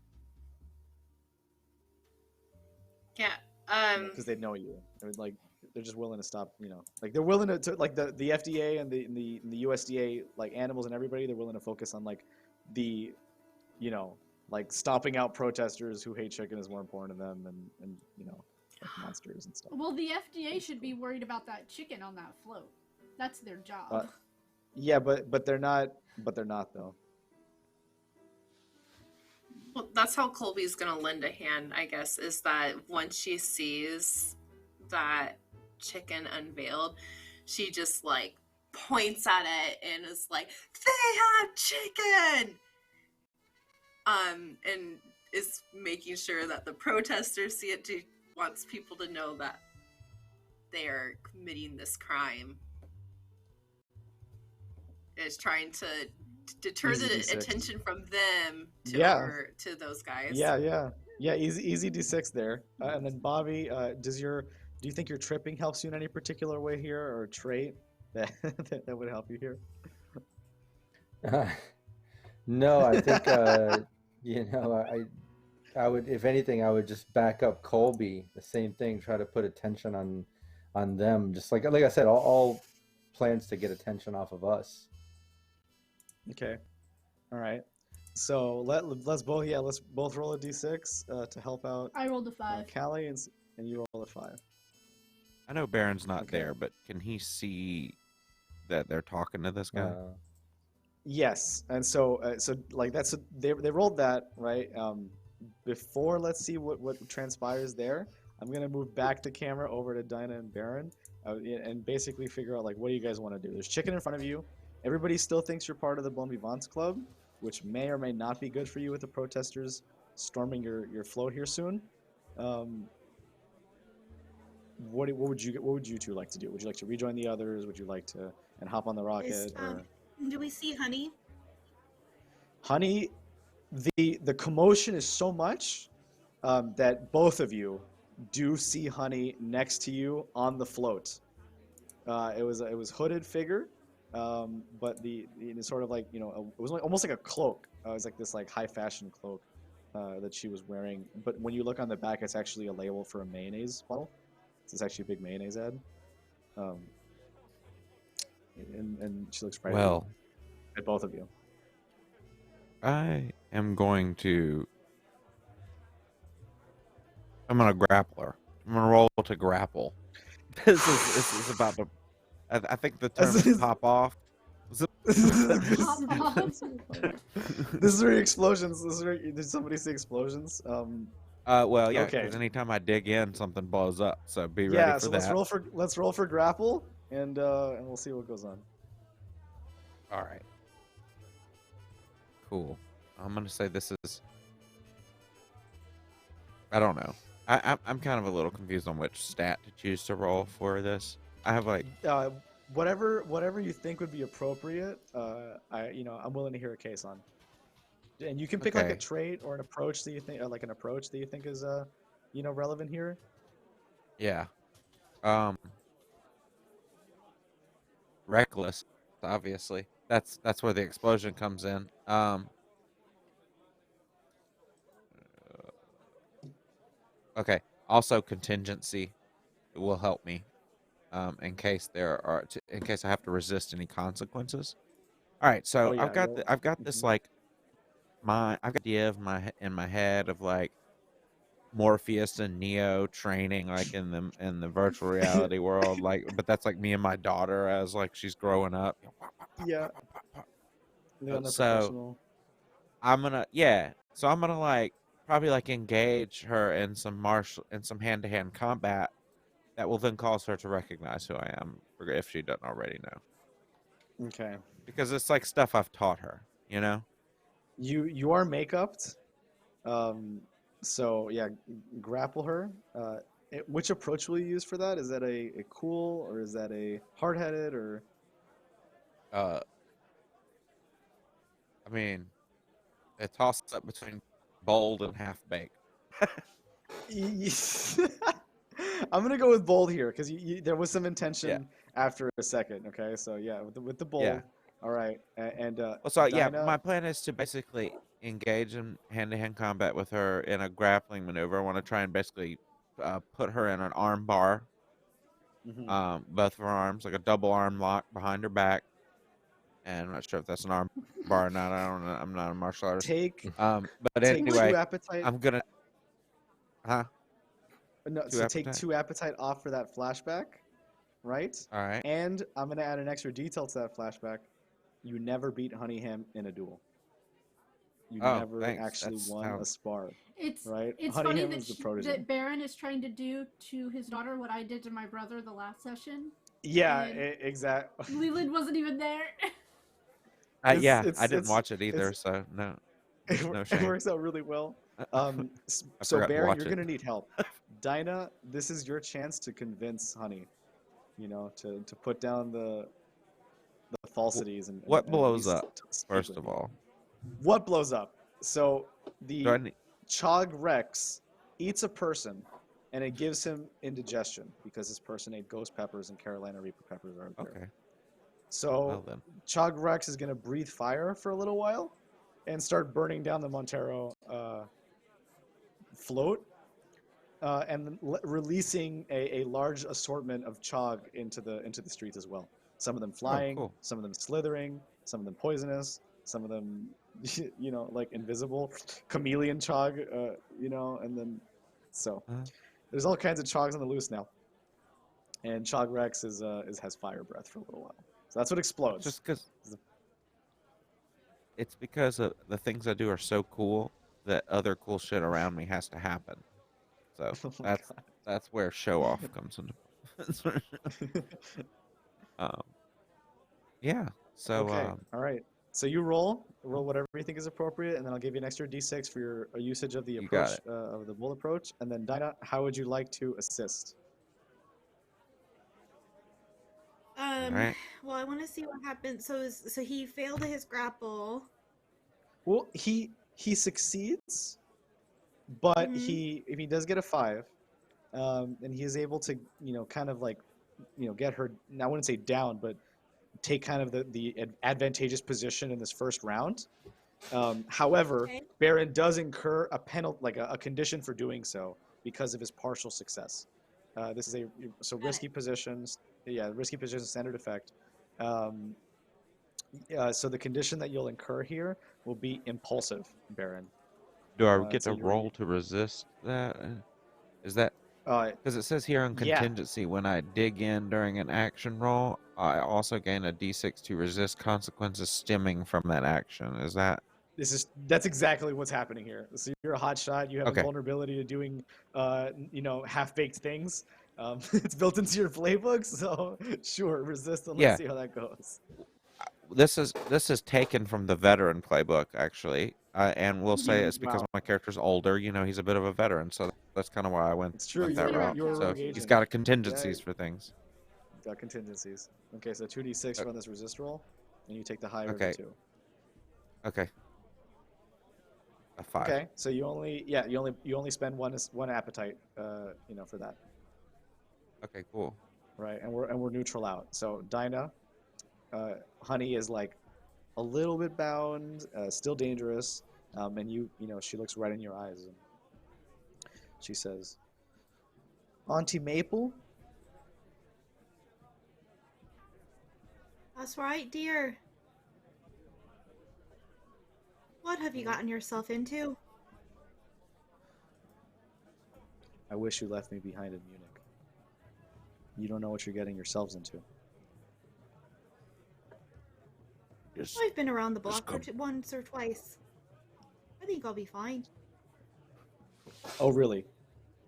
Speaker 5: Yeah.
Speaker 2: Because they'd know you. I mean, like they're just willing to stop. You know, like they're willing to like the FDA and the USDA, like animals and everybody. They're willing to focus on like the, you know, like stomping out protesters who hate chicken is more important to them and you know, like monsters and stuff.
Speaker 6: Well, the FDA should be worried about that chicken on that float. That's their job.
Speaker 2: Yeah, but they're not. But they're not though.
Speaker 5: Well, that's how Colby's gonna lend a hand, I guess, is that once she sees that chicken unveiled, she just like points at it and is like, "They have chicken!" And is making sure that the protesters see it too, wants people to know that they are committing this crime. is trying to deter
Speaker 2: Easy
Speaker 5: the
Speaker 2: D6.
Speaker 5: attention from them to
Speaker 2: Yeah.
Speaker 5: to those guys.
Speaker 2: Yeah. Easy D6 there. And then Bobby, do you think your tripping helps you in any particular way here, or a trait that that would help you here?
Speaker 4: No, I think I would, if anything, I would just back up Colby. The same thing, try to put attention on them. Just like I said, all plans to get attention off of us.
Speaker 2: Okay. All right. So let's both roll a D6 to help out
Speaker 6: I rolled a 5.
Speaker 2: Callie, and you roll a 5.
Speaker 3: I know Baron's not
Speaker 2: Okay.
Speaker 3: there, but can he see that they're talking to this guy?
Speaker 2: Yes, and so like they rolled that right. Before, let's see what transpires there. I'm gonna move back the camera over to Dinah and Baron, and basically figure out like what do you guys want to do. There's chicken in front of you. Everybody still thinks you're part of the Bon Vivants Club, which may or may not be good for you with the protesters storming your float here soon. What would you two like to do? Would you like to rejoin the others? Would you like to and hop on the rocket?
Speaker 7: Do we see Honey?
Speaker 2: Honey, the commotion is so much that both of you do see Honey next to you on the float. It was hooded figure, but the sort of like it was almost like a cloak. It was like this like high fashion cloak that she was wearing. But when you look on the back, it's actually a label for a mayonnaise bottle. It's actually a big mayonnaise ad. And she looks frightened
Speaker 3: Well,
Speaker 2: at both of you.
Speaker 3: I am going to. I'm gonna grapple her. I'm gonna roll to grapple. This is about to. I think the term is pop off.
Speaker 2: This is where explosions. Did somebody say explosions?
Speaker 3: Well, yeah.
Speaker 2: Okay.
Speaker 3: Because anytime I dig in, something blows up. So be ready
Speaker 2: Yeah.
Speaker 3: for
Speaker 2: So
Speaker 3: that.
Speaker 2: let's roll for grapple, and we'll see what goes on.
Speaker 3: All right. Cool. I'm gonna say this is. I don't know. I'm kind of a little confused on which stat to choose to roll for this. I have like.
Speaker 2: Whatever you think would be appropriate. I'm willing to hear a case on. And you can pick like a
Speaker 3: Okay.
Speaker 2: trait or an approach that you think, is relevant here.
Speaker 3: Yeah. Reckless, obviously. That's where the explosion comes in. Okay. Also, contingency will help me, in case in case I have to resist any consequences. All right. So
Speaker 2: Oh, yeah,
Speaker 3: I've got this like I've got the idea in my head of like Morpheus and Neo training like in the virtual reality world, like, but that's like me and my daughter as like she's growing up.
Speaker 2: Yeah. Leon the
Speaker 3: So
Speaker 2: professional.
Speaker 3: I'm gonna like probably like engage her in some hand-to-hand combat that will then cause her to recognize who I am if she doesn't already know.
Speaker 2: Okay.
Speaker 3: Because it's like stuff I've taught her,
Speaker 2: You are make-upped. So yeah, grapple her. Which approach will you use for that? Is that a cool, or is that a hard-headed, or?
Speaker 3: I mean, it tosses up between bold and half-baked.
Speaker 2: I'm gonna go with bold here because there was some intention
Speaker 3: Yeah.
Speaker 2: after a second. Okay, so yeah, with the bold.
Speaker 3: Yeah.
Speaker 2: All right, and
Speaker 3: Yeah, my
Speaker 2: Dinah,
Speaker 3: plan is to basically engage in hand-to-hand combat with her in a grappling maneuver. I want to try and basically put her in an arm bar,
Speaker 2: mhm.
Speaker 3: both of her arms, like a double arm lock behind her back. And I'm not sure if that's an arm bar or not. I don't know. I'm not a martial artist.
Speaker 2: Take
Speaker 3: But
Speaker 2: take
Speaker 3: anyway,
Speaker 2: two appetite.
Speaker 3: I'm gonna. Huh?
Speaker 2: No,
Speaker 3: Two
Speaker 2: so take
Speaker 3: appetite.
Speaker 2: 2 appetite off for that flashback, right?
Speaker 3: All right.
Speaker 2: And I'm gonna add an extra detail to that flashback. You never beat Honeyham in a duel. You
Speaker 3: Oh,
Speaker 2: never
Speaker 3: thanks.
Speaker 2: actually
Speaker 3: That's
Speaker 2: won
Speaker 3: how-
Speaker 2: a spar.
Speaker 6: It's
Speaker 2: Right?
Speaker 6: it's
Speaker 2: Honey
Speaker 6: funny
Speaker 2: Ham
Speaker 6: that,
Speaker 2: is the protege.
Speaker 6: that Baron is trying to do to his daughter what I did to my brother the last session.
Speaker 2: Yeah,
Speaker 6: And
Speaker 2: exactly.
Speaker 6: Leland wasn't even there.
Speaker 3: Yeah,
Speaker 2: it's-
Speaker 3: I didn't
Speaker 2: it's-
Speaker 3: watch it either,
Speaker 2: it's-
Speaker 3: so no.
Speaker 2: It,
Speaker 3: No
Speaker 2: it
Speaker 3: shame.
Speaker 2: works out really well.
Speaker 3: I
Speaker 2: So
Speaker 3: forgot to
Speaker 2: Baron,
Speaker 3: watch
Speaker 2: you're
Speaker 3: it.
Speaker 2: gonna need help. Dinah, this is your chance to convince Honey, to put down the falsities and
Speaker 3: What
Speaker 2: and
Speaker 3: blows
Speaker 2: he's
Speaker 3: up,
Speaker 2: speak
Speaker 3: first
Speaker 2: with
Speaker 3: of
Speaker 2: you.
Speaker 3: all?
Speaker 2: What blows up? So
Speaker 3: Do I
Speaker 2: the
Speaker 3: need,
Speaker 2: Chog Rex eats a person, and it gives him indigestion because this person ate ghost peppers and Carolina Reaper peppers are there.
Speaker 3: okay.
Speaker 2: So
Speaker 3: Well then.
Speaker 2: Chog Rex is going to breathe fire for a little while and start burning down the Montero float, and then releasing a large assortment of Chog into the streets as well. Some of them flying,
Speaker 3: cool.
Speaker 2: some of them slithering, some of them poisonous, some of them, like invisible, chameleon Chog, and then so there's all kinds of Chogs on the loose now. And Chog Rex has fire breath for a little while. So that's what explodes.
Speaker 3: Just because it's because of the things I do are so cool that other cool shit around me has to happen. So
Speaker 2: Oh
Speaker 3: that's where show off comes into. Yeah. So
Speaker 2: okay. All right. So you roll whatever you think is appropriate, and then I'll give you an extra d6 for your usage of the
Speaker 3: You got
Speaker 2: approach of the bull approach. And then Dinah, how would you like to assist?
Speaker 3: right.
Speaker 7: Well, I want to see what happens. So he failed his grapple.
Speaker 2: Well, he succeeds, but
Speaker 7: Mhm.
Speaker 2: if he does get a 5, and he is able to kind of like get her. I wouldn't say down, but take kind of the advantageous position in this first round. However,
Speaker 7: Okay.
Speaker 2: Baron does incur a penalty, like a condition for doing so because of his partial success. This is risky positions. Yeah, risky position standard effect. So the condition that you'll incur here will be impulsive, Baron.
Speaker 3: Do I get
Speaker 2: so
Speaker 3: to roll to resist that? Is that because it says here on
Speaker 2: yeah.
Speaker 3: contingency when I dig in during an action roll, I also gain a d6 to resist consequences stemming from that action. Is that?
Speaker 2: That's exactly what's happening here. So you're a hot shot. You have
Speaker 3: Okay.
Speaker 2: a vulnerability to doing, half-baked things. It's built into your playbook, so sure, resist and
Speaker 3: Yeah.
Speaker 2: let's see how that goes.
Speaker 3: This is taken from the veteran playbook actually, and we'll say it's because
Speaker 2: Wow.
Speaker 3: my character's older. He's a bit of a veteran, so that's kind of why I went
Speaker 2: It's true.
Speaker 3: that
Speaker 6: You're
Speaker 3: route.
Speaker 6: a
Speaker 3: So
Speaker 6: rogue
Speaker 3: he's
Speaker 6: agent.
Speaker 3: got a contingencies for things.
Speaker 2: Got contingencies. Okay, so 2d6 on this resist roll, and you take the higher
Speaker 3: Okay.
Speaker 2: of the 2.
Speaker 3: Okay. A 5.
Speaker 2: Okay, so you only spend one appetite, for that.
Speaker 3: Okay, cool.
Speaker 2: Right, and we're neutral out. So Dinah, Honey is like a little bit bound, still dangerous, and she looks right in your eyes and she says, "Auntie Maple."
Speaker 7: That's right, dear. What have you gotten yourself into?
Speaker 2: I wish you left me behind in Munich. You don't know what you're getting yourselves into.
Speaker 7: I've been around the block once or twice. I think I'll be fine.
Speaker 2: Oh, really?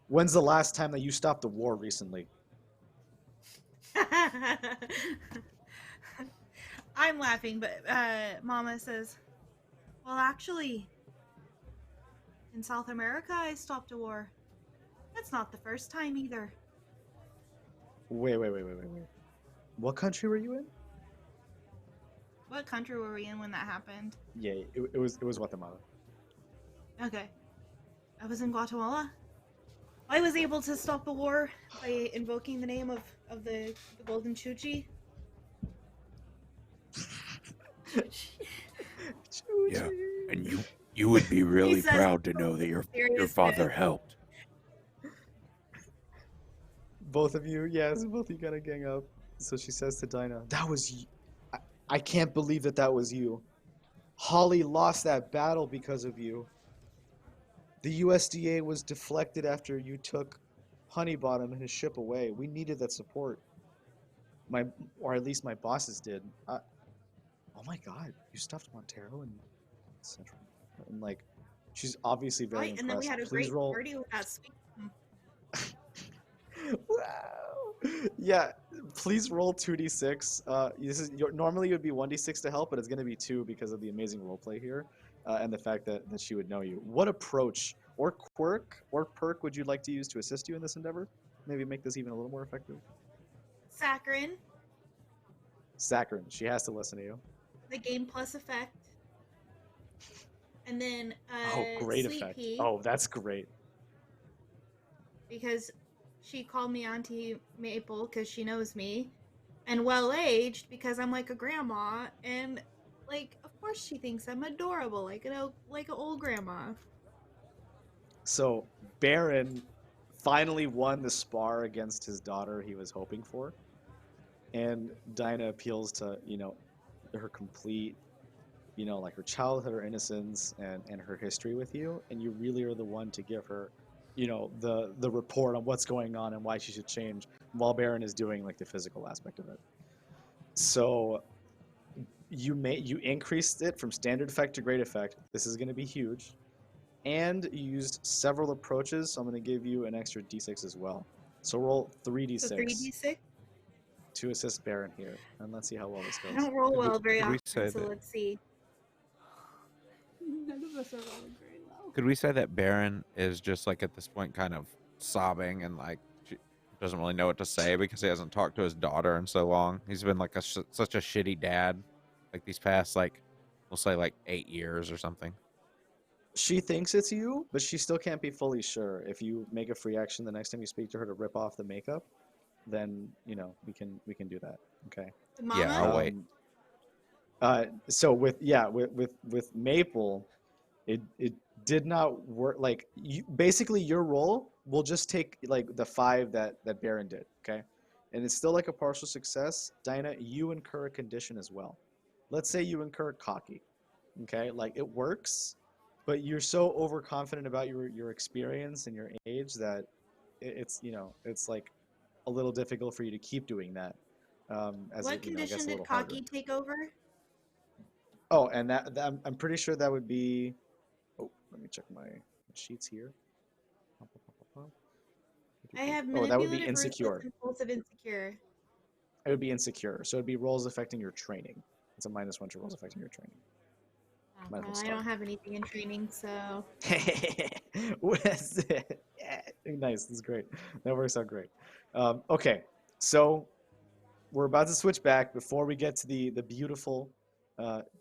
Speaker 2: When's the last time that you stopped the war recently?
Speaker 7: I'm laughing, but Mama says, well, actually, in South America, I stopped a war. That's not the first time either.
Speaker 2: Wait. What country were you in?
Speaker 7: What country were we in when that happened?
Speaker 2: Yeah, it was Guatemala.
Speaker 7: Okay. I was in Guatemala. I was able to stop a war by invoking the name of the Golden Chuchi.
Speaker 8: Yeah, and you would be really
Speaker 7: says,
Speaker 8: proud to know that your father helped.
Speaker 2: Both of you, yes, both of you gotta gang up. So she says to Dinah, "That was you. I can't believe that was you. Holly lost that battle because of you. The USDA was deflected after you took Honeybottom and his ship away. We needed that support. Or at least my bosses did. Oh my God, you stuffed Montero and Central, and like, she's obviously very
Speaker 7: Right,
Speaker 2: impressed.
Speaker 7: and then we had a
Speaker 2: Please
Speaker 7: great
Speaker 2: roll.
Speaker 7: party with that sweet.
Speaker 2: Wow. Yeah, please roll 2d6. Normally it would be 1d6 to help, but it's going to be 2 because of the amazing roleplay here, and the fact that she would know you. What approach or quirk or perk would you like to use to assist you in this endeavor? Maybe make this even a little more effective.
Speaker 7: Saccharin.
Speaker 2: Zachary, she has to listen to you.
Speaker 7: The Game Plus effect. And then
Speaker 2: Great
Speaker 7: Sweet
Speaker 2: effect.
Speaker 7: Pea,
Speaker 2: Oh, that's great.
Speaker 7: because she called me Auntie Maple because she knows me. And Well-Aged because I'm like a grandma. And, like, of course she thinks I'm adorable, like an old grandma.
Speaker 2: So Baron finally won the spar against his daughter he was hoping for. And Dinah appeals to, her complete, like her childhood, her innocence, and her history with you. And you really are the one to give her, the report on what's going on and why she should change, while Baron is doing like the physical aspect of it. So you increased it from standard effect to great effect. This is going to be huge. And you used several approaches, so I'm going to give you an extra d6 as well. So roll 3d6.
Speaker 7: So 3d6?
Speaker 2: To assist Baron here. And let's see how well this goes.
Speaker 7: I don't roll well very
Speaker 3: could we
Speaker 7: often,
Speaker 3: say
Speaker 7: so
Speaker 3: that-
Speaker 7: let's see.
Speaker 6: None of us are rolling very well.
Speaker 3: Could we say that Baron is just like at this point kind of sobbing and like she doesn't really know what to say because he hasn't talked to his daughter in so long? He's been like such a shitty dad, like these past we'll say 8 years or something.
Speaker 2: She thinks it's you, but she still can't be fully sure. If you make a free action the next time you speak to her to rip off the makeup, then we can do that. Okay.
Speaker 7: The mama?
Speaker 3: Yeah, I'll wait.
Speaker 2: So with Maple, it did not work. Like basically your roll will just take like the 5 that Baron did. Okay, and it's still like a partial success. Dinah, you incur a condition as well. Let's say you incur cocky. Okay, like it works, but you're so overconfident about your experience and your age that it's like a little difficult for you to keep doing that. As
Speaker 7: What
Speaker 2: it,
Speaker 7: condition
Speaker 2: gets a
Speaker 7: did
Speaker 2: little harder.
Speaker 7: Cocky take over?
Speaker 2: Oh, and that I'm pretty sure that would be. Oh, let me check my sheets here.
Speaker 7: I have
Speaker 2: Oh, that would be
Speaker 7: manipulative,
Speaker 2: insecure.
Speaker 7: ruthless, impulsive, insecure.
Speaker 2: It would be insecure. So it'd be rolls affecting your training. It's a -1 to rolls affecting your training.
Speaker 7: Oh,
Speaker 2: Might as well
Speaker 7: well, I
Speaker 2: start.
Speaker 7: don't have anything in training, so
Speaker 2: What's it? Yeah, nice. That's great. That works out great. Okay, so we're about to switch back before we get to the beautiful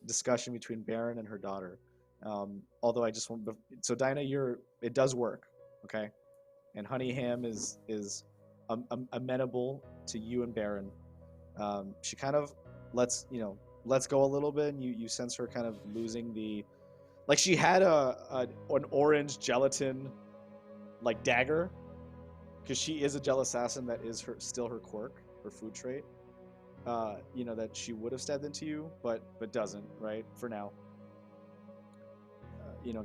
Speaker 2: discussion between Baron and her daughter. Although I just want, so Dinah, it does work, okay? And Honey Hamm is amenable to you and Baron. She kind of lets go a little bit, and you sense her kind of losing the, like she had an orange gelatin like dagger, because she is a gel assassin. That is still her quirk, her food trait. That she would have stabbed into you, but doesn't, right, for now.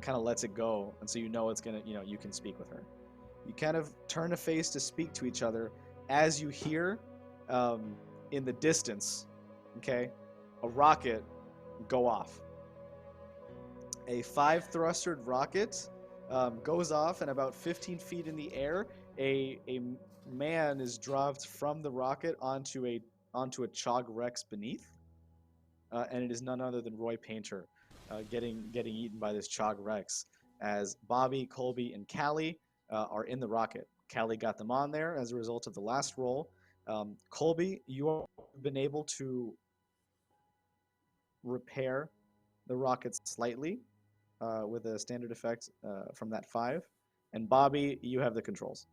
Speaker 2: Kind of lets it go, and so it's gonna, you can speak with her. You kind of turn a face to speak to each other as you hear, in the distance, okay, a rocket go off. A 5-thrustered rocket goes off, and about 15 feet in the air, a man is dropped from the rocket onto a Chog Rex beneath, and it is none other than Roy Painter, getting eaten by this Chog Rex, as Bobby, Colby, and Calliegh are in the rocket. Calliegh got them on there as a result of the last roll. Colby, you have been able to repair the rocket slightly with a standard effect from that 5, and Bobby, you have the controls.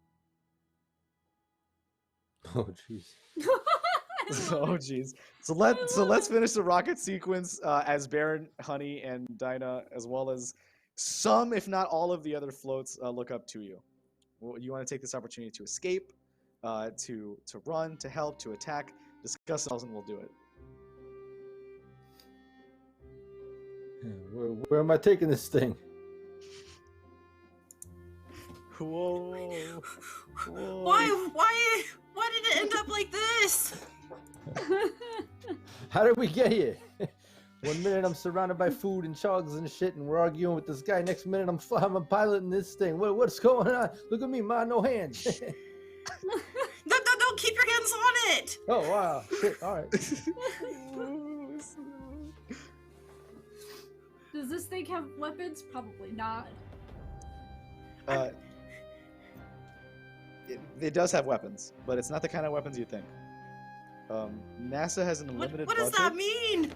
Speaker 4: Oh, jeez.
Speaker 2: Oh jeez. So let's finish the rocket sequence as Baron, Honey, and Dinah, as well as some, if not all, of the other floats look up to you. You want to take this opportunity to escape, to run, to help, to attack, discuss it, and we'll do it.
Speaker 4: Where am I taking this thing?
Speaker 2: Whoa.
Speaker 5: Why did it end up like this?
Speaker 4: How did we get here? 1 minute I'm surrounded by food and chogs and shit, and we're arguing with this guy. Next minute I'm piloting this thing. What's going on? Look at me, man, no hands.
Speaker 5: Don't keep your hands on it.
Speaker 4: Oh wow, shit. All right.
Speaker 6: Does this thing have weapons? Probably not.
Speaker 2: It does have weapons, but it's not the kind of weapons you think. NASA has an unlimited
Speaker 5: What does
Speaker 2: budget.
Speaker 5: that mean?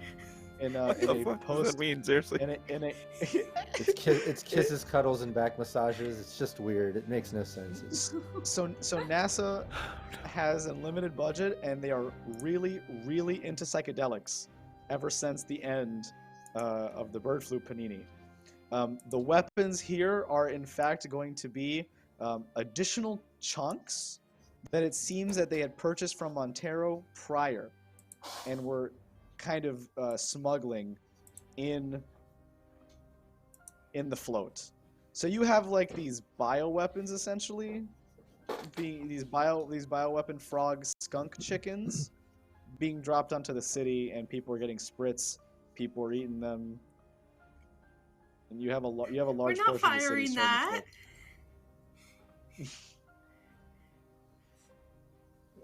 Speaker 3: What the fuck does that mean? Seriously?
Speaker 4: It's kisses, cuddles, and back massages. It's just weird. It makes no sense.
Speaker 2: So NASA has an unlimited budget, and they are really, really into psychedelics ever since the end of the bird flu panini. The weapons here are in fact going to be additional chunks that it seems that they had purchased from Montero prior, and were kind of smuggling in the float. So you have like these bioweapons essentially, being these bioweapon frog skunk chickens being dropped onto the city, and people are getting spritz, people are eating them, and you have a large
Speaker 5: We're not
Speaker 2: portion of the city
Speaker 5: firing
Speaker 2: starting to
Speaker 5: that.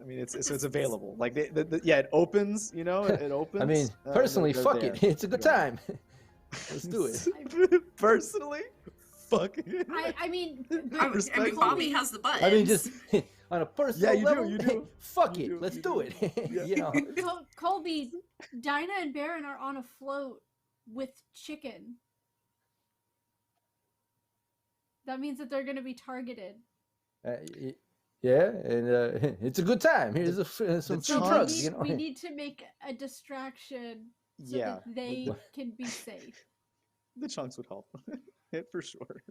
Speaker 2: I mean, it's available. Like, yeah, it opens. You know, it opens.
Speaker 4: I mean, personally,
Speaker 2: they're
Speaker 4: fuck
Speaker 2: there.
Speaker 4: it. It's a good time. Let's do it.
Speaker 2: Personally, fuck it.
Speaker 6: I mean,
Speaker 5: I mean, Bobby has the buttons.
Speaker 4: I mean, just on a personal
Speaker 2: you do,
Speaker 4: level,
Speaker 2: you do.
Speaker 4: fuck
Speaker 2: You
Speaker 4: it.
Speaker 2: do,
Speaker 4: Let's
Speaker 2: you
Speaker 4: do
Speaker 2: do.
Speaker 4: it.
Speaker 2: Yeah.
Speaker 4: You know.
Speaker 6: Colby, Dinah, and Baron are on a float with chicken. That means that they're going to be targeted.
Speaker 4: Yeah, and it's a good time. Here's some free drugs. You know.
Speaker 6: We need to make a distraction so that they can be safe.
Speaker 2: The chunks would help, for sure.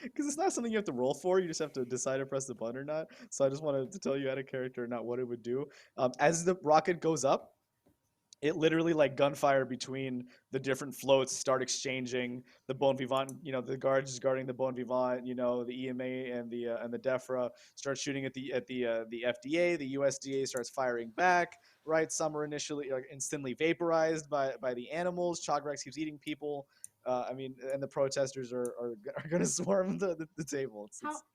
Speaker 2: Because it's not something you have to roll for. You just have to decide to press the button or not. So I just wanted to tell you out of character, not what it would do. As the rocket goes up, it literally, like, gunfire between the different floats start exchanging. The bon vivant, you know, the guards guarding the bon vivant, you know, the EMA and the DEFRA start shooting at the FDA. The USDA starts firing back. Right, some are initially instantly vaporized by the animals. Chogrex keeps eating people. I mean, and the protesters are going to swarm the table.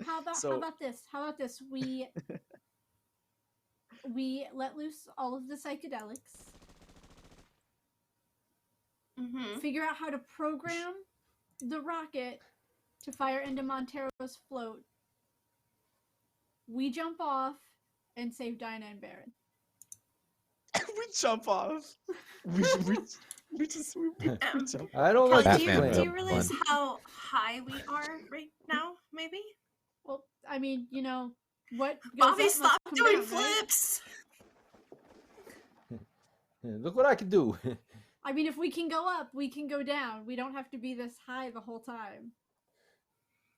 Speaker 6: How about this? How about this? We let loose all of the psychedelics.
Speaker 5: Mm-hmm.
Speaker 6: Figure out how to program the rocket to fire into Montero's float. We jump off and save Dinah and Baron.
Speaker 2: We jump off. We jump.
Speaker 4: I don't like
Speaker 5: Kelly,
Speaker 4: this
Speaker 3: Batman
Speaker 4: plan.
Speaker 5: do you realize how high we are right now? Maybe.
Speaker 6: Well, I mean, you know, what goes
Speaker 5: Bobby,
Speaker 6: up must
Speaker 5: stop
Speaker 6: come
Speaker 5: doing
Speaker 6: down, right?
Speaker 5: flips.
Speaker 4: Look what I can do.
Speaker 6: I mean, if we can go up, we can go down. We don't have to be this high the whole time.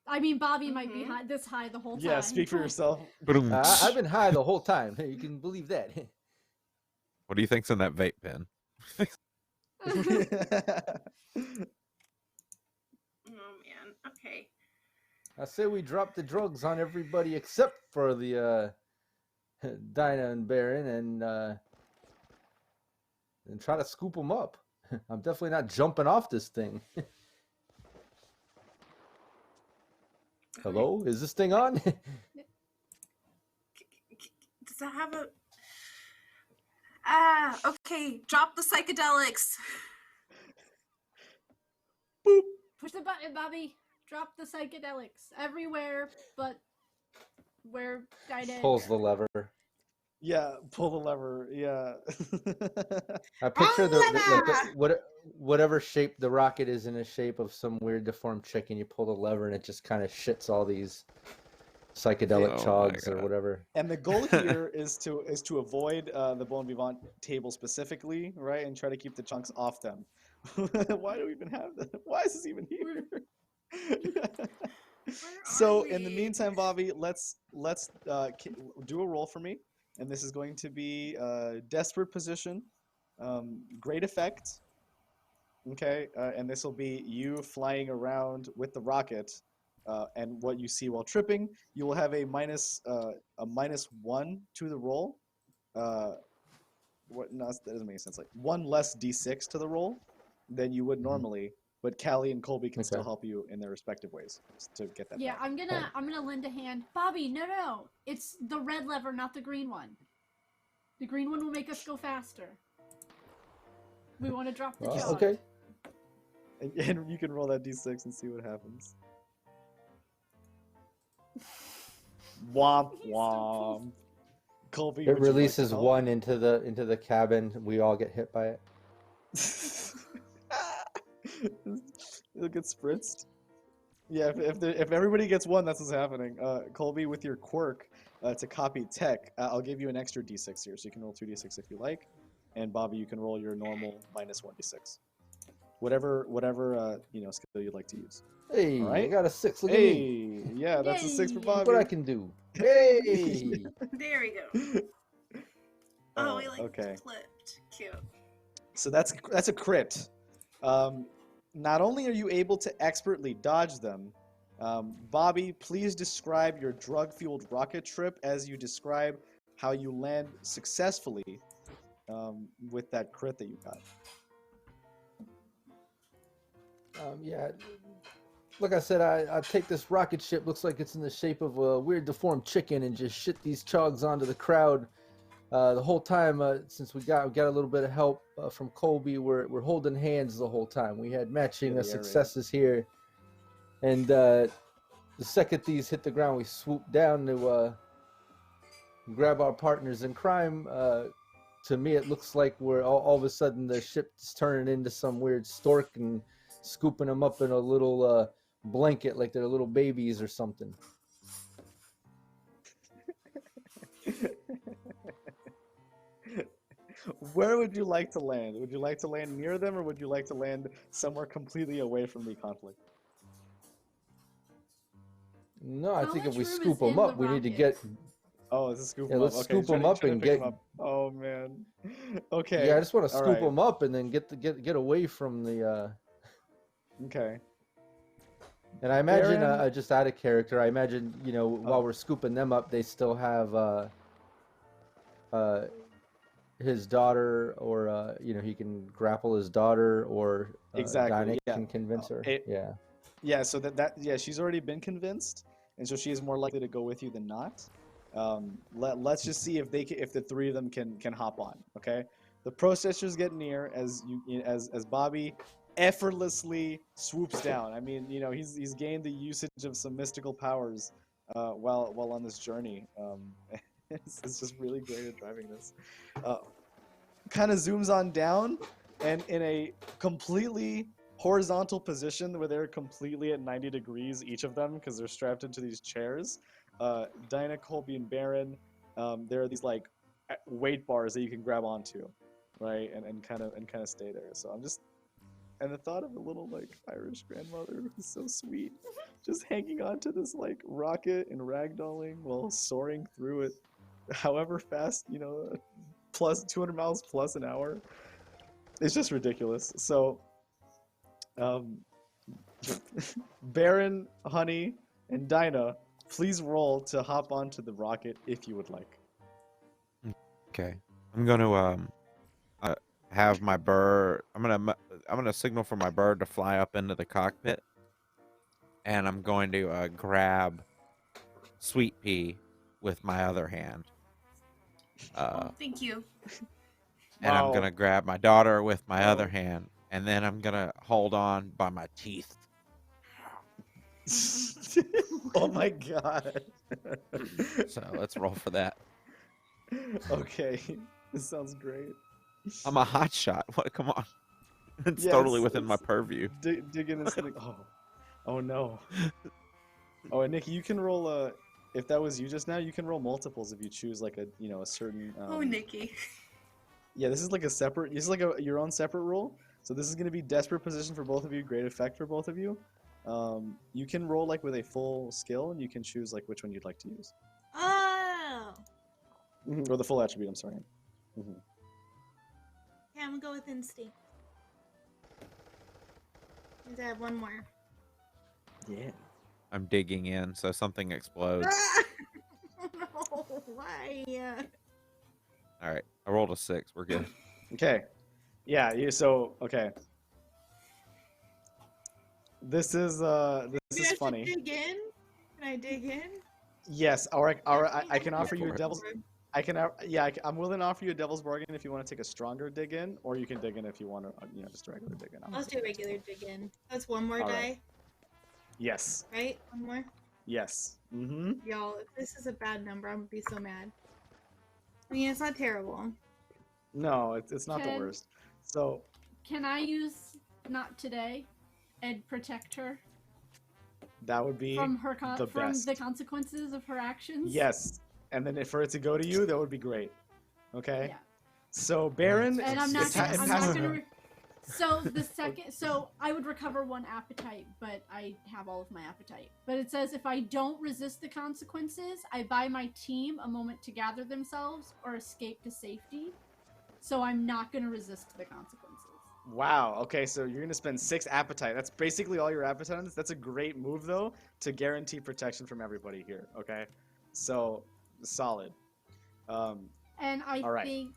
Speaker 6: I mean, Bobby might be this high the whole time.
Speaker 2: Yeah, speak for yourself.
Speaker 4: I've been high the whole time. You can believe that.
Speaker 3: What do you think's in that vape pen?
Speaker 5: Oh man. Okay.
Speaker 4: I say we drop the drugs on everybody except for the Dinah and Baron, and try to scoop them up. I'm definitely not jumping off this thing. Hello? Is this thing on?
Speaker 5: Does that have a... okay. Drop the psychedelics.
Speaker 2: Boop.
Speaker 6: Push the button, Bobby. Drop the psychedelics everywhere, but where Dinah
Speaker 4: Pulls the lever.
Speaker 2: Yeah, pull the lever. Yeah.
Speaker 4: I picture whatever shape the rocket is in a shape of some weird deformed chicken. You pull the lever and it just kind of shits all these psychedelic chogs or whatever.
Speaker 2: And the goal here is to avoid the bon vivant table specifically, right, and try to keep the chunks off them. Why do we even have that? Why is this even here? So in the meantime, Bobby, let's do a roll for me. And this is going to be desperate position, great effect. Okay, and this will be you flying around with the rocket, and what you see while tripping. You will have a minus -1 to the roll. What? No, that doesn't make sense. Like 1 less d6 to the roll than you would normally. But Callie and Colby can still help you in their respective ways to get that.
Speaker 6: Yeah, I'm gonna lend a hand. Bobby, no. It's the red lever, not the green one. The green one will make us go faster. We want to drop the jog.
Speaker 4: Okay.
Speaker 2: And you can roll that d6 and see what happens. Womp womp. Colby,
Speaker 4: It
Speaker 2: would you like to
Speaker 4: releases
Speaker 2: help?
Speaker 4: one into the cabin. We all get hit by it.
Speaker 2: It'll get spritzed. Yeah, if everybody gets one, that's what's happening. Colby, with your quirk to copy tech, I'll give you an extra d6 here, so you can roll 2d6 if you like. And Bobby, you can roll your normal minus 1d6. Whatever skill you'd like to use.
Speaker 4: Hey,
Speaker 2: All right?
Speaker 4: I got a 6. Look at me.
Speaker 2: Hey, yeah, that's a 6 for
Speaker 6: Yay.
Speaker 2: Bobby.
Speaker 4: Look what I can do. Hey.
Speaker 5: There we go. Oh, we like
Speaker 2: okay.
Speaker 5: flipped. Cute.
Speaker 2: So that's a crit. Not only are you able to expertly dodge them, Bobby, please describe your drug-fueled rocket trip as you describe how you land successfully with that crit that you got.
Speaker 4: Yeah, like I said, I take this rocket ship, looks like it's in the shape of a weird deformed chicken, and just shit these chugs onto the crowd. The whole time, since we got a little bit of help from Colby, we're holding hands the whole time. We had matching successes here, and the second these hit the ground, we swoop down to grab our partners in crime. To me, it looks like we're all of a sudden the ship's turning into some weird stork and scooping them up in a little blanket like they're little babies or something.
Speaker 2: Where would you like to land? Would you like to land near them, or would you like to land somewhere completely away from the conflict?
Speaker 4: No, I
Speaker 6: How
Speaker 4: think if
Speaker 6: much
Speaker 4: we
Speaker 6: room
Speaker 4: scoop
Speaker 6: is in
Speaker 4: them up,
Speaker 6: the
Speaker 4: we need to get.
Speaker 6: rocket?
Speaker 2: Oh, it's a scoop
Speaker 4: Yeah,
Speaker 2: them
Speaker 4: let's
Speaker 2: up. Okay,
Speaker 4: scoop them
Speaker 2: trying
Speaker 4: up
Speaker 2: to
Speaker 4: and
Speaker 2: pick 'em
Speaker 4: get.
Speaker 2: up. Oh man. Okay.
Speaker 4: Yeah, I just want to
Speaker 2: all
Speaker 4: scoop
Speaker 2: right.
Speaker 4: them up and then get away from the.
Speaker 2: Okay.
Speaker 4: And I imagine,
Speaker 2: Baron?
Speaker 4: just out of character, I imagine, while we're scooping them up, they still have his daughter, or he can grapple his daughter, or
Speaker 2: Exactly,
Speaker 4: Dinah
Speaker 2: yeah.
Speaker 4: can convince her. Yeah.
Speaker 2: Yeah, so she's already been convinced, and so she is more likely to go with you than not. Let's just see if the three of them can hop on. Okay, the processors get near as Bobby effortlessly swoops down. I mean, he's gained the usage of some mystical powers while on this journey. It's just really great at driving this. Kind of zooms on down, and in a completely horizontal position where they're completely at 90 degrees, each of them, because they're strapped into these chairs. Dinah, Colby, and Baron, there are these like weight bars that you can grab onto, right, and kind of stay there. So and the thought of a little like Irish grandmother who's so sweet, just hanging onto this like rocket and ragdolling while soaring through it, however fast, plus 200 miles plus an hour. It's just ridiculous. So, Baron, Honey, and Dinah, please roll to hop onto the rocket if you would like.
Speaker 3: Okay, I'm gonna have my bird. I'm gonna signal for my bird to fly up into the cockpit, and I'm going to grab Sweet Pea with my other hand.
Speaker 5: Oh, thank you.
Speaker 3: And
Speaker 2: Wow.
Speaker 3: I'm gonna grab my daughter with my
Speaker 2: Wow.
Speaker 3: other hand, and then I'm gonna hold on by my teeth.
Speaker 2: Oh my god.
Speaker 3: So let's roll for that.
Speaker 2: Okay, this sounds great.
Speaker 3: I'm a hot shot. What? Come on. It's
Speaker 2: Yes,
Speaker 3: totally within my
Speaker 2: it's-
Speaker 3: purview.
Speaker 2: Dig in this thing. Oh no. Oh, and Nikki, you can roll if that was you just now, you can roll multiples if you choose like a certain.
Speaker 5: Oh, Nikki.
Speaker 2: Yeah, this is like your own separate roll. So this is going to be desperate position for both of you, great effect for both of you. You can roll like with a full skill, and you can choose like which one you'd like to use.
Speaker 7: Oh.
Speaker 2: Or the full attribute. I'm sorry.
Speaker 7: Yeah, I'm gonna go with instinct. I have one more.
Speaker 2: Yeah.
Speaker 3: I'm digging in, so something explodes.
Speaker 7: No, why?
Speaker 3: All right, I rolled a 6. We're good.
Speaker 2: Okay. Yeah. Okay. This is funny.
Speaker 7: Dig in? Can I dig in?
Speaker 2: Yes. All right. I can offer you a
Speaker 3: for it.
Speaker 2: devil's. I'm willing to offer you a devil's bargain if you want to take a stronger dig in, or you can dig in if you want to, just a regular dig in.
Speaker 7: Let's do a regular dig in. That's one more
Speaker 2: All
Speaker 7: die,
Speaker 2: right. Yes.
Speaker 7: right? One more.
Speaker 2: Yes. Mm-hmm.
Speaker 7: Y'all, if this is a bad number, I'm gonna be so mad. I mean, it's not terrible.
Speaker 2: No, it's not the worst. So.
Speaker 6: Can I use not today and protect her?
Speaker 2: That would be
Speaker 6: from
Speaker 2: the
Speaker 6: consequences of her actions.
Speaker 2: Yes, and then for it to go to you, that would be great. Okay.
Speaker 6: Yeah.
Speaker 2: So Baron,
Speaker 6: and I'm not gonna. So the second, so I would recover 1 appetite, but I have all of my appetite. But it says if I don't resist the consequences, I buy my team a moment to gather themselves or escape to safety. So I'm not gonna resist the consequences.
Speaker 2: Wow. Okay, so you're gonna spend 6 appetite. That's basically all your appetite on this. That's a great move, though, to guarantee protection from everybody here. Okay, so solid.
Speaker 6: And I think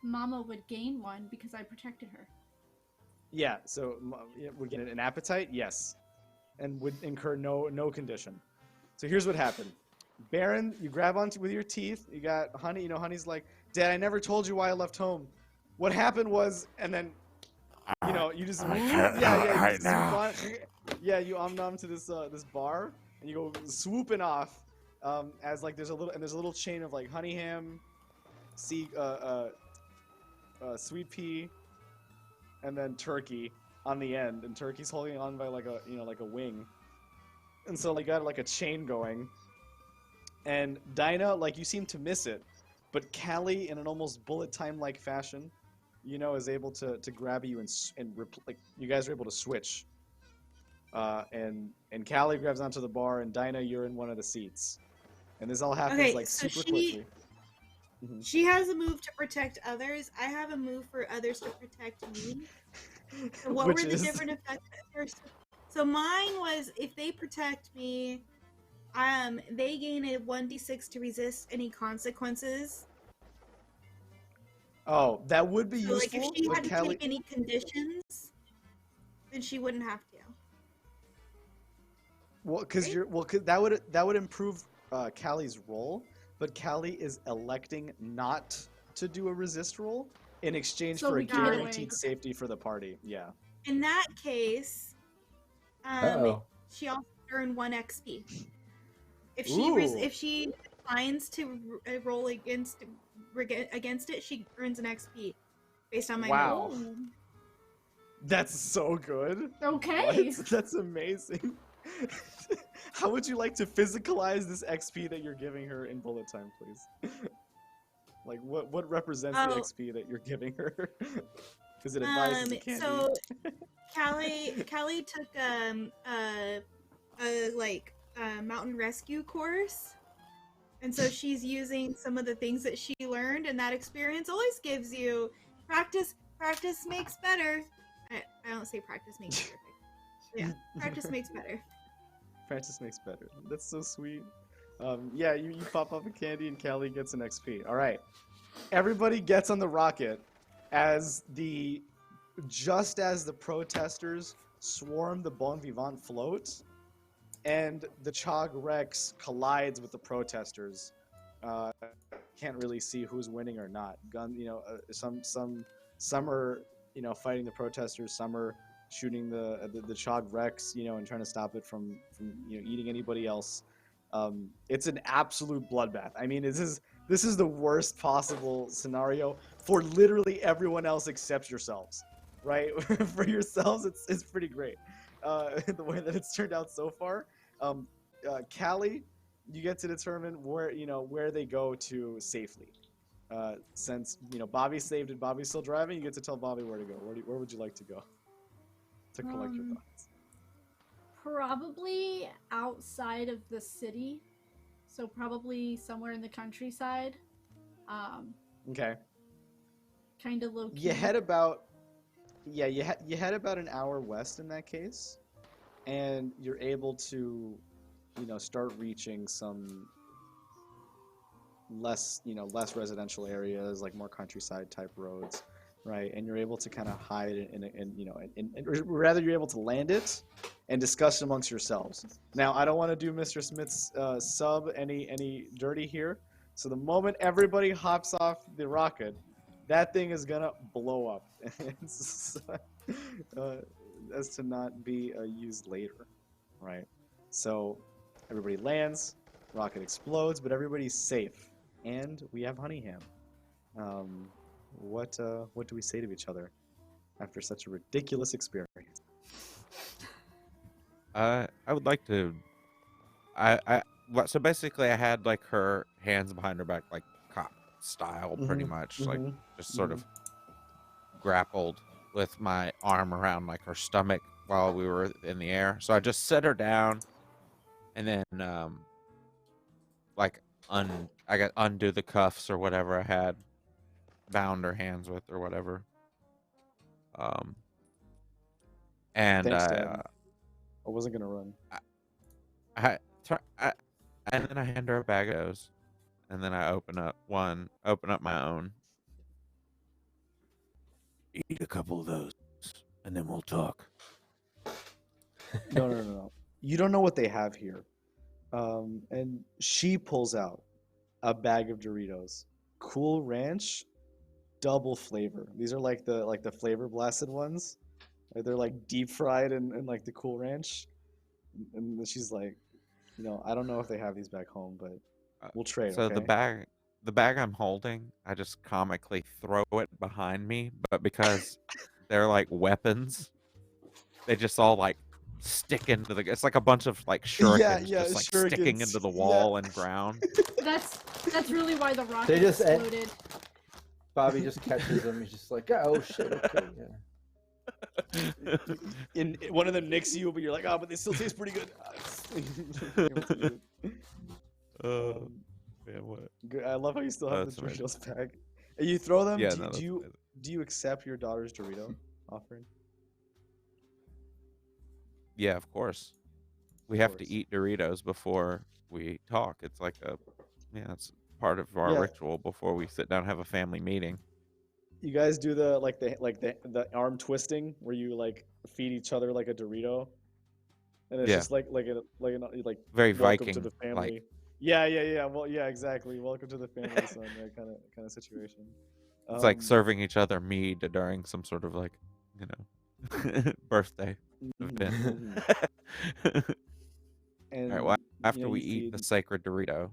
Speaker 6: Mama would gain 1 because I protected her.
Speaker 2: Yeah. So we're getting an appetite, yes, and would incur no condition. So here's what happened. Baron, you grab onto with your teeth. You got Honey. You know, Honey's like, Dad, I never told you why I left home. What happened was, and then. You know, you just you nom to this this bar, and you go swooping off, as like there's a little chain of like honey ham, sweet pea, and then turkey on the end, and turkey's holding on by like a wing, and so they got like a chain going, and Dinah, like, you seem to miss it, but Calliegh, in an almost bullet time like fashion, you know, is able to grab you and like you guys are able to switch. And Calliegh grabs onto the bar, and Dinah, you're in one of the seats. And this all happens super quickly.
Speaker 7: She has a move to protect others. I have a move for others to protect me. So what were the different effects at first? So mine was, if they protect me, they gain a 1d6 to resist any consequences.
Speaker 2: Oh, that would be useful.
Speaker 7: Like, if she had to take any conditions, then she wouldn't have to.
Speaker 2: Well, because that would improve Callie's roll, but Calliegh is electing not to do a resist roll in exchange for a guaranteed safety for the party. Yeah.
Speaker 7: In that case, she also earned 1 XP. If she declines to roll against it, she earns an XP based on my roll.
Speaker 2: That's so good.
Speaker 6: Okay.
Speaker 2: What? That's amazing. How would you like to physicalize this XP that you're giving her in bullet time, please? Like, what represents the XP that you're giving her? Is it advice? Is it candy?
Speaker 7: So Calliegh took a mountain rescue course. And so she's using some of the things that she learned, and that experience always gives you practice. Practice makes better. I don't say practice makes perfect. Yeah, practice makes better.
Speaker 2: Practice makes better. That's so sweet. Yeah, you pop up a candy, and Calliegh gets an XP. All right, everybody gets on the rocket just as the protesters swarm the Bon Vivant float. And the Chog Rex collides with the protesters. Can't really see who's winning or not. Some are fighting the protesters. Some are shooting the Chog Rex, and trying to stop it from eating anybody else. It's an absolute bloodbath. I mean, this is the worst possible scenario for literally everyone else except yourselves, right? For yourselves, it's pretty great. The way that it's turned out so far. Calliegh, you get to determine where they go to safely. Since Bobby saved and Bobby's still driving, you get to tell Bobby where to go. Where would you like to go to collect your thoughts?
Speaker 6: Probably outside of the city, so probably somewhere in the countryside.
Speaker 2: Okay.
Speaker 6: Kind of low key.
Speaker 2: You head about an hour west in that case, and you're able to, start reaching some less residential areas, like more countryside type roads, right? And you're able to kind of hide or rather you're able to land it and discuss amongst yourselves. Now, I don't want to do Mr. Smith's sub any dirty here, so the moment everybody hops off the rocket, that thing is gonna blow up. As to not be used later, right? So everybody lands, rocket explodes, but everybody's safe. and we have honey ham. What do we say to each other after such a ridiculous experience?
Speaker 3: I would like to. So basically, I had like her hands behind her back, like cop style, pretty much, like just sort of grappled with my arm around like her stomach while we were in the air. So I just set her down, and then like undo the cuffs or whatever I had bound her hands with or whatever. And
Speaker 2: Thanks, Dad. I wasn't gonna run.
Speaker 3: And then I hand her a bag of those, and then I open up my own.
Speaker 8: Eat a couple of those, and then we'll talk.
Speaker 2: No. You don't know what they have here. And she pulls out a bag of Doritos, Cool Ranch, double flavor. These are like the flavor blasted ones. They're like deep fried in like the Cool Ranch. And she's like, I don't know if they have these back home, but we'll trade.
Speaker 3: So
Speaker 2: okay?
Speaker 3: the bag I'm holding, I just comically throw it behind me, but because they're like weapons, they just all like stick into the. It's like a bunch of like shurikens, just like sticking into the wall and ground.
Speaker 6: That's really why the rocket
Speaker 4: They just
Speaker 6: exploded.
Speaker 4: Bobby just catches them. He's just like, oh shit, okay, yeah.
Speaker 2: In one of them nicks you, but you're like, but they still taste pretty good.
Speaker 3: Man, what?
Speaker 2: Good. I love how you still have the Doritos bag. And you throw them.
Speaker 3: Yeah,
Speaker 2: do you accept your daughter's Dorito offering?
Speaker 3: Yeah, of course. We have to eat Doritos before we talk. It's like it's part of our ritual before we sit down and have a family meeting.
Speaker 2: You guys do the arm twisting where you like feed each other like a Dorito, and it's just like
Speaker 3: very
Speaker 2: welcome
Speaker 3: Viking
Speaker 2: to the family.
Speaker 3: like.
Speaker 2: Yeah. Well, yeah, exactly. Welcome to the family, son. That kind of situation.
Speaker 3: It's like serving each other mead during some sort of like, birthday event.
Speaker 2: And
Speaker 3: all right. Well, after we eat the sacred Dorito,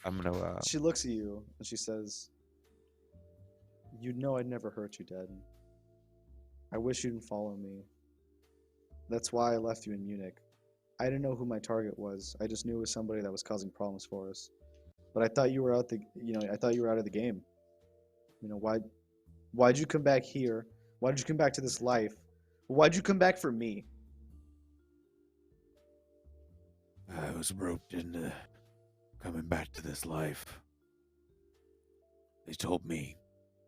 Speaker 3: I'm gonna.
Speaker 2: She looks at you and she says, "You know I'd never hurt you, Dad. I wish you didn't follow me. That's why I left you in Munich. I didn't know who my target was. I just knew it was somebody that was causing problems for us. But I thought you were out of the game. Why'd you come back here? Why did you come back to this life? Why'd you come back for me?"
Speaker 8: I was roped into coming back to this life. They told me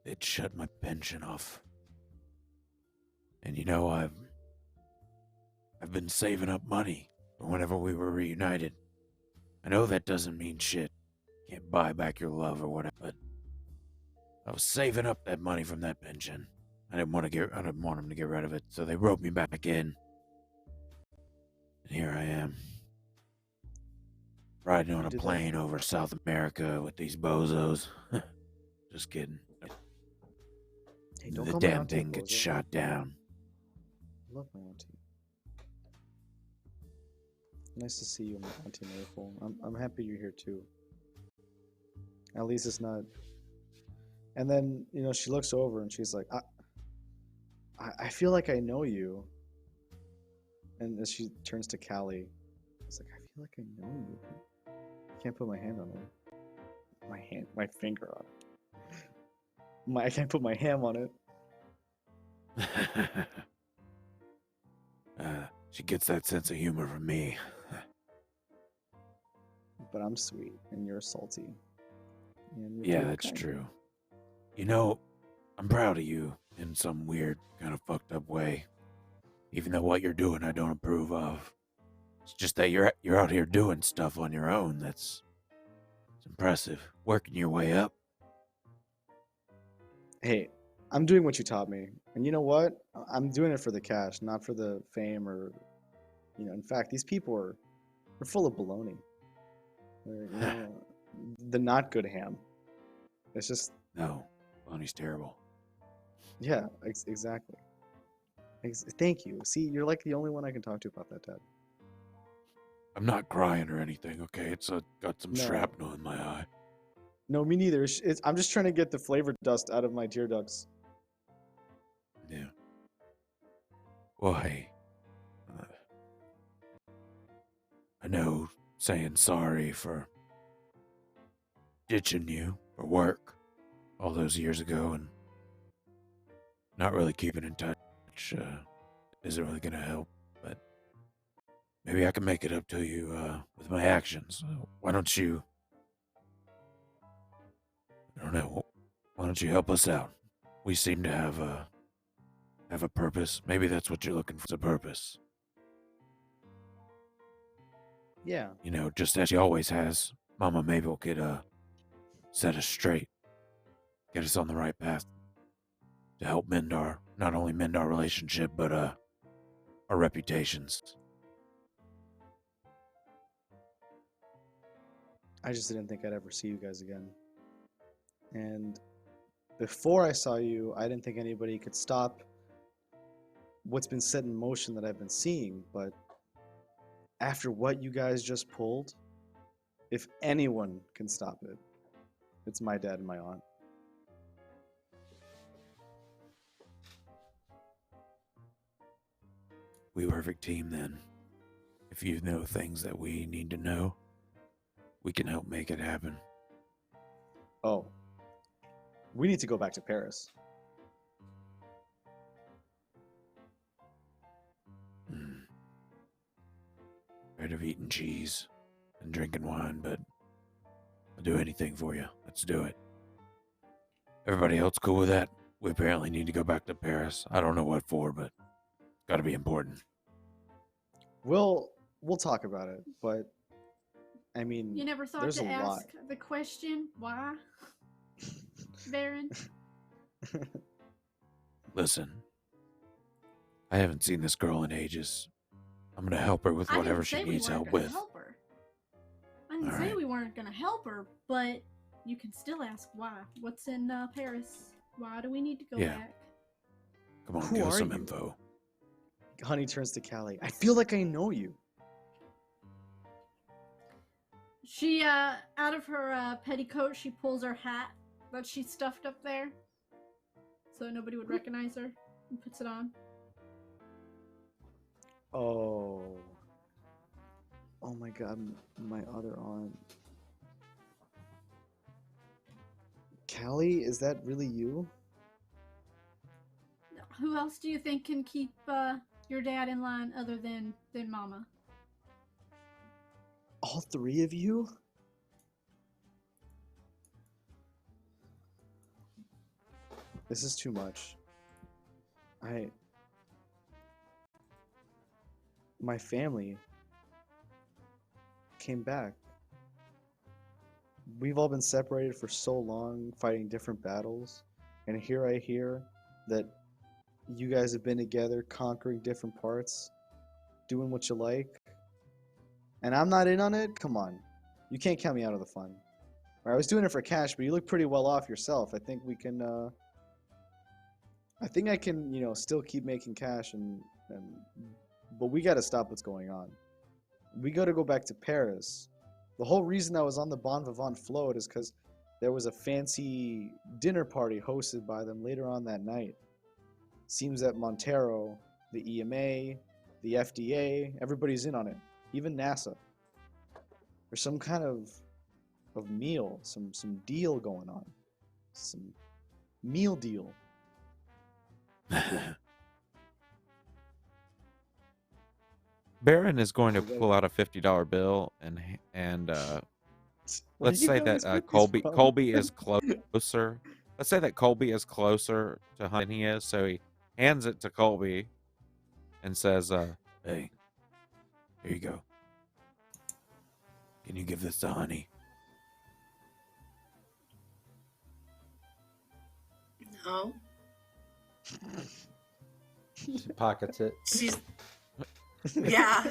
Speaker 8: they'd shut my pension off. And I've been saving up money for whenever we were reunited. I know that doesn't mean shit. Can't buy back your love or whatever, but I was saving up that money from that pension. I didn't want them to get rid of it, so they roped me back in. And here I am. Riding on a plane over South America with these bozos. Just kidding.
Speaker 2: Hey, don't
Speaker 8: the
Speaker 2: call my
Speaker 8: damn
Speaker 2: auntie
Speaker 8: thing
Speaker 2: a
Speaker 8: gets
Speaker 2: bozo.
Speaker 8: shot down.
Speaker 2: I love my auntie. Nice to see you, my Auntie Maple. I'm happy you're here too. At least it's not. And then she looks over and she's like, I feel like I know you. And as she turns to Calliegh, it's like, I feel like I know you. I can't put my hand on it. My finger on it. I can't put my ham on it.
Speaker 8: She gets that sense of humor from me.
Speaker 2: But I'm sweet and you're salty. And
Speaker 8: Yeah, that's true. I'm proud of you in some weird, kind of fucked up way. Even though what you're doing I don't approve of. It's just that you're out here doing stuff on your own. It's impressive. Working your way up.
Speaker 2: Hey, I'm doing what you taught me. And you know what? I'm doing it for the cash, not for the fame or, in fact, these people are full of baloney. The not good ham. It's just...
Speaker 8: No, baloney's terrible.
Speaker 2: Yeah, exactly. Thank you. See, you're like the only one I can talk to about that, Dad.
Speaker 8: I'm not crying or anything, okay? It's got some
Speaker 2: No.
Speaker 8: shrapnel in my eye.
Speaker 2: No, me neither. I'm just trying to get the flavor dust out of my tear ducts.
Speaker 8: Yeah. Well, hey. I know saying sorry for ditching you for work all those years ago and not really keeping in touch isn't really going to help, but maybe I can make it up to you with my actions. Why don't you... I don't know. Why don't you help us out? We seem to have a purpose. Maybe that's what you're looking for, is a purpose.
Speaker 2: Yeah.
Speaker 8: You know, just as she always has, Mama Mabel could set us straight, get us on the right path to help not only mend our relationship, but our reputations.
Speaker 2: I just didn't think I'd ever see you guys again. And before I saw you, I didn't think anybody could stop what's been set in motion that I've been seeing. But after what you guys just pulled, if anyone can stop it, it's my dad and my aunt.
Speaker 8: We perfect team then. If you know things that we need to know, we can help make it happen.
Speaker 2: Oh. We need to go back to Paris.
Speaker 8: Tired of eating cheese and drinking wine, but I'll do anything for you. Let's do it. Everybody else cool with that? We apparently need to go back to Paris. I don't know what for, but it's got to be important.
Speaker 2: We'll talk about it, but I mean,
Speaker 6: You never thought
Speaker 2: there's
Speaker 6: to
Speaker 2: a
Speaker 6: ask
Speaker 2: lot.
Speaker 6: the question, why? Baron?
Speaker 8: Listen, I haven't seen this girl in ages. I'm going to help her with whatever she needs help with.
Speaker 6: I didn't say
Speaker 8: Alright.
Speaker 6: we weren't gonna help her, but you can still ask why. What's in Paris? Why do we need to go
Speaker 8: Yeah.
Speaker 6: back?
Speaker 8: Come on,
Speaker 2: Who
Speaker 8: give us
Speaker 2: are
Speaker 8: some
Speaker 2: you?
Speaker 8: info.
Speaker 2: Honey turns to Calliegh. I feel like I know you.
Speaker 6: She, out of her petticoat, she pulls her hat that she stuffed up there, so nobody would recognize her, and puts it on.
Speaker 2: Oh. Oh my god, my other aunt. Calliegh, is that really you?
Speaker 6: Who else do you think can keep your dad in line other than Mama?
Speaker 2: All three of you? This is too much. My family came back. We've all been separated for so long, fighting different battles, and here I hear that you guys have been together, conquering different parts, doing what you like, and I'm not in on it? Come on. You can't count me out of the fun. I was doing it for cash, but you look pretty well off yourself. I think we can, I think I can, still keep making cash, but we gotta stop what's going on. We gotta go back to Paris. The whole reason I was on the Bon Vivant float is because there was a fancy dinner party hosted by them later on that night. Seems that Montero, the EMA, the FDA, everybody's in on it. Even NASA. There's some kind of meal, some deal going on. Some meal deal.
Speaker 3: Baron is going to pull out a $50 bill and let's say that Colby is closer. Let's say that Colby is closer to Honey than he is, so he hands it to Colby and says,
Speaker 8: Hey, here you go. Can you give this to Honey?
Speaker 5: No.
Speaker 4: She pockets it.
Speaker 5: She's. Yeah.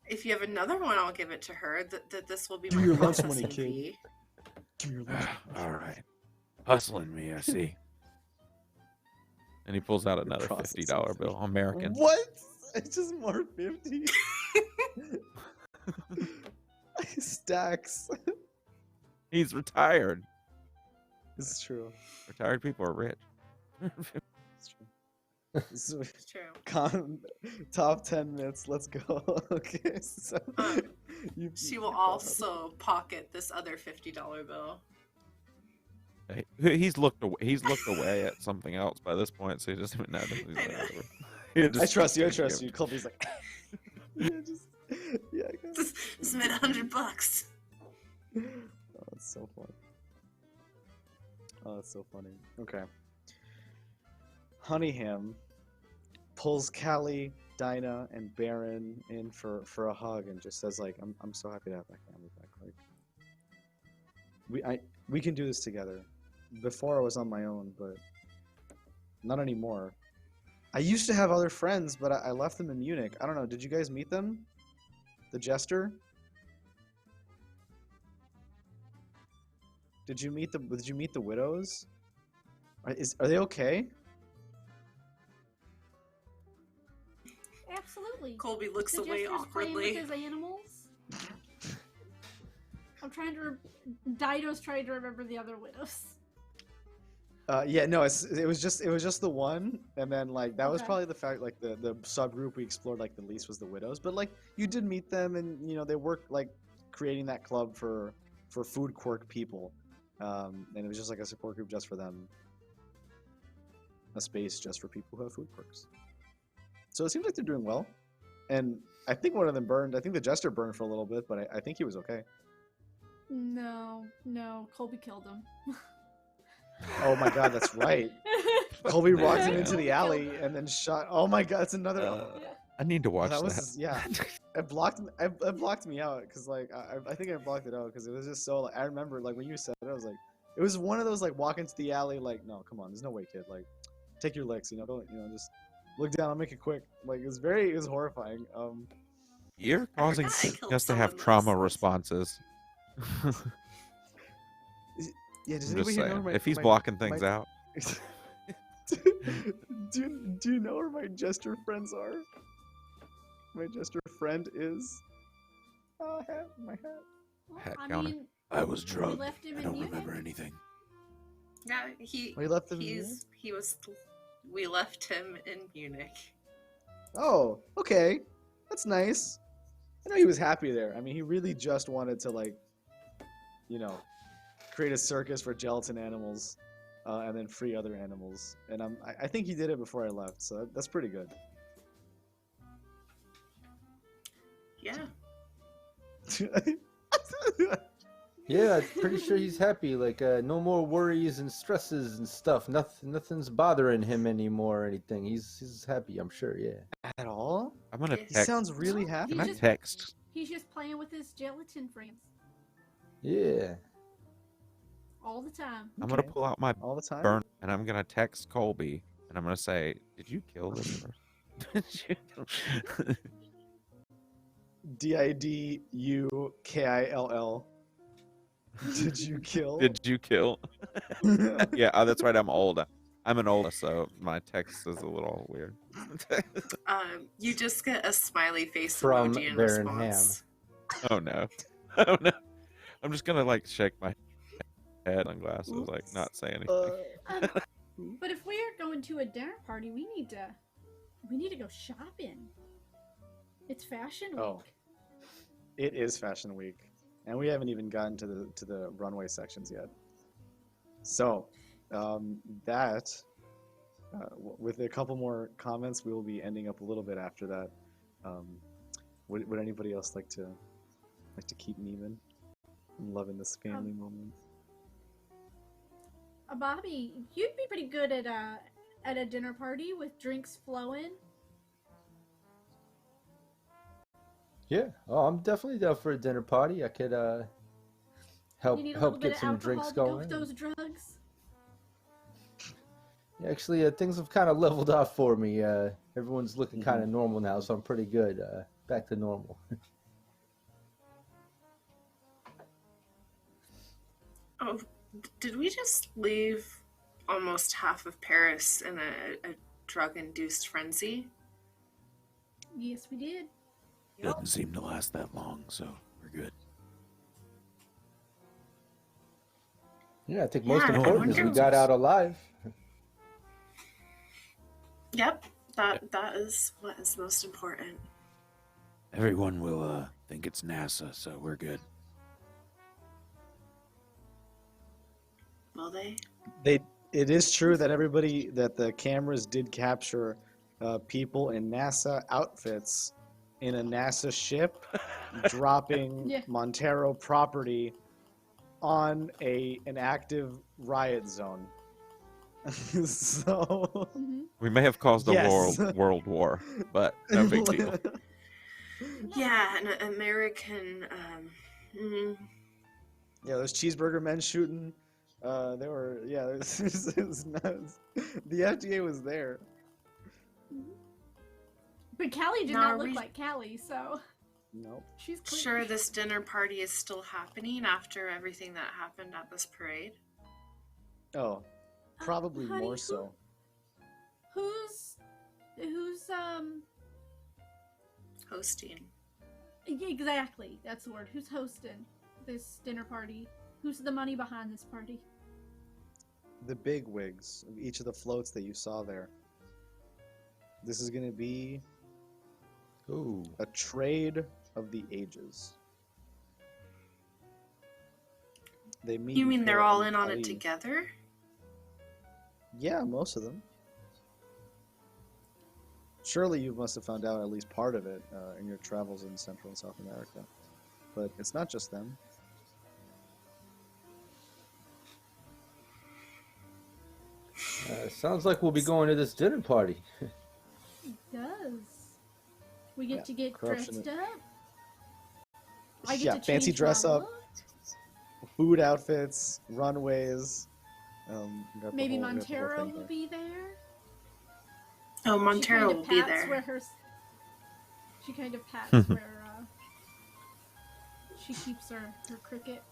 Speaker 5: If you have another one, I'll give it to her. This will be
Speaker 2: Give
Speaker 5: my
Speaker 2: me your lunch money,
Speaker 5: processing
Speaker 2: kid.
Speaker 5: fee.
Speaker 2: Give me your lunch.
Speaker 8: All right. Hustling me, I see.
Speaker 3: and he pulls out another $50 bill. American.
Speaker 2: What? It's just more 50. Stacks.
Speaker 3: He's retired.
Speaker 2: This is true.
Speaker 3: Retired people are rich.
Speaker 2: It's true. So,
Speaker 5: It's true.
Speaker 2: top 10 minutes. Let's go. Okay. So
Speaker 5: She will also pocket this other $50 bill.
Speaker 3: He's looked away. He's looked away at something else by this point, so he doesn't even know.
Speaker 5: I know.
Speaker 2: I trust you. I trust you. Colby's like, yeah, I guess.
Speaker 5: This made $100.
Speaker 2: Oh, it's so funny. Oh, it's so funny. Okay. Hamm pulls Calliegh, Dinah, and Baron in for a hug and just says like, I'm so happy to have my family back. Like, we can do this together. Before I was on my own, but not anymore. I used to have other friends, but I left them in Munich. I don't know. Did you guys meet them? The Jester? Did you meet the widows? Are they okay?
Speaker 6: Absolutely.
Speaker 5: Colby looks
Speaker 6: The
Speaker 5: away
Speaker 6: Jester's playing
Speaker 5: awkwardly.
Speaker 6: with his animals. I'm trying to. Dido's trying to remember the other widows.
Speaker 2: Yeah, no, it was just the one, and then like that was
Speaker 6: Okay.
Speaker 2: probably the fact like the subgroup we explored like the least was the widows, but like you did meet them, and you know they worked like creating that club for food quirk people, and it was just like a support group just for them, a space just for people who have food quirks. So it seems like they're doing well, and I think one of them burned. I think the Jester burned for a little bit, but I think he was okay.
Speaker 6: No, Colby killed him.
Speaker 2: Oh my god, that's right. Colby walked him
Speaker 3: Yeah.
Speaker 2: into the alley and then shot. Oh my god, it's another.
Speaker 3: I need to watch that.
Speaker 2: was yeah. It blocked me out because like I think I blocked it out because it was just so like I remember like when you said it I was like it was one of those like walk into the alley like no come on there's no way kid like take your licks don't just look down I'll make it quick like it was horrifying.
Speaker 3: You're causing
Speaker 5: I killed
Speaker 3: us to have
Speaker 5: someone
Speaker 3: trauma
Speaker 5: last-
Speaker 3: responses.
Speaker 2: Yeah, does
Speaker 3: I'm
Speaker 2: anybody
Speaker 3: just
Speaker 2: here know
Speaker 3: saying,
Speaker 2: where
Speaker 3: if he's blocking things out,
Speaker 2: do you know where my Jester friends are? My Jester friend is my hat.
Speaker 6: Well,
Speaker 3: Hat
Speaker 6: I
Speaker 3: counter.
Speaker 6: mean,
Speaker 8: I was
Speaker 6: we
Speaker 8: drunk.
Speaker 6: left him
Speaker 8: I
Speaker 6: in
Speaker 8: don't
Speaker 6: Munich.
Speaker 8: remember anything.
Speaker 5: Yeah,
Speaker 2: We left him.
Speaker 5: we left him in Munich.
Speaker 2: Oh, okay. That's nice. I know he was happy there. I mean, he really just wanted to, like, you know, create a circus for gelatin animals and then free other animals. And I think he did it before I left, so that's pretty good.
Speaker 5: Yeah.
Speaker 4: Yeah, I'm pretty sure he's happy. Like, no more worries and stresses and stuff. Nothing's bothering him anymore or anything. He's happy, I'm sure. Yeah.
Speaker 2: At all?
Speaker 3: I'm gonna
Speaker 5: He
Speaker 2: He
Speaker 3: text.
Speaker 2: sounds really
Speaker 6: No,
Speaker 2: happy.
Speaker 3: Can I
Speaker 6: just-
Speaker 3: text?
Speaker 6: He's just playing with his gelatin friends
Speaker 4: Yeah.
Speaker 6: all the time.
Speaker 3: I'm gonna
Speaker 2: Okay.
Speaker 3: pull out my
Speaker 2: All the time?
Speaker 3: burn and I'm gonna text Colby and I'm gonna say, "Did you kill this person?"
Speaker 2: DIDUKILL. Did you kill?
Speaker 3: Did you kill? Yeah, that's right. I'm old. I'm an old, so my text is a little weird.
Speaker 5: You just get a smiley face
Speaker 4: From
Speaker 5: emoji in
Speaker 4: Baron
Speaker 5: response.
Speaker 3: Oh no! Oh no! I'm just gonna like shake my head on glasses, like not say anything.
Speaker 6: But if we are going to a dinner party, we need to go shopping. It's fashion week.
Speaker 2: Oh. It is Fashion Week, and we haven't even gotten to the runway sections yet. So, with a couple more comments, we will be ending up a little bit after that. Would anybody else like to keep me even? I'm loving this family moment.
Speaker 6: Bobby, you'd be pretty good at a dinner party with drinks flowing.
Speaker 4: Yeah. Oh, I'm definitely down for a dinner party. I could help
Speaker 6: You need a little
Speaker 4: help
Speaker 6: bit
Speaker 4: get
Speaker 6: of
Speaker 4: some
Speaker 6: alcohol
Speaker 4: drinks
Speaker 6: to go
Speaker 4: going.
Speaker 6: with those drugs.
Speaker 4: Yeah, actually, things have kind of leveled off for me. Everyone's looking kind of normal now, so I'm pretty good. Back to normal.
Speaker 5: Oh, did we just leave almost half of Paris in a drug-induced frenzy?
Speaker 6: Yes, we did.
Speaker 8: Doesn't seem to last that long, so we're good.
Speaker 4: Yeah, I think most
Speaker 5: Yeah, I
Speaker 4: important is we
Speaker 5: wonder-
Speaker 4: got out alive.
Speaker 5: Yep, that is what is most important.
Speaker 8: Everyone will think it's NASA, so we're good.
Speaker 5: Will they?
Speaker 2: It is true that the cameras did capture people in NASA outfits in a NASA ship dropping
Speaker 6: Yeah.
Speaker 2: Montero property on an active riot zone. So
Speaker 6: Hmm.
Speaker 3: We may have caused a
Speaker 2: Yes.
Speaker 3: world war, but no big deal.
Speaker 5: Yeah, an American.
Speaker 2: Yeah, those cheeseburger men shooting. They were, yeah. It was nuts. The FDA was there.
Speaker 6: But Callie did
Speaker 5: Now,
Speaker 6: not
Speaker 5: are
Speaker 6: look
Speaker 5: we-
Speaker 6: like Callie, so
Speaker 2: Nope.
Speaker 6: she's clear.
Speaker 5: Sure, this dinner party is still happening after everything that happened at this parade.
Speaker 2: Oh, probably
Speaker 6: honey,
Speaker 2: more so.
Speaker 6: Who's
Speaker 5: Hosting.
Speaker 6: yeah, exactly, that's the word. Who's hosting this dinner party? Who's the money behind this party?
Speaker 2: The big wigs of each of the floats that you saw there. This is going to be
Speaker 4: Ooh.
Speaker 2: a trade of the ages. They meet.
Speaker 5: You mean they're
Speaker 2: for
Speaker 5: all
Speaker 2: a
Speaker 5: in on it
Speaker 2: party.
Speaker 5: together?
Speaker 2: Yeah, most of them. Surely you must have found out at least part of it in your travels in Central and South America. But it's not just them.
Speaker 4: Sounds like we'll be going to this dinner party.
Speaker 6: It does. We get
Speaker 2: Yeah,
Speaker 6: to get
Speaker 2: corruption
Speaker 6: dressed up. I get
Speaker 2: Yeah,
Speaker 6: to
Speaker 2: fancy
Speaker 6: change my
Speaker 2: dress up.
Speaker 6: look.
Speaker 2: Food outfits, runways. We got the
Speaker 6: Maybe
Speaker 2: whole- we got the whole
Speaker 6: Montero
Speaker 2: thing
Speaker 6: will
Speaker 2: here.
Speaker 6: be there.
Speaker 5: Oh,
Speaker 6: She
Speaker 5: Montero
Speaker 6: kind
Speaker 5: will
Speaker 6: of
Speaker 5: be
Speaker 6: pats
Speaker 5: there.
Speaker 6: Where she kind of pats where she keeps her cricket.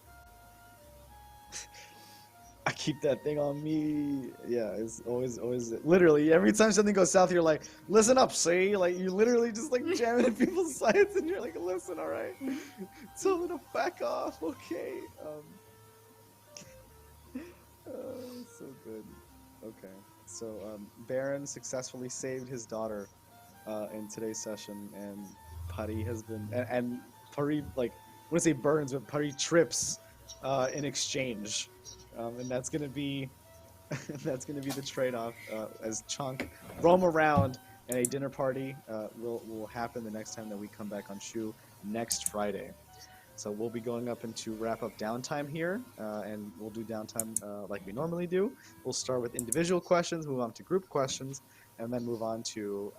Speaker 2: I keep that thing on me. Yeah, it's always, literally, every time something goes south, you're like, listen up, see? Like, you literally just, like, jam it in people's sides, and you're like, listen, all right? Tell me to back off, okay? So good. Okay. So, Baron successfully saved his daughter in today's session, and Putty has been, and Putty, like, I want to say burns, but Putty trips in exchange. And that's gonna be the trade-off as Chunk roam around, and a dinner party will happen the next time that we come back on Shu next Friday. So we'll be going up into wrap-up downtime here, and we'll do downtime like we normally do. We'll start with individual questions, move on to group questions, and then move on to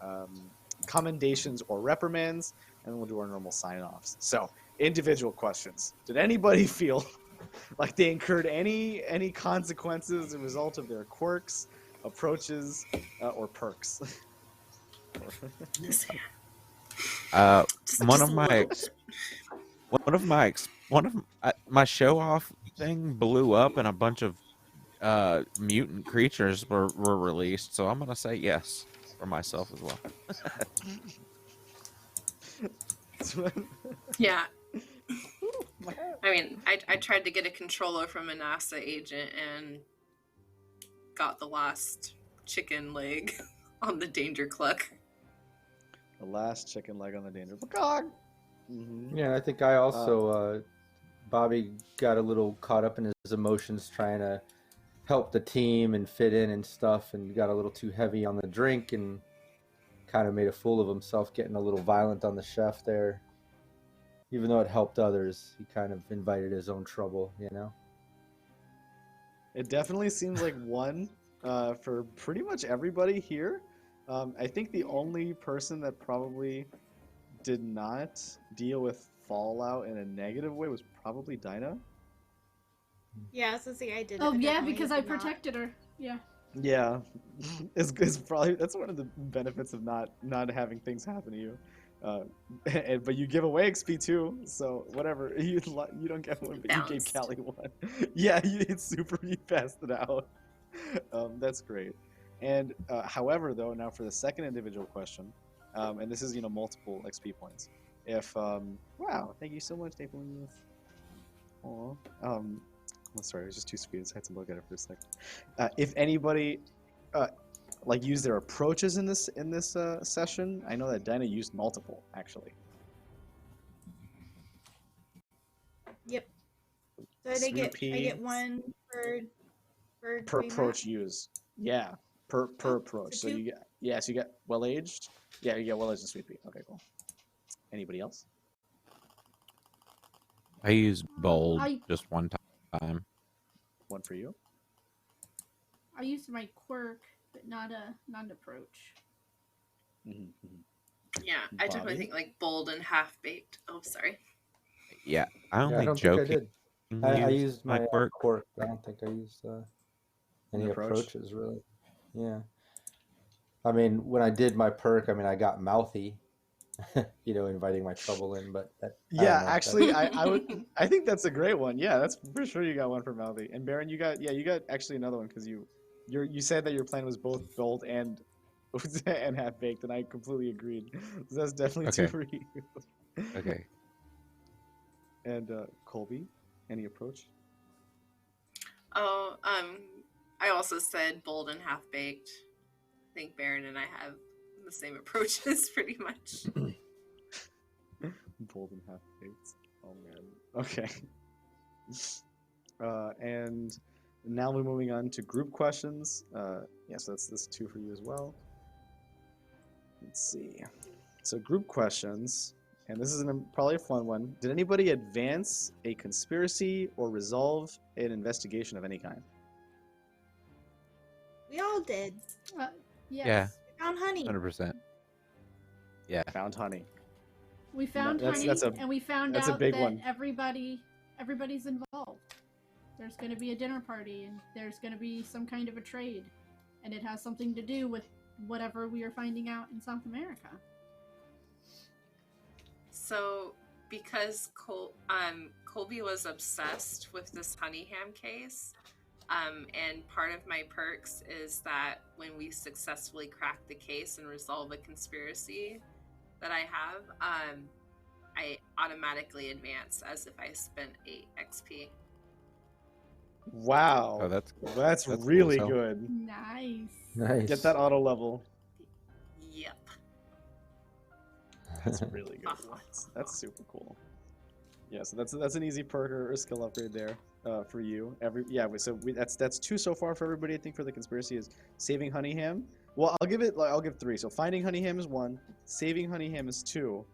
Speaker 2: commendations or reprimands, and then we'll do our normal sign-offs. So individual questions. Did anybody feel like they incurred any consequences as a result of their quirks, approaches, or perks?
Speaker 3: My show off thing blew up and a bunch of mutant creatures were released, so I'm gonna say yes for myself as well.
Speaker 5: Yeah. I mean, I tried to get a controller from a NASA agent and got the last chicken leg on the danger cluck.
Speaker 2: The last chicken leg on the danger. Mm-hmm.
Speaker 4: Yeah, I think I also, Bobby got a little caught up in his emotions trying to help the team and fit in and stuff, and got a little too heavy on the drink and kind of made a fool of himself, getting a little violent on the chef there. Even though it helped others, he kind of invited his own trouble, you know?
Speaker 2: It definitely seems like one for pretty much everybody here. I think the only person that probably did not deal with fallout in a negative way was probably Dinah.
Speaker 7: Yeah, so see, I did.
Speaker 6: Oh yeah,
Speaker 7: definitely
Speaker 6: because I
Speaker 7: did not.
Speaker 6: protected her. Yeah.
Speaker 2: Yeah, it's probably that's one of the benefits of not having things happen to you. But you give away XP too, so whatever. You don't get one, but you gave Callie one. Yeah, it's super. You passed it out. That's great. And however, though, now for the second individual question, and this is multiple XP points. If wow, thank you so much, Maple. Aw. Sorry, it was just too sweet. So I had to look at it for a second. If anybody like use their approaches in this session, I know that Dinah used multiple actually.
Speaker 7: Yep. So I get one per doing
Speaker 2: approach
Speaker 7: that?
Speaker 2: use. Yeah, per approach. So
Speaker 7: two?
Speaker 2: you get well aged. Yeah, you get well aged and sweet pea. Okay, cool. Anybody else?
Speaker 3: I used bold
Speaker 6: I
Speaker 3: just one time.
Speaker 2: One for you.
Speaker 6: I used my quirk, but not an approach.
Speaker 5: Yeah, I definitely
Speaker 2: Bobby?
Speaker 5: think like bold and half baked. Oh, sorry.
Speaker 3: Yeah, I only
Speaker 4: I don't think I
Speaker 3: joking.
Speaker 4: did. I used my
Speaker 3: quirk.
Speaker 4: quirk. I don't think I used any
Speaker 2: An approach?
Speaker 4: approaches really. Yeah. I mean, when I did my perk, I mean, I got mouthy, inviting my trouble in. But I don't
Speaker 2: Yeah,
Speaker 4: know,
Speaker 2: actually, I think that's a great one. Yeah, that's for sure. You got one for mouthy. And Baron, you got actually another one because you said that your plan was both bold and half baked, and I completely agreed. So that's definitely two
Speaker 3: Okay.
Speaker 2: for you.
Speaker 3: Okay.
Speaker 2: And Colby, any approach?
Speaker 5: Oh, I also said bold and half baked. I think Baron and I have the same approaches pretty much.
Speaker 2: Bold and half baked. Oh man. Okay. And now we're moving on to group questions. Yeah, so that's two for you as well. Let's see. So group questions, and this is probably a fun one. Did anybody advance a conspiracy or resolve an investigation of any kind?
Speaker 7: We all did.
Speaker 6: Yes.
Speaker 3: Yeah.
Speaker 7: We found honey.
Speaker 3: 100%. Yeah.
Speaker 2: Found honey.
Speaker 6: We found
Speaker 2: That's-
Speaker 6: honey,
Speaker 2: that's a-
Speaker 6: and we found
Speaker 2: that's a
Speaker 6: out
Speaker 2: big
Speaker 6: that
Speaker 2: one.
Speaker 6: everybody's involved. There's going to be a dinner party, and there's going to be some kind of a trade, and it has something to do with whatever we are finding out in South America.
Speaker 5: So, because Colby was obsessed with this honey ham case, and part of my perks is that when we successfully crack the case and resolve a conspiracy that I have, I automatically advance as if I spent 8 XP.
Speaker 2: Wow.
Speaker 3: Oh, that's cool
Speaker 2: really
Speaker 3: as hell.
Speaker 2: good.
Speaker 6: Nice.
Speaker 4: Nice.
Speaker 2: Get that auto level.
Speaker 5: Yep.
Speaker 2: That's really good. That's super cool. Yeah, so that's an easy perk or skill upgrade there for you. That's 2 so far for everybody. I think for the conspiracy is saving honey ham. Well, I'll give 3. So finding honey ham is 1, saving honey ham is 2.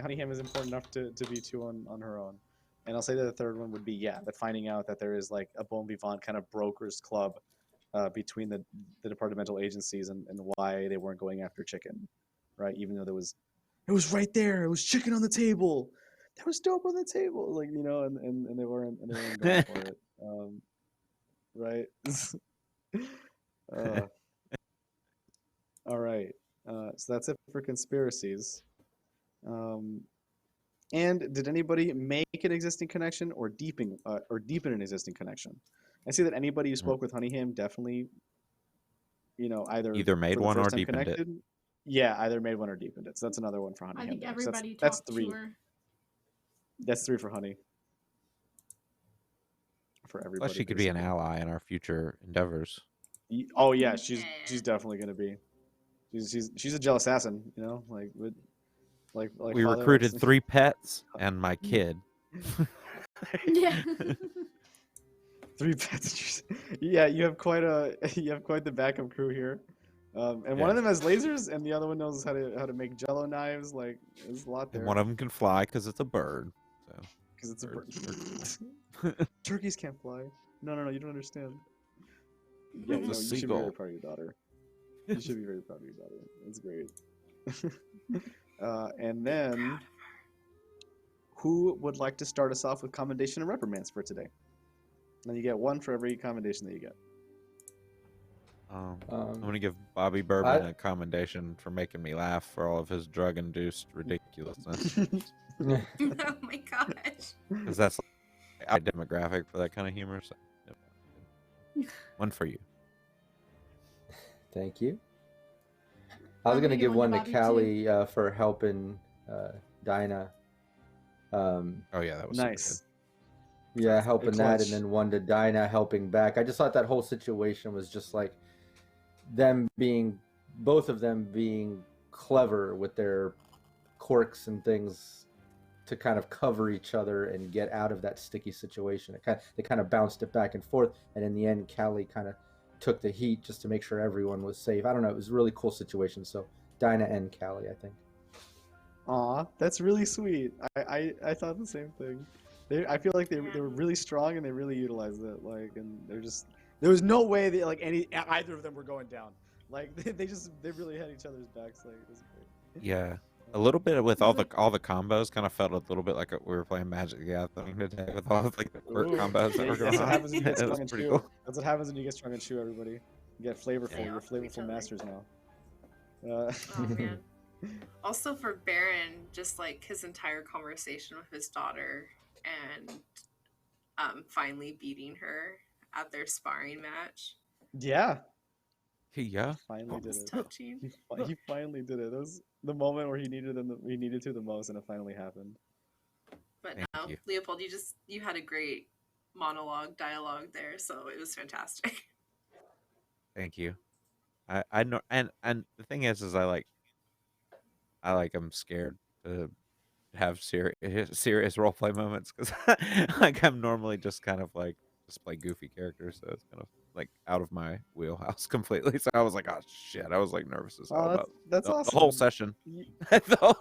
Speaker 2: Honey ham is important enough to be 2 on her own. And I'll say that the third one would be that finding out that there is like a bon vivant kind of brokers club between the departmental agencies and why they weren't going after chicken, right? Even though it was right there. It was chicken on the table. There was dope on the table, like and they weren't going for it, right? All right. So that's it for conspiracies. And did anybody make an existing connection or deepen an existing connection? I see that anybody who spoke with Honeyham definitely, either
Speaker 3: made
Speaker 2: for the
Speaker 3: one or
Speaker 2: first time
Speaker 3: deepened it.
Speaker 2: connected. Yeah, either made one or deepened it. So that's another one for Honeyham.
Speaker 6: I think
Speaker 2: there.
Speaker 6: everybody
Speaker 2: So that's
Speaker 6: talked
Speaker 2: 3.
Speaker 6: to her.
Speaker 2: That's 3 for Honey. For everybody.
Speaker 3: Plus, she could be an
Speaker 2: basically.
Speaker 3: ally in our future endeavors.
Speaker 2: Oh yeah, she's definitely gonna be. She's a jealous assassin, like
Speaker 3: We
Speaker 2: Father
Speaker 3: recruited
Speaker 2: likes-
Speaker 3: 3 pets and my kid.
Speaker 6: Yeah.
Speaker 2: 3 pets. Yeah, you have quite the backup crew here. And one of them has lasers, and the other one knows how to make Jello knives. Like, there's a lot there.
Speaker 3: And one of them can fly because it's a bird. So.
Speaker 2: Because it's a bird. Turkeys can't fly. No, you don't understand. Yeah,
Speaker 3: It's a
Speaker 2: you should be
Speaker 3: seagull.
Speaker 2: very proud of your daughter. You should be very proud of your daughter. That's great. And then, who would like to start us off with commendation and reprimands for today? And you get 1 for every commendation that you get.
Speaker 3: I'm going to give Bobby Bourbon a commendation for making me laugh for all of his drug-induced ridiculousness.
Speaker 5: Oh my gosh.
Speaker 3: Because that's our demographic for that kind of humor. So. 1 for you.
Speaker 4: Thank you. I was
Speaker 6: I'm
Speaker 4: gonna give one to
Speaker 6: Bobby, too.
Speaker 4: Callie for helping Dinah.
Speaker 3: Oh yeah, that was super
Speaker 2: Nice.
Speaker 4: Yeah, helping that,
Speaker 2: clutch.
Speaker 4: and then one to Dinah helping back. I just thought that whole situation was just like both of them being clever with their quirks and things to kind of cover each other and get out of that sticky situation. They kind of bounced it back and forth, and in the end, Callie kind of took the heat just to make sure everyone was safe. I don't know. It was a really cool situation. So Dinah and Callie, I think.
Speaker 2: Aw, that's really sweet. I thought the same thing. I feel like they were really strong and they really utilized it. Like, and there was no way that like either of them were going down. Like they really had each other's backs. Like, it was great.
Speaker 3: Yeah, a little bit with all the combos. Kind of felt a little bit like we were playing Magic the Gathering today with all of like the quirk combos that were going
Speaker 2: That's
Speaker 3: on.
Speaker 2: what happens when you get
Speaker 3: It was
Speaker 2: strong and
Speaker 3: pretty
Speaker 2: chew.
Speaker 3: cool.
Speaker 2: That's what happens when you get strong and chew. Everybody, you get flavorful.
Speaker 5: Yeah,
Speaker 2: You're
Speaker 5: off of each
Speaker 2: flavorful
Speaker 5: other.
Speaker 2: masters now.
Speaker 5: Oh man. Also for Baron, just like his entire conversation with his daughter and finally beating her at their sparring match.
Speaker 2: Yeah.
Speaker 3: Yeah.
Speaker 2: Finally did
Speaker 5: It's
Speaker 2: it.
Speaker 5: touching.
Speaker 2: He finally did it. It was the moment where he needed to the most, and it finally happened.
Speaker 5: But
Speaker 3: Thank
Speaker 5: no,
Speaker 3: you.
Speaker 5: Leopold, you had a great dialogue there, so it was fantastic.
Speaker 3: Thank you. I know, and the thing is I'm scared to have serious role play moments because like I'm normally just kind of like just play goofy characters, so it's kind of like out of my wheelhouse completely. So I was like, oh shit, I was like nervous as hell
Speaker 2: Oh,
Speaker 3: about
Speaker 2: that's
Speaker 3: the
Speaker 2: awesome.
Speaker 3: whole session.
Speaker 2: You,
Speaker 5: Oh,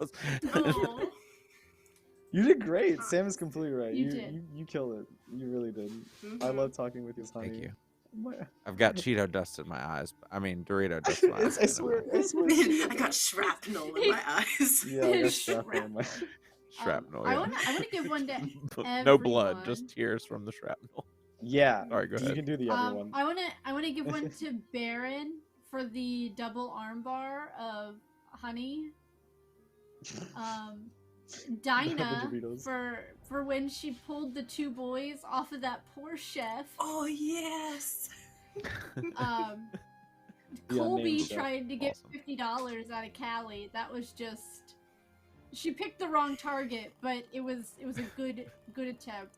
Speaker 2: you did great. Sam is completely right.
Speaker 6: You did.
Speaker 2: You killed it. You really did. I
Speaker 5: mhm.
Speaker 2: love talking with you, honey.
Speaker 3: Thank you.
Speaker 2: My-
Speaker 3: I've got Cheeto dust in my eyes. I mean Dorito dust in my eyes.
Speaker 2: I swear.
Speaker 5: I got shrapnel in my eyes.
Speaker 2: Yeah, I got shrapnel in my.
Speaker 3: Shrapnel.
Speaker 6: I
Speaker 3: Yeah.
Speaker 6: want to give one to
Speaker 3: No blood,
Speaker 6: everyone.
Speaker 3: just tears from the shrapnel.
Speaker 2: Yeah.
Speaker 3: Sorry, go
Speaker 2: You
Speaker 3: ahead.
Speaker 2: can do the other one.
Speaker 6: I want to give one to Baron for the double armbar of honey. Dinah
Speaker 2: Doritos.
Speaker 6: for when she pulled the two boys off of that poor chef.
Speaker 5: Oh yes.
Speaker 6: Colby
Speaker 2: named chef.
Speaker 6: tried to get
Speaker 3: Awesome.
Speaker 6: $50 out of Callie. That was just she picked the wrong target, but it was a good attempt.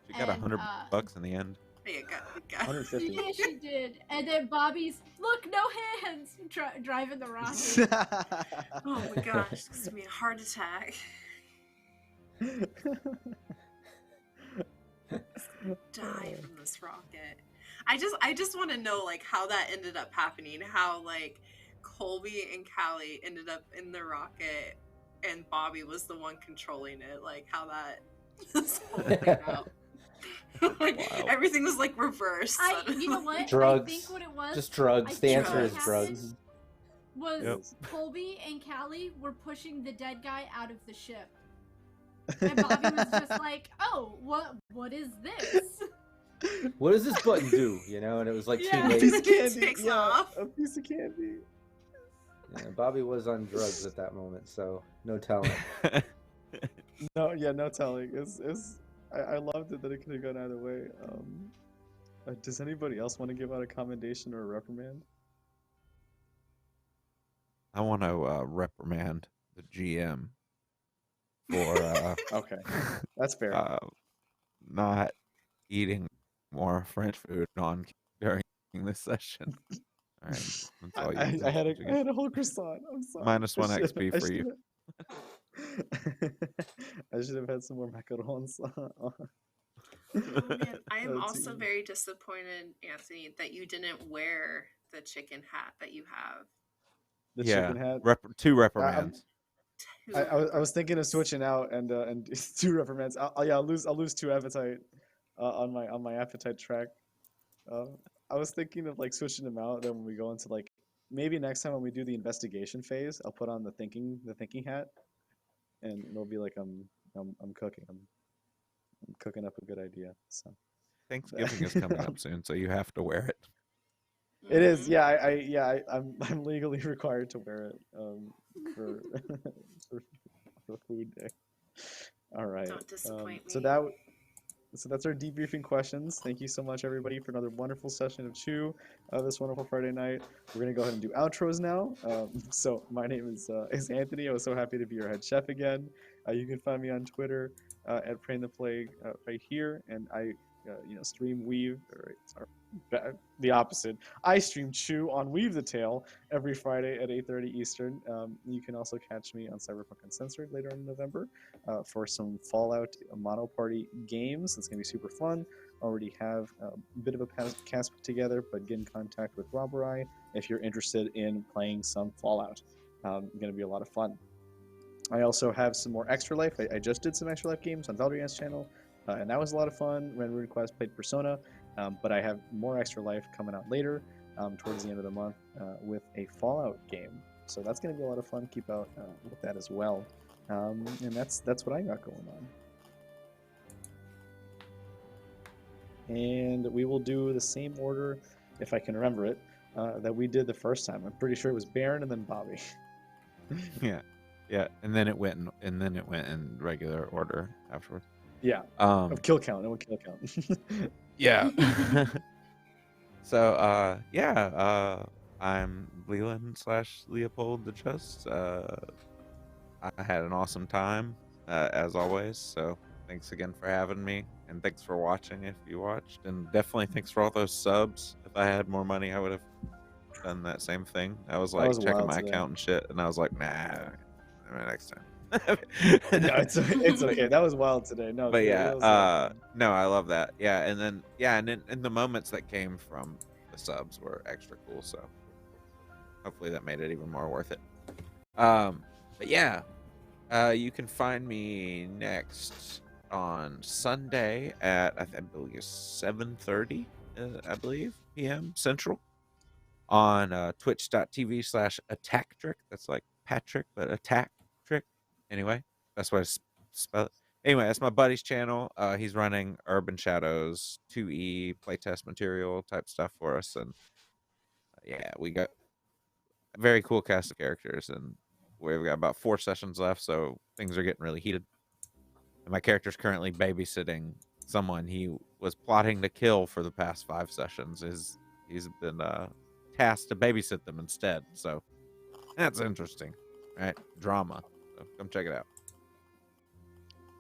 Speaker 3: She got
Speaker 6: And,
Speaker 3: $100 in the end.
Speaker 5: Yeah, got.
Speaker 2: 150.
Speaker 6: Yeah, she did. And then Bobby's look, no hands, driving the rocket.
Speaker 5: Oh my gosh, this is gonna be a heart attack. Die from this rocket. I just want to know like how that ended up happening. How like Colby and Callie ended up in the rocket, and Bobby was the one controlling it. Like how that this whole thing out. Like,
Speaker 3: Wild.
Speaker 5: everything was like reversed.
Speaker 6: You know what?
Speaker 4: Drugs.
Speaker 6: I think what it was.
Speaker 4: Just drugs.
Speaker 6: I
Speaker 4: The
Speaker 6: think
Speaker 4: answer is
Speaker 6: what
Speaker 4: drugs.
Speaker 6: happened Was
Speaker 3: Yep.
Speaker 6: Colby and Callie were pushing the dead guy out of the ship, and Bobby was just like, "Oh, what is this?"
Speaker 4: What does this button do? You know, and it was like
Speaker 6: Yeah.
Speaker 4: too
Speaker 2: A
Speaker 4: late.
Speaker 2: piece of
Speaker 5: It
Speaker 2: candy.
Speaker 5: takes
Speaker 2: Yeah,
Speaker 5: off.
Speaker 2: a piece of candy.
Speaker 4: Yeah, Bobby was on drugs at that moment, so no telling.
Speaker 2: No, yeah, no telling. I loved it that it could have gone either way. Does anybody else want to give out a commendation or a reprimand?
Speaker 3: I want to reprimand the GM for
Speaker 2: Okay, that's fair.
Speaker 3: not eating more French food during this session. All right, that's all you
Speaker 2: I had
Speaker 3: you
Speaker 2: I had a whole croissant. I'm sorry.
Speaker 3: Minus
Speaker 2: I
Speaker 3: 1
Speaker 2: should-
Speaker 3: XP
Speaker 2: I
Speaker 3: for you.
Speaker 2: I should have had some more macarons.
Speaker 5: Oh, man. I am
Speaker 2: Oh,
Speaker 5: also
Speaker 2: geez.
Speaker 5: very disappointed, Anthony, that you didn't wear the chicken hat that you have.
Speaker 2: The
Speaker 3: Yeah,
Speaker 2: chicken hat.
Speaker 3: 2 reprimands.
Speaker 2: I was thinking of switching out and 2 reprimands. I'll lose 2 appetite on my appetite track. I was thinking of like switching them out. Then when we go into like maybe next time when we do the investigation phase, I'll put on the thinking hat, and it'll be like I'm cooking. I'm cooking up a good idea. So
Speaker 3: Thanksgiving is coming up soon, so you have to wear it.
Speaker 2: it is.
Speaker 5: Mhm.
Speaker 2: Yeah. I'm legally required to wear it for for food day. All right.
Speaker 5: Don't disappoint
Speaker 2: So
Speaker 5: me.
Speaker 2: that So that's our debriefing questions. Thank you so much, everybody, for another wonderful session of Chew this wonderful Friday night. We're gonna go ahead and do outros now. So my name is Anthony. I was so happy to be your head chef again. You can find me on Twitter at Prainntheplague right here, and I stream Weave. The opposite. I stream Chew on Weave the Tale every Friday at 8:30 Eastern. You can also catch me on Cyberpunk Uncensored later in November for some Fallout Mono Party games. It's going to be super fun. Already have a bit of a cast put together, but get in contact with Rob or I if you're interested in playing some Fallout. Going to be a lot of fun. I also have some more Extra Life. I just did some Extra Life games on Valerian's channel, and that was a lot of fun. Ren RuneQuest, played Persona, but I have more Extra Life coming out later towards the end of the month with a Fallout game. So that's going to be a lot of fun. Keep out with that as well. And that's what I got going on. And we will do the same order, if I can remember it, that we did the first time. I'm pretty sure it was Baron and then Bobby.
Speaker 3: Yeah, and then it went in regular order afterwards.
Speaker 2: Yeah. Of kill count. No kill count.
Speaker 3: Yeah. So I'm Leland / LeopoldTheJust. I had an awesome time as always. So thanks again for having me, and thanks for watching if you watched, and definitely thanks for all those subs. If I had more money, I would have done that same thing. I was like checking my account and shit, and I was like, nah, next time.
Speaker 2: No, it's okay. That was wild today. No,
Speaker 3: but yeah, no, I love that. Yeah, and then and the moments that came from the subs were extra cool. So hopefully that made it even more worth it. But yeah, you can find me next on Sunday at I believe 7:30, I believe p.m. Central on twitch.tv/attacktrick. That's like Patrick, but attack trick. Anyway, that's what I spell it. Anyway, that's my buddy's channel. He's running Urban Shadows 2E playtest material type stuff for us, and yeah, we got a very cool cast of characters, and we've got about 4 sessions left, so things are getting really heated. And my character's currently babysitting someone he was plotting to kill for the past 5 sessions. He's been tasked to babysit them instead, so that's interesting, right? Drama. So come check it out.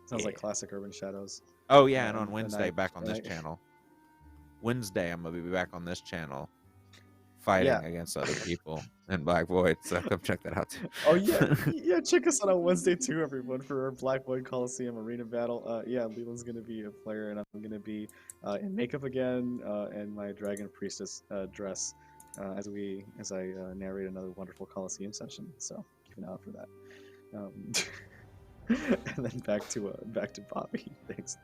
Speaker 2: Sounds like classic Urban Shadows.
Speaker 3: Oh yeah, and on Wednesday back on this channel. Wednesday I'm gonna be back on this channel fighting against other people in Black Void, so come check that out too.
Speaker 2: Oh yeah, check us out on Wednesday too, everyone, for our Black Void Coliseum Arena battle. Leland's gonna be a player, and I'm gonna be in makeup again and my Dragon Priestess dress as I narrate another wonderful Coliseum session. So keep an eye out for that. And then back to Bobby. Thanks.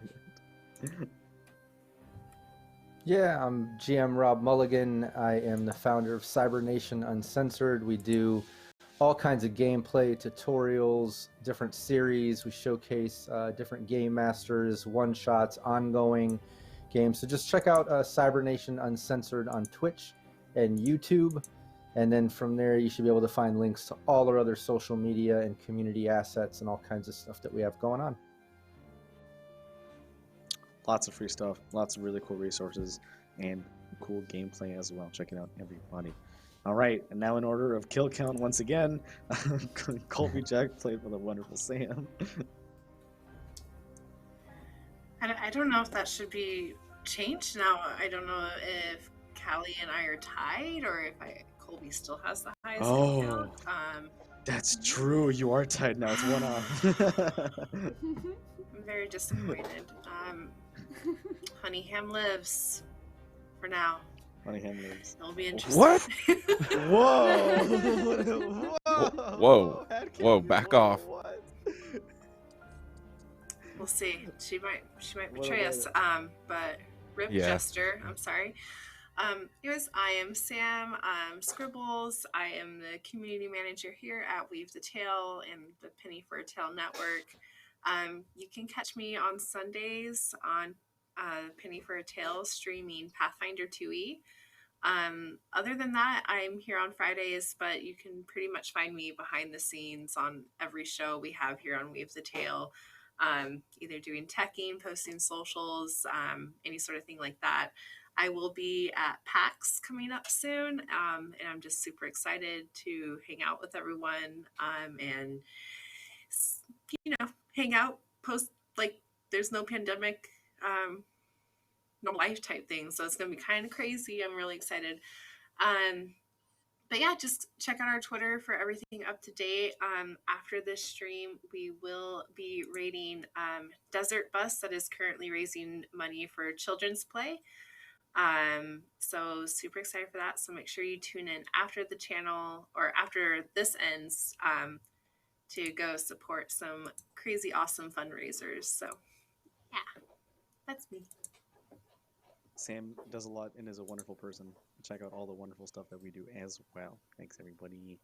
Speaker 4: Yeah, I'm GM Rob Mulligan. I am the founder of Cybernation Uncensored. We do all kinds of gameplay, tutorials, different series. We showcase different game masters, one-shots, ongoing games. So just check out Cybernation Uncensored on Twitch and YouTube. And then from there, you should be able to find links to all our other social media and community assets and all kinds of stuff that we have going on.
Speaker 2: Lots of free stuff, lots of really cool resources, and cool gameplay as well. Check it out, everybody. All right, and now in order of kill count once again, Colby Jack played with a wonderful Sam.
Speaker 5: I don't know if that should be changed now. I don't know if Calliegh and I are tied, or if Colby still has the highest kill count.
Speaker 2: That's true. You are tied now. It's 1 off.
Speaker 5: I'm very disappointed. Honey Hamm lives for now.
Speaker 2: Honey Hamm lives.
Speaker 5: It'll be interesting.
Speaker 3: What?
Speaker 2: Whoa!
Speaker 3: Whoa! Back off.
Speaker 2: What?
Speaker 5: We'll see. She might betray us. But Rip Jester. I'm sorry. Anyways, I am Sam. Scribbles. I am the community manager here at Weave the Tale and the Penny for a Tale Network. You can catch me on Sundays on Penny for a Tale streaming Pathfinder 2E. Other than that, I'm here on Fridays, but you can pretty much find me behind the scenes on every show we have here on Weave the Tale. either doing teching, posting socials, any sort of thing like that. I will be at PAX coming up soon, and I'm just super excited to hang out with everyone and, hang out, post, like, there's no pandemic, no life type thing. So it's going to be kind of crazy. I'm really excited. But yeah, just check out our Twitter for everything up to date. After this stream, we will be rating Desert Bus that is currently raising money for children's play. So super excited for that. So make sure you tune in after the channel or after this ends to go support some crazy awesome fundraisers. So yeah, that's me.
Speaker 2: Sam does a lot and is a wonderful person. Check out all the wonderful stuff that we do as well. Thanks, everybody.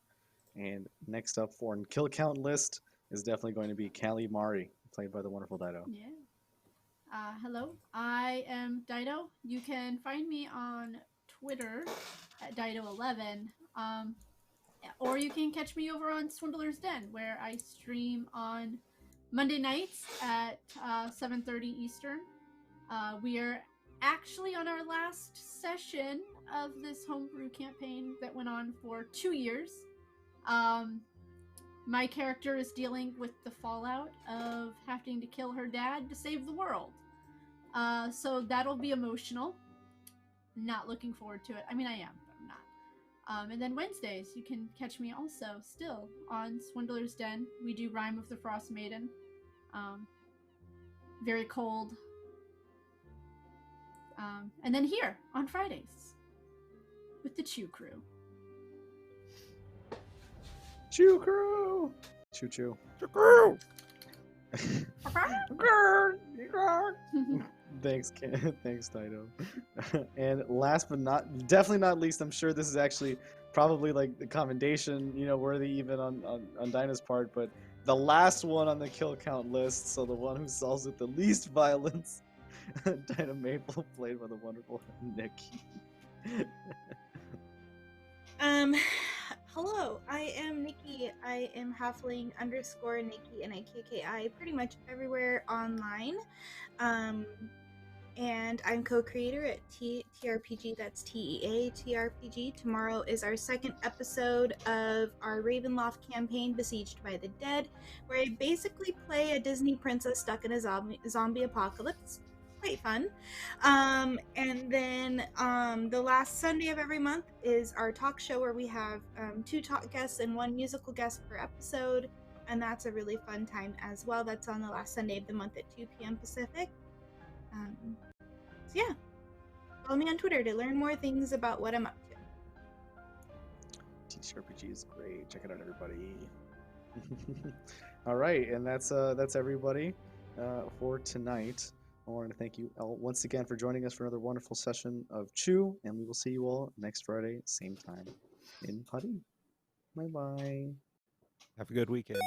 Speaker 2: And next up for an kill count list is definitely going to be Calliegh Mari, played by the wonderful Dido.
Speaker 6: Yeah. Hello, I am Dido. You can find me on Twitter at Dido11, or you can catch me over on Swindler's Den, where I stream on Monday nights at 7:30 Eastern. We are actually on our last session of this homebrew campaign that went on for 2 years. My character is dealing with the fallout of having to kill her dad to save the world. So that'll be emotional. Not looking forward to it. I mean, I am, but I'm not. And then Wednesdays, you can catch me also still on Swindler's Den. We do Rime of the Frost Maiden. Very cold. And then here on Fridays with the Chew Crew.
Speaker 2: Chew Crew! Choo choo.
Speaker 8: Chew Crew!
Speaker 2: Thanks, thanks, Dido. And last but definitely not least, I'm sure this is actually probably like the commendation, worthy even on Dinah's part, but the last one on the kill count list, so the one who solves with the least violence, Dinah Maple, played by the wonderful Nikki.
Speaker 7: Hello, I am Nikki. I am halfling _ Nikki NIKKI pretty much everywhere online. And I'm co-creator at TRPG, that's TEA TRPG. Tomorrow is our second episode of our Ravenloft campaign, Besieged by the Dead, where I basically play a Disney princess stuck in a zombie apocalypse. Quite fun. And then the last Sunday of every month is our talk show, where we have 2 talk guests and 1 musical guest per episode, and that's a really fun time as well. That's on the last Sunday of the month at 2 p.m. Pacific. So yeah, follow me on Twitter to learn more things about what I'm up to.
Speaker 2: TRPG is great. Check it out, everybody. All right, and that's everybody for tonight. I want to thank you all once again for joining us for another wonderful session of Chew, and we will see you all next Friday, same time in Putty. Bye-bye.
Speaker 3: Have a good weekend.